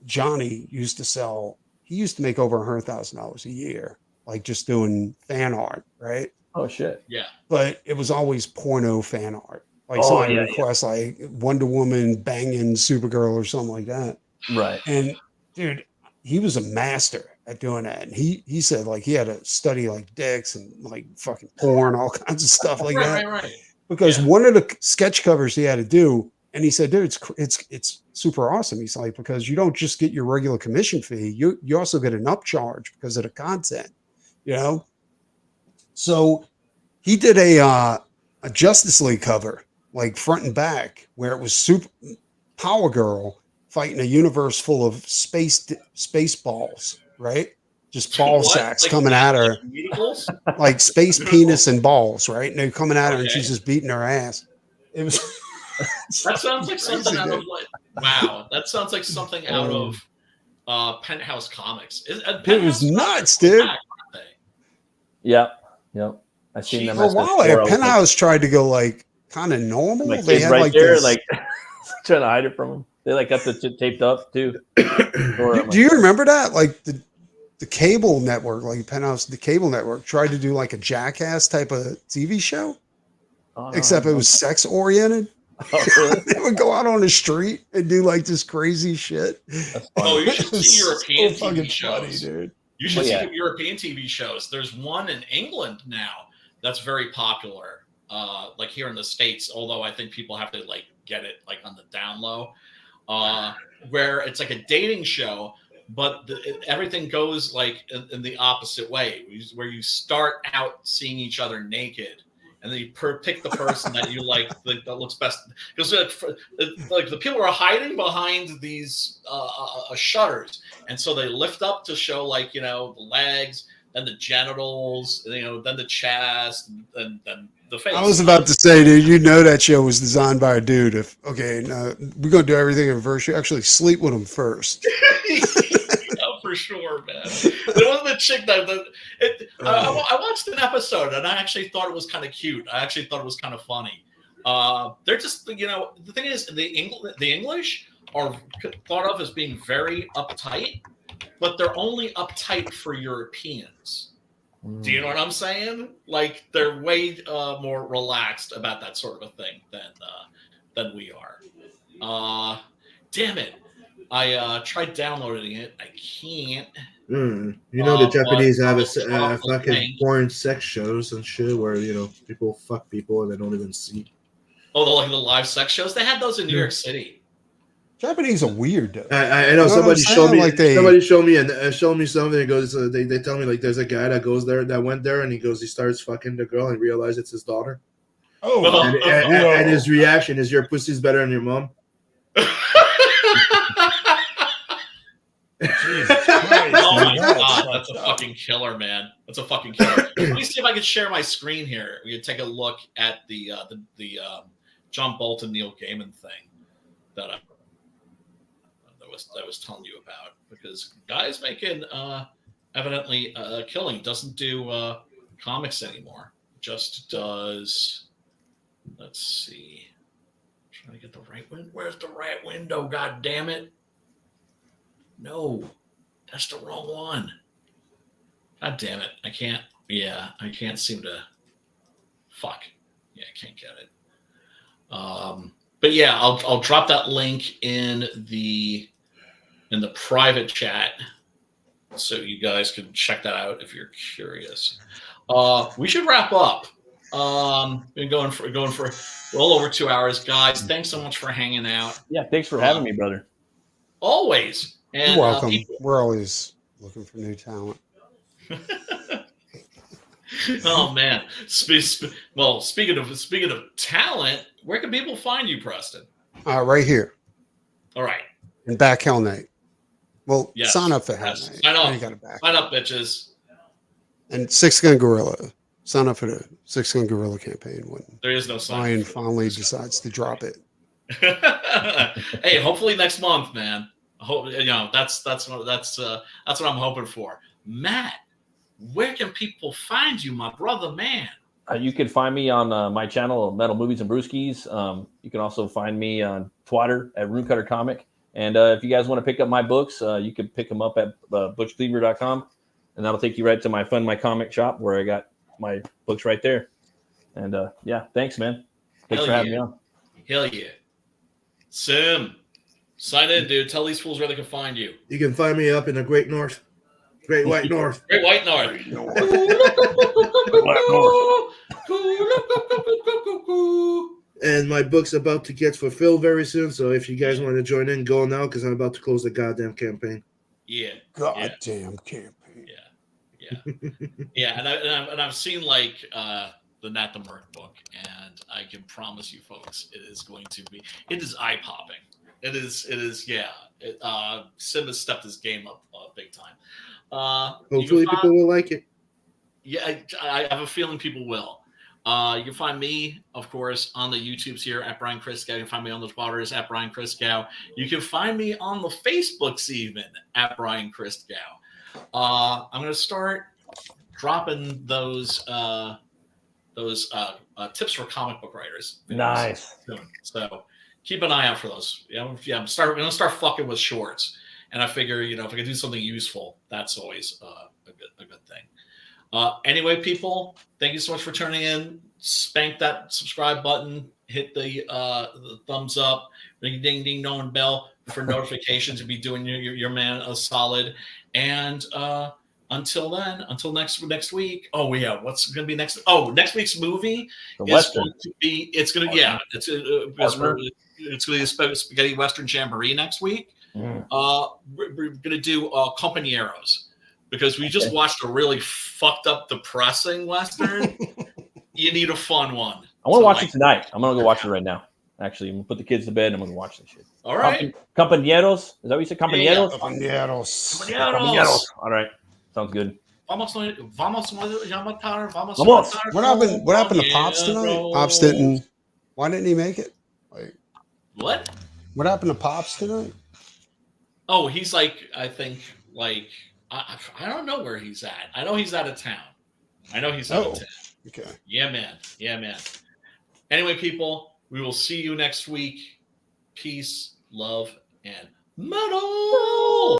Johnny used to make over $100,000 a year, like just doing fan art, right? Oh shit. Yeah. But it was always porno fan art. Like Oh, somebody yeah, requests like Wonder Woman banging Supergirl or something like that. Right. And dude, he was a master at doing that. And he said like he had to study like dicks and like fucking porn, all kinds of stuff like that. Right. Because one of the sketch covers he had to do, and he said, dude, it's super awesome. He's like, because you don't just get your regular commission fee, you also get an upcharge because of the content, you know? So he did a Justice League cover, like front and back, where it was super Power Girl fighting a universe full of space balls, right? Just ball sacks coming at her, like space penis and balls, right? And they're coming at her, and she's just beating her ass. It was. That sounds like something out of wow. That sounds like something out of Penthouse Comics. It was nuts, dude. Yep. I seen them. For a while, Penthouse tried to go like kind of normal. My They kid had right like there, this, like trying to hide it from them. They like got the taped up too. Do you remember that? Like the cable network, like Penthouse, the cable network tried to do like a Jackass type of TV show, except it was sex oriented. Oh, really? They would go out on the street and do like this crazy shit. Oh, you should see European so fucking TV shows. funny, dude. You should see European TV shows. There's one in England now that's very popular. Like here in the States, although I think people have to like get it like on the down low, where it's like a dating show, but everything goes like in the opposite way, where you start out seeing each other naked, and then you pick the person that you like that looks best. Because like the people are hiding behind these shutters, and so they lift up to show like, you know, the legs, then the genitals, you know, then the chest, and then the face. I was about to say, dude, you know that show was designed by a dude. If we're gonna do everything in reverse, you actually sleep with him first. Oh, for sure, man. There wasn't a chick I watched an episode and I actually thought it was kind of cute. I actually thought it was kind of funny. They're just, you know, the thing is, the English are thought of as being very uptight, but they're only uptight for Europeans. Do you know what I'm saying? Like they're way more relaxed about that sort of a thing than we are. Damn it! I tried downloading it. I can't. You know the Japanese have a fucking porn sex shows and shit where, you know, people fuck people and they don't even see. Oh, the live sex shows. They had those in New York City. Japanese are weird, though. I know somebody showed me. Like somebody showed me something. It goes. They tell me like there's a guy that goes there, that went there, and he starts fucking the girl and realizes it's his daughter. Oh, and his reaction is, "Your pussy's better than your mom." Jesus Christ, oh my god, that's a fucking killer, man. That's a fucking killer. Let me see if I can share my screen here. We can take a look at the John Bolton, Neil Gaiman thing that I was telling you about, because guy's making evidently a killing. Doesn't do comics anymore. Just does. Let's see. I'm trying to get the right window. Where's the right window? God damn it! No, that's the wrong one. God damn it! I can't. Yeah, I can't seem to. Fuck. Yeah, I can't get it. But yeah, I'll drop that link in the private chat so you guys can check that out if you're curious. We should wrap up. Been going for well over 2 hours, guys. Thanks so much for hanging out. Yeah, thanks for having me, brother. Always. And, you're welcome. We're always looking for new talent. Oh man. Well, speaking of talent, where can people find you, Preston? Right here. All right. And back Hell Night. Well, yes. Sign up for Hell Night. Sign up. You gotta back. Sign up, bitches. And Six Gun Gorilla. Sign up for the Six Gun Gorilla campaign when there is no sign. Ryan finally decides to drop it. Hey, hopefully next month, man. I hope, you know, that's what I'm hoping for. Matt, where can people find you, my brother, man? You can find me on my channel, Metal Movies and Brewskis. You can also find me on Twitter at Runecutter Comic. And if you guys want to pick up my books, you can pick them up at butchcleaver.com, and that'll take you right to my Fund My Comic shop where I got my books right there. And yeah, thanks, man. Thanks for having me on. Hell yeah. Sim, sign in, dude. Tell these fools where they can find you. You can find me up in the Great North. Great White North. Great White North. And my book's about to get fulfilled very soon. So if you guys want to join in, go now, because I'm about to close the goddamn campaign. Yeah. Goddamn campaign. Yeah. And I've seen like the Nat the Merc book, and I can promise you folks, it is eye popping. It is. Yeah. Sim has stepped his game up big time. Hopefully people will like it. Yeah, I have a feeling people will. You can find me, of course, on the YouTubes here at Brian Christgau. You can find me on the Twitters at Brian Christgau. You can find me on the Facebooks even at Brian Christgau. I'm going to start dropping those tips for comic book writers. Nice. Soon. So keep an eye out for those. I'm going to start fucking with shorts. And I figure, if I can do something useful, that's always a good thing. Anyway, people, thank you so much for tuning in. Spank that subscribe button. Hit the thumbs up. Ring ding ding dong bell for notifications. To be doing your man a solid. And until then, until next week. Oh yeah, what's going to be next? Oh, next week's movie The is Western. going to be. It's going to it's going to be a spaghetti Western jamboree next week. Mm. We're going to do Compañeros because we just watched a really fucked up, depressing Western. You need a fun one. I want to watch it tonight. I'm going to go watch it right now. Actually, I'm going to put the kids to bed and I'm going to watch this shit. All right. Compañeros? Is that what you said? Compañeros? Compañeros. All right. Sounds good. Vamos a matar. Vamos. What happened to Pops tonight? Pops didn't. Why didn't he make it? Like, what? What happened to Pops tonight? Oh, he's like, I think, like, I don't know where he's at. I know he's out of town. Okay. Yeah, man. Anyway, people, we will see you next week. Peace, love, and metal.